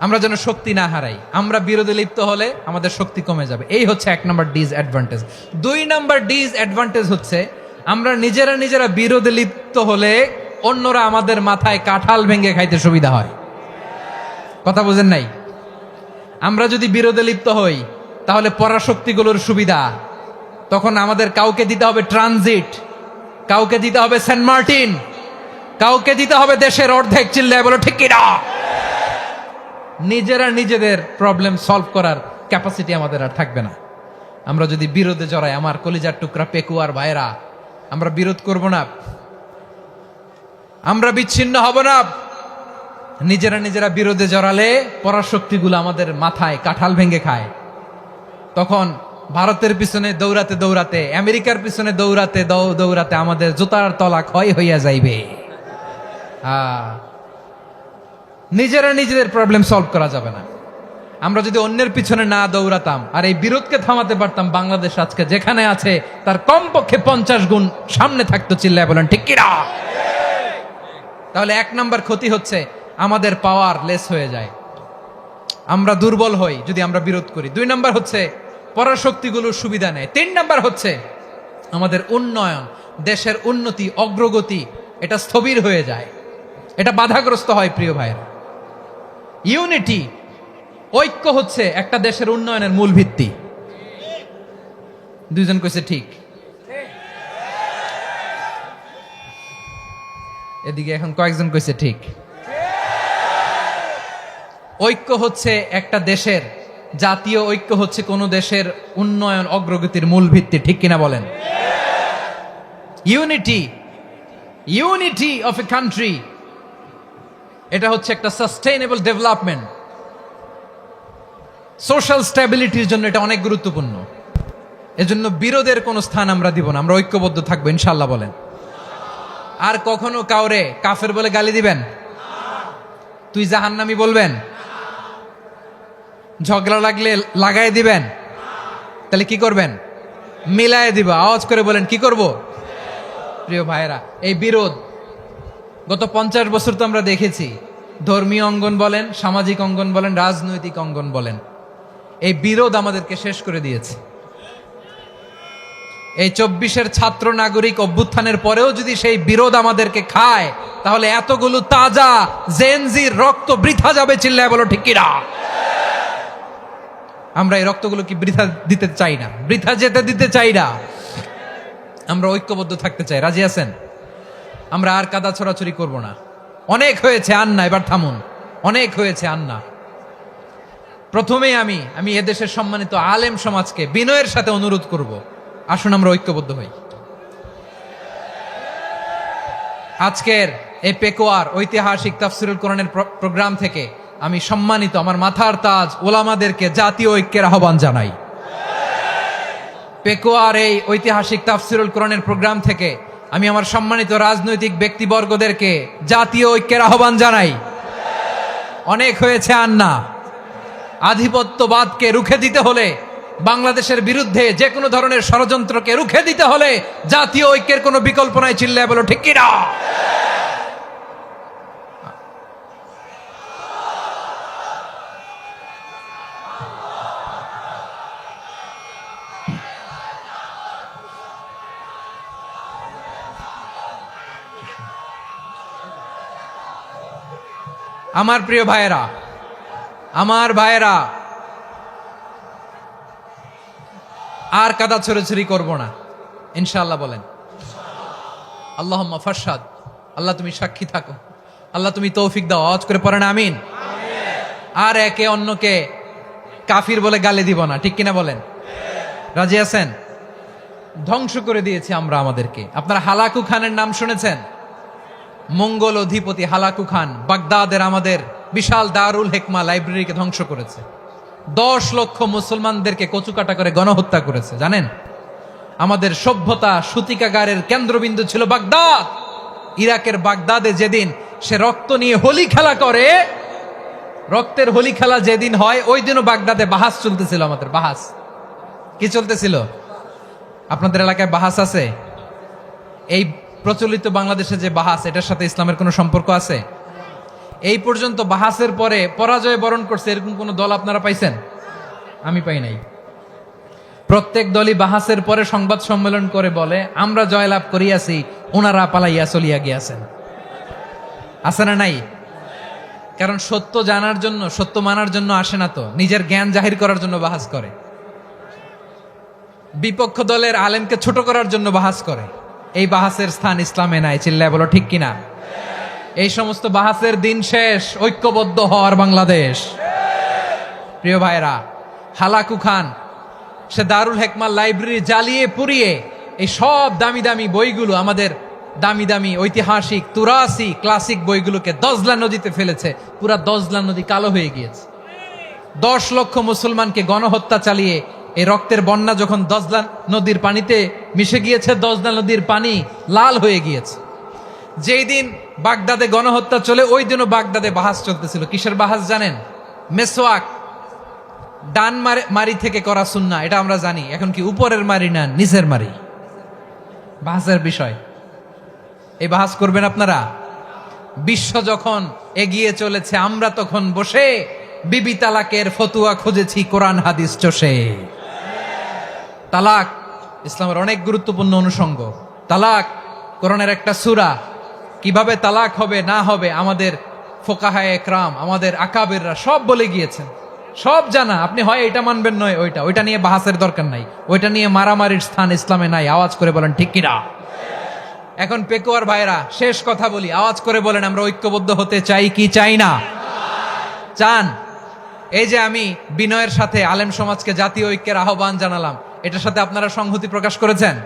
আমরা যেন শক্তি না হারাই। আমরা বিরোধে লিপ্ত হলে আমাদের শক্তি কমে যাবে। এই হচ্ছে 1 নম্বর ডিসঅ্যাডভান্টেজ। 2 নম্বর ডিসঅ্যাডভান্টেজ হচ্ছে, আমরা নিজেরা বিরোধে লিপ্ত হলে অন্যরা আমাদের মাথায় কাঁঠাল ভেঙে খাইতে সুবিধা হয়। কথা বুঝেন নাই? আমরা যদি বিরোধে লিপ্ত হই, তাহলে পরাশক্তিগুলোর সুবিধা, তখন আমাদের কাউকে দিতে হবে ট্রানজিট, কাউকে দিতে হবে সেন্ট মার্টিন, কাউকে দিতে হবে দেশের অর্ধেক। চিল্লায় বলো ঠিক কিনা? নিজেদের প্রবলেম সলভ করার ক্যাপাসিটি আমাদের আর থাকবে না। আমরা যদি বিরোধে জড়াই, আমার কলিজার টুকরা পেকুয়ার ভাইরা, আমরা বিরোধ করব না, আমরা বিচ্ছিন্ন হব না। নিজেরা বিরোধে জড়ালে পরাশক্তিগুলো আমাদের মাথায় কাঁঠাল ভেঙে খায়। তখন ভারতের পিছনে দৌড়াতে, আমেরিকার পিছনে দৌড়াতে আমাদের জুতার তলা ক্ষয় হইয়া যাইবে। নিজেদের প্রবলেম সলভ করা যাবে না। আমরা যদি অন্যের পিছনে না দৌড়াতাম আর এই বিরোধকে থামাতে পারতাম, বাংলাদেশ আজকে যেখানে আছে তার কমপক্ষে 50 গুণ সামনে থাকতো। চিল্লায় বলেন ঠিক কিনা? তাহলে 1 নম্বর ক্ষতি হচ্ছে, আমাদের পাওয়ার লেস হয়ে যায়, আমরা দুর্বল হই যদি আমরা বিরোধ করি। 2 নম্বর হচ্ছে, পরাশক্তিগুলোর সুবিধা নেয়। 3 নম্বর হচ্ছে, আমাদের উন্নয়ন, দেশের উন্নতি, অগ্রগতি এটা স্থবির হয়ে যায়, এটা বাধাগ্রস্ত হয়। প্রিয় ভাইয়েরা, ইউনিটি, ঐক্য হচ্ছে একটা দেশের উন্নয়নের মূল ভিত্তি। দুইজন কইছে ঠিক। এদিকে এখন কয়েকজন কইছে ঠিক। ঐক্য হচ্ছে একটা দেশের, জাতীয় ঐক্য হচ্ছে কোন দেশের উন্নয়ন অগ্রগতির মূল ভিত্তি, ঠিক কিনা বলেন? ইউনিটি অফ এ কান্ট্রি, এটা হচ্ছে একটা সাস্টেইনেবল ডেভেলপমেন্ট, সোশ্যাল স্ট্যাবিলিটির জন্য এটা অনেক গুরুত্বপূর্ণ। এজন্য বিরোধের কোনো স্থান আমরা দিব না, আমরা ঐক্যবদ্ধ থাকবো ইনশাআল্লাহ বলেন। আর কখনো কাউরে কাফের বলে গালি দিবেন? তুই জাহান্নামী বলবেন? ঝগড়া লাগলে লাগাই দিবেন? তাহলে কি করবেন? মিলায় দিবা। আওয়াজ করে বলেন, কি করব? প্রিয় ভাইয়েরা, এই বিরোধ গত 50 বছর তো আমরা দেখেছি। ধর্মীয় অঙ্গন বলেন, সামাজিক অঙ্গন বলেন, রাজনৈতিক অঙ্গন বলেন, এই বিরোধ আমাদেরকে শেষ করে দিয়েছে। এই 24-এর ছাত্র নাগরিক অভ্যুত্থানের পরেও যদি সেই বিরোধ আমাদেরকে খায়, তাহলে এতগুলো তাজা জেনজির রক্ত বৃথা যাবে। চিল্লায় বলো ঠিক কিনা? আমরা এই রক্তগুলো কি বৃথা দিতে চাই না, বৃথা যেতে দিতে চাই না। আমরা ঐক্যবদ্ধ থাকতে চাই। রাজি আছেন? আমরা আর কাদা ছড়াছড়ি করব না। অনেক হয়েছে, আন্না, এবার থামুন। অনেক হয়েছে, আন্না। প্রথমেই আমি এদেশের সম্মানিত আলেম সমাজকে বিনয়ের সাথে অনুরোধ করব, আসুন আমরা ঐক্যবদ্ধ হই। আজকের এই পেকুয়ার ঐতিহাসিক তাফসিরুল কোরআনের প্রোগ্রাম থেকে আমি সম্মানিত আমার মাথার তাজ ওলামাদেরকে জাতীয় ঐক্যের আহ্বান জানাই। পেকুয়ার এই ঐতিহাসিক তাফসিরুল কোরআনের প্রোগ্রাম থেকে আমি আমার সম্মানিত রাজনৈতিক ব্যক্তিবর্গদেরকে জাতীয় ঐক্যের আহ্বান জানাই। অনেক হয়েছে, আন্না। আধিপত্যবাদকে রুখে দিতে হলে, বাংলাদেশের বিরুদ্ধে যে কোনো ধরনের ষড়যন্ত্রকে রুখে দিতে হলে জাতীয় ঐক্যের কোনো বিকল্প নাই। চিল্লায় বলো ঠিক কিনা? আমার প্রিয় ভাইয়েরা, আর কাদা ছড়াছড়ি করব না ইনশাআল্লাহ বলেন। আল্লাহুম্মা ফারশাদ। আল্লাহ তুমি সাক্ষী থাকো, আল্লাহ তুমি তৌফিক দাও। আওয়াজ করে পড়েন আমিন। আর একে অন্যকে কাফির বলে গালি দিব না, ঠিক কিনা বলেন? রাজি আছেন? ধ্বংস করে দিয়েছি আমরা আমাদেরকে। আপনারা হালাকু খানের নাম শুনেছেন? মঙ্গল অধিপতি হালাকু খান বাগদাদের আমাদের বিশাল দারুল হিকমা লাইব্রেরিকে ধ্বংস করেছে। 10 লক্ষ মুসলমানদেরকে কচুকাটা করে গণহত্যা করেছে। জানেন, আমাদের সভ্যতা সূতিকাগারের কেন্দ্রবিন্দু ছিল বাগদাদ। ইরাকের বাগদাদে যেদিন সে রক্ত নিয়ে হোলি খেলা করে, রক্তের হোলি খেলা যেদিন হয়, ওই দিনও বাগদাদে বাহাস চলতেছিল। আমাদের বাহাস কি চলতেছিল? আপনাদের এলাকায় বাহাস আছে? এই প্রচলিত বাংলাদেশে যে বাহাস, এটার সাথে ইসলামের কোনো সম্পর্ক আছে? এই পর্যন্ত বাহাসের পরে পরাজয় বরণ করছে এরকম কোন দল আপনারা পাইছেন? আমি পাই নাই। প্রত্যেক দলই বাহাসের পরে সংবাদ সম্মেলন করে বলে, আমরা জয়লাভ করিয়াছি, ওনারা পালাইয়া চলিয়া গিয়াছেন। আছে না নাই? কারণ সত্য জানার জন্য, সত্য মানার জন্য আসে না তো, নিজের জ্ঞান জাহির করার জন্য বাহাস করে। বিপক্ষ দলের আলেমকে ছোট করার জন্য বাহাস করে। এই বাহাসের স্থান ইসলামে নাই। চিল্লায় বলো ঠিক কিনা? এই সমস্ত বাহাসের দিন শেষ। ঐক্যবদ্ধ হওয়ার বাংলাদেশ। প্রিয় ভাইরা, হালাকু খান সে দারুল হিকমা লাইব্রেরি জ্বালিয়ে পুড়িয়ে এই সব দামি দামি বইগুলো, আমাদের দামি দামি ঐতিহাসিক তুরাসি ক্লাসিক বইগুলোকে দজলা নদীতে ফেলেছে। পুরা দজলা নদী কালো হয়ে গিয়েছে। 10 লক্ষ মুসলমানকে গণহত্যা চালিয়ে এই রক্তের বন্যা যখন দজলা নদীর পানিতে মিশে গিয়েছে, দজলা নদীর পানি লাল হয়ে গিয়েছে। যেই দিন বাগদাদে গণহত্যা চলে, ওই দিনও বাগদাদে বাহাস চলতেছিল। কিসের বাহাস জানেন? মেসওয়াক, ডান মারি থেকে করা সুন্নাহ, এটা আমরা জানি। এখন কি উপরের মারি না নিচের মারি? বাহাসের বিষয়। এই বাহাস করবেন আপনারা? বিশ্ব যখন এগিয়ে চলেছে, আমরা তখন বসে বিবি তালাকের ফতুয়া খুঁজেছি কোরআন হাদিস চষে। তালাক ইসলামের অনেক গুরুত্বপূর্ণ অনুষঙ্গ। তালাক কোরআনের একটা সূরা। কিভাবে তালাক হবে না হবে আমাদের ফোকাহায়ে একরাম, আমাদের আকাবেররা সব বলে গিয়েছেন, সব জানা। আপনি হয় এটা মানবেন নয় ওইটা নিয়ে বাহাসের দরকার নাই, ওইটা নিয়ে মারামারির স্থান ইসলামে নাই। আওয়াজ করে বলেন ঠিক কিনা? এখন পেকুয়ার ভাইরা শেষ কথা বলি, আওয়াজ করে বলেন আমরা ঐক্যবদ্ধ হতে চাই কি চাই না? চান? এই যে আমি বিনয়ের সাথে আলেম সমাজকে জাতীয় ঐক্যের আহ্বান জানালাম, এটার সাথে আপনারা সংহতি প্রকাশ করেছেন?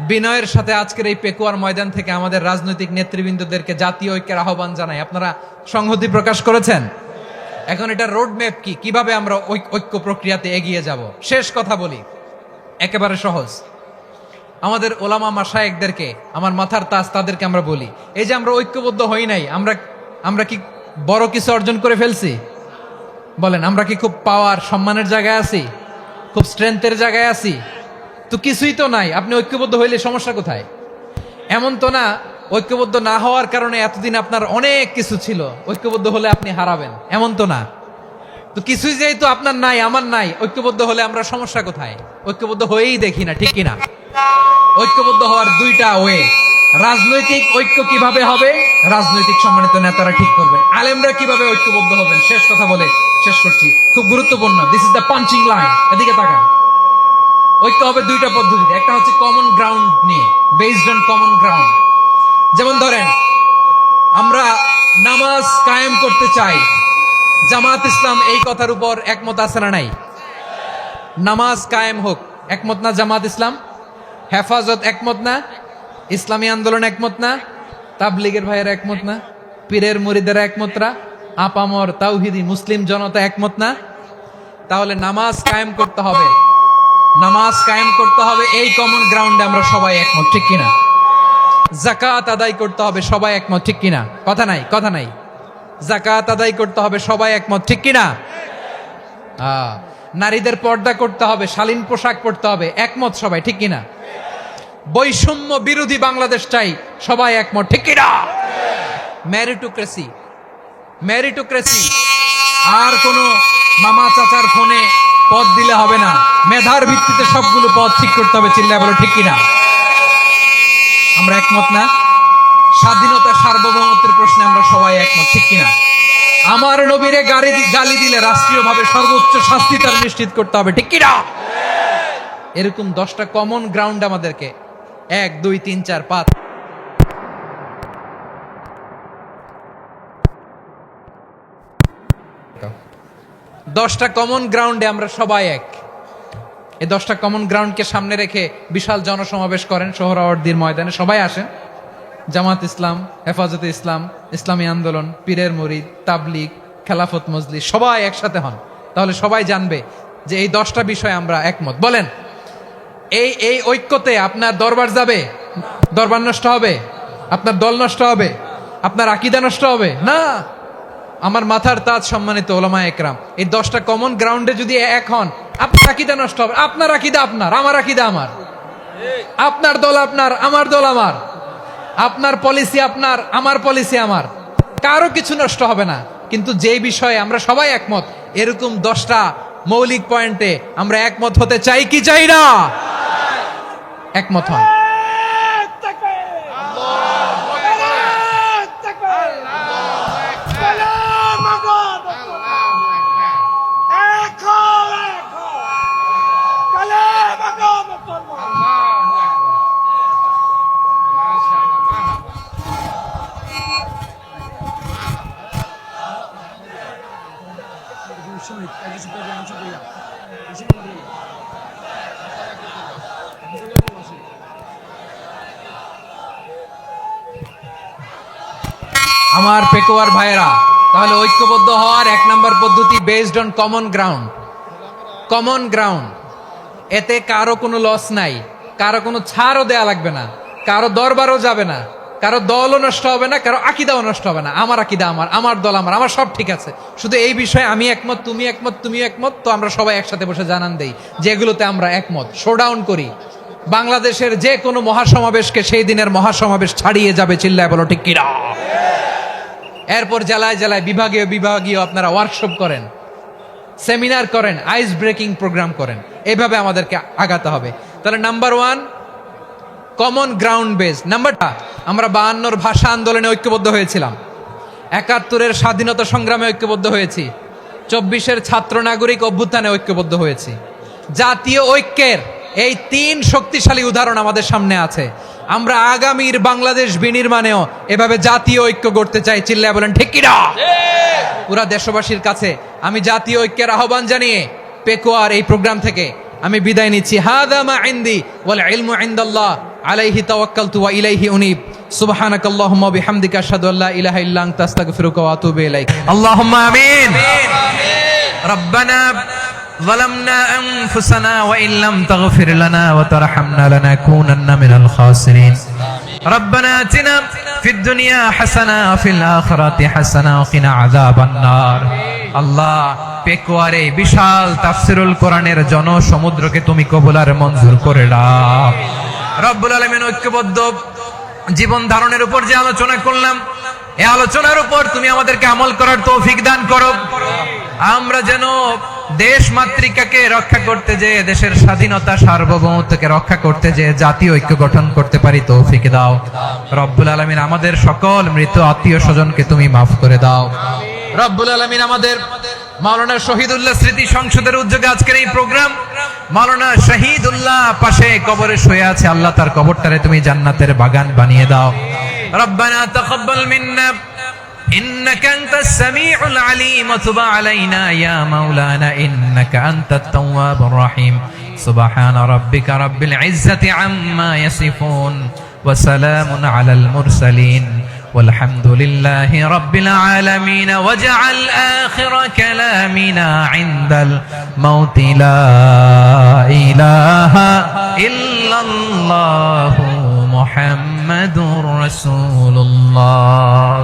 বিনয়ের সাথে আজকের এই পেকুয়ার ময়দান থেকে আমাদের রাজনৈতিক নেতৃবৃন্দদেরকে জাতীয় ঐক্যের আহ্বান জানাই, আপনারা সংহতি প্রকাশ করেছেন? এখন এটা রোড ম্যাপ কি, কিভাবে আমরা ঐক্য প্রক্রিয়াতে এগিয়ে যাব? শেষ কথা বলি, একেবারে সহজ। আমাদের ওলামা মাশায়েখদেরকে, আমার মাথার তাজ, তাদেরকে আমরা বলি, এই যে আমরা ঐক্যবদ্ধ হই নাই, আমরা কি বড় কিছু অর্জন করে ফেলছি? বলেন, আমরা কি খুব পাওয়ার সম্মানের জায়গায় আছি? খুব স্ট্রেংথের জায়গায় আছি? তো কিছুই তো নাই। আপনি ঐক্যবদ্ধ হইলে সমস্যা কোথায়? এমন তো না ঐক্যবদ্ধ না হওয়ার কারণে এতদিন আপনার অনেক কিছু ছিল, ঐক্যবদ্ধ হলে আপনি হারাবেন, এমন তো না। তো কিছুই যেহেতু আপনার নাই, আমার নাই, ঐক্যবদ্ধ হলে আমরা সমস্যা কোথায়? ঐক্যবদ্ধ হয়েই দেখি না, ঠিক কিনা? ঐক্যবদ্ধ হওয়ার দুইটা ওয়ে। রাজনৈতিক ঐক্য কিভাবে হবে? রাজনৈতিক সম্মানিত নেতারা ঠিক করবেন। আলেমরা কিভাবে ঐক্যবদ্ধ হবেন? শেষ কথা বলে শেষ করছি, খুব গুরুত্বপূর্ণ। This is the punching line. এদিকে তাকান। ঐক্য হবে দুইটা পদ্ধতিতে। একটা হচ্ছে কমন গ্রাউন্ড নিয়ে, বেসড অন কমন গ্রাউন্ড। যেমন ধরেন, আমরা নামাজ কায়েম করতে চাই, জামাত ইসলাম এই কথার উপর একমত আছে না নাই? নামাজ কায়েম হোক, একমত না জামাত ইসলাম? হেফাজত একমত না? ইসলামী আন্দোলন একমত না? তাবলীগের ভাইয়েরা একমত না? পীরের মুরিদেরা একমত না? আপামর তাওহিদি মুসলিম জনতা একমত না? তাহলে নামাজ কায়েম করতে হবে, নামাজ কায়েম করতে হবে এই কমন গ্রাউন্ডে আমরা সবাই একমত, ঠিক কিনা? যাকাত আদায় করতে হবে, সবাই একমত, ঠিক কিনা? কথা নাই, কথা নাই। যাকাত আদায় করতে হবে, সবাই একমত, ঠিক কিনা? নারীদের পর্দা করতে হবে, শালীন পোশাক পরতে হবে, একমত সবাই, ঠিক কিনা? বৈষম্য বিরোধী বাংলাদেশ চাই, সবাই একমত, ঠিক কিনা? মেরিটোক্রেসি, মেরিটোক্রেসি, আর কোন মামা চাচার ফোনে পদ দিলে হবে না, মেধার ভিত্তিতে সবগুলো পদ ঠিক করতে হবে। চিল্লায় বলো ঠিক কিনা? আমরা একমত না? স্বাধীনতা সার্বভৌমত্বের প্রশ্নে আমরা সবাই একমত, ঠিক কিনা? আমার নবীরে গালি দিলে রাষ্ট্রীয়ভাবে সর্বোচ্চ শাস্তি তার নিশ্চিত করতে হবে, ঠিক কিনা? এরকম 10টা কমন গ্রাউন্ড আমাদেরকে 1 2 3 4 5 10টা কমন গ্রাউন্ডে আমরা সবাই এক। এই 10টা কমন গ্রাউন্ডকে সামনে রেখে বিশাল জনসমাবেশ করেন সোহরাওয়ার্দীর ময়দানে, সবাই আসেন। জামাত ইসলাম, হেফাজতে ইসলাম, ইসলামী আন্দোলন, পীরের মুরিদ, তাবলীগ, খেলাফত মজলিস, সবাই একসাথে হন। তাহলে সবাই জানবে যে এই 10টা বিষয়ে আমরা একমত। বলেন, এই ঐক্যতে আপনার দরবার যাবে? দরবার নষ্ট হবে? আপনার দল নষ্ট হবে? আপনার আকীদা নষ্ট হবে? না। আমার মাথার তাজ সম্মানিত ওলামা একরাম, এই 10টা কমন গ্রাউন্ডে যদি এক হন, আপনার আকীদা নষ্ট হবে। আপনার আকীদা আপনার, আমার আকীদা আমার, আপনার দল আপনার, আমার দল আমার, আপনার পলিসি আপনার, আমার পলিসি আমার, কারো কিছু নষ্ট হবে না। কিন্তু যে বিষয়ে আমরা সবাই একমত, এরকম 10টা মৌলিক পয়েন্টে আমরা একমত হতে চাই কি চাই না? একমত হন। আমার পেকুয়ার ভাইয়েরা, তাহলে ঐক্যবদ্ধ হওয়ার 1 নম্বর পদ্ধতি based on common ground. Common ground, এতে কারো কোনো লস নাই, কারো কোনো ছাড়ও দেয়া লাগবে না, কারো দরবারও যাবে না, কারো দলও নষ্ট হবে না, কারো আকীদাও নষ্ট হবে না। আমার আকীদা আমার, আমার দল আমার, আমার সব ঠিক আছে। শুধু এই বিষয়ে আমি একমত, তুমি একমত, তুমি একমত, তো আমরা সবাই একসাথে বসে জানান দেই যেগুলোতে আমরা একমত, শোডাউন করি। বাংলাদেশের যে কোনো মহাসমাবেশকে সেই দিনের মহাসমাবেশ ছাড়িয়ে যাবে। চিল্লায় বলো ঠিক কিনা? এরপর জেলায় জেলায় বিভাগীয় বিভাগীয় আপনারা ওয়ার্কশপ করেন, সেমিনার করেন, আইস ব্রেকিং প্রোগ্রাম করেন। এইভাবে আমাদেরকে আগাতে হবে। তাহলে নাম্বার 1 কমন গ্রাউন্ড বেস। নাম্বারটা, আমরা 52 ভাষা আন্দোলনে ঐক্যবদ্ধ হয়েছিলাম, 71-এর স্বাধীনতা সংগ্রামে ঐক্যবদ্ধ হয়েছি, 24-এর ছাত্র নাগরিক অভ্যুত্থানে ঐক্যবদ্ধ হয়েছি। জাতীয় ঐক্যের এই 3 শক্তিশালী উদাহরণ আমাদের সামনে আছে। আমরা আগামীর বাংলাদেশ বিনির্মাণেও এভাবে জাতীয় ঐক্য গড়তে চাই। চিল্লায় বলেন ঠিক কিনা? পুরা দেশবাসীর কাছে আমি জাতীয় ঐক্যের আহ্বান জানিয়ে পেকুয়ার এই প্রোগ্রাম থেকে আমি বিদায় নিচ্ছি। হাদা মা ইনদি ওয়াল ইলমু ইনদাল্লাহ আলাইহি তাওয়াক্কালতু ওয়া ইলাইহি উনীব। সুবহানাকাল্লাহুম্মা ওয়া বিহামদিকা আশহাদু আল্লা ইলাহা ইল্লা আনতা আস্তাগফিরুকা ওয়া আতুবু ইলাইক। আল্লাহুম্মা আমিন। রব্বানা ظلمنا أنفسنا وإن لم تغفر لنا وترحمنا لنكونن من الخاسرين. ربنا آتنا في الدنيا حسنة وفي الآخرة حسنة وقنا عذاب النار. আল্লাহ, পেকুয়ারে বিশাল তাফসিরুল কোরআনের জনসমুদ্রকে তুমি কবুল আর মঞ্জুর করে নাও। রব্বুল আলামিন, ঐক্যবদ্ধ জীবন ধারণের উপর যে আলোচনা করলাম, এই আলোচনার উপর তুমি আমাদেরকে আমল করার তৌফিক দান করো। আমরা যেন দেশ মাতৃকাকে রক্ষা করতে যে, দেশের স্বাধীনতা সার্বভৌমত্বকে রক্ষা করতে যে জাতীয় ঐক্য গঠন করতে পারি তৌফিক দাও। রব্বুল আলামিন, আমাদের সকল মৃত আত্মীয় স্বজনকে তুমি মাফ করে দাও। রব্বুল আলামিন, আমাদের মাওলানা শহীদুল্লাহ স্মৃতি সংসদের উদ্যোগে আজকের এই প্রোগ্রাম, মাওলানা শহীদুল্লাহ পাশে কবরে শুয়ে আছে, আল্লাহ তার কবরটারে তুমি জান্নাতের বাগান বানিয়ে দাও। রব্বানা তাকাব্বাল মিন্না إنك أنت السميع العليم وتب علينا يا مولانا إنك أنت التواب الرحيم. سبحان ربك رب العزة عما يصفون وسلام على المرسلين والحمد لله رب العالمين. واجعل آخر كلامنا عند الموت لا إله إلا الله محمد رسول الله.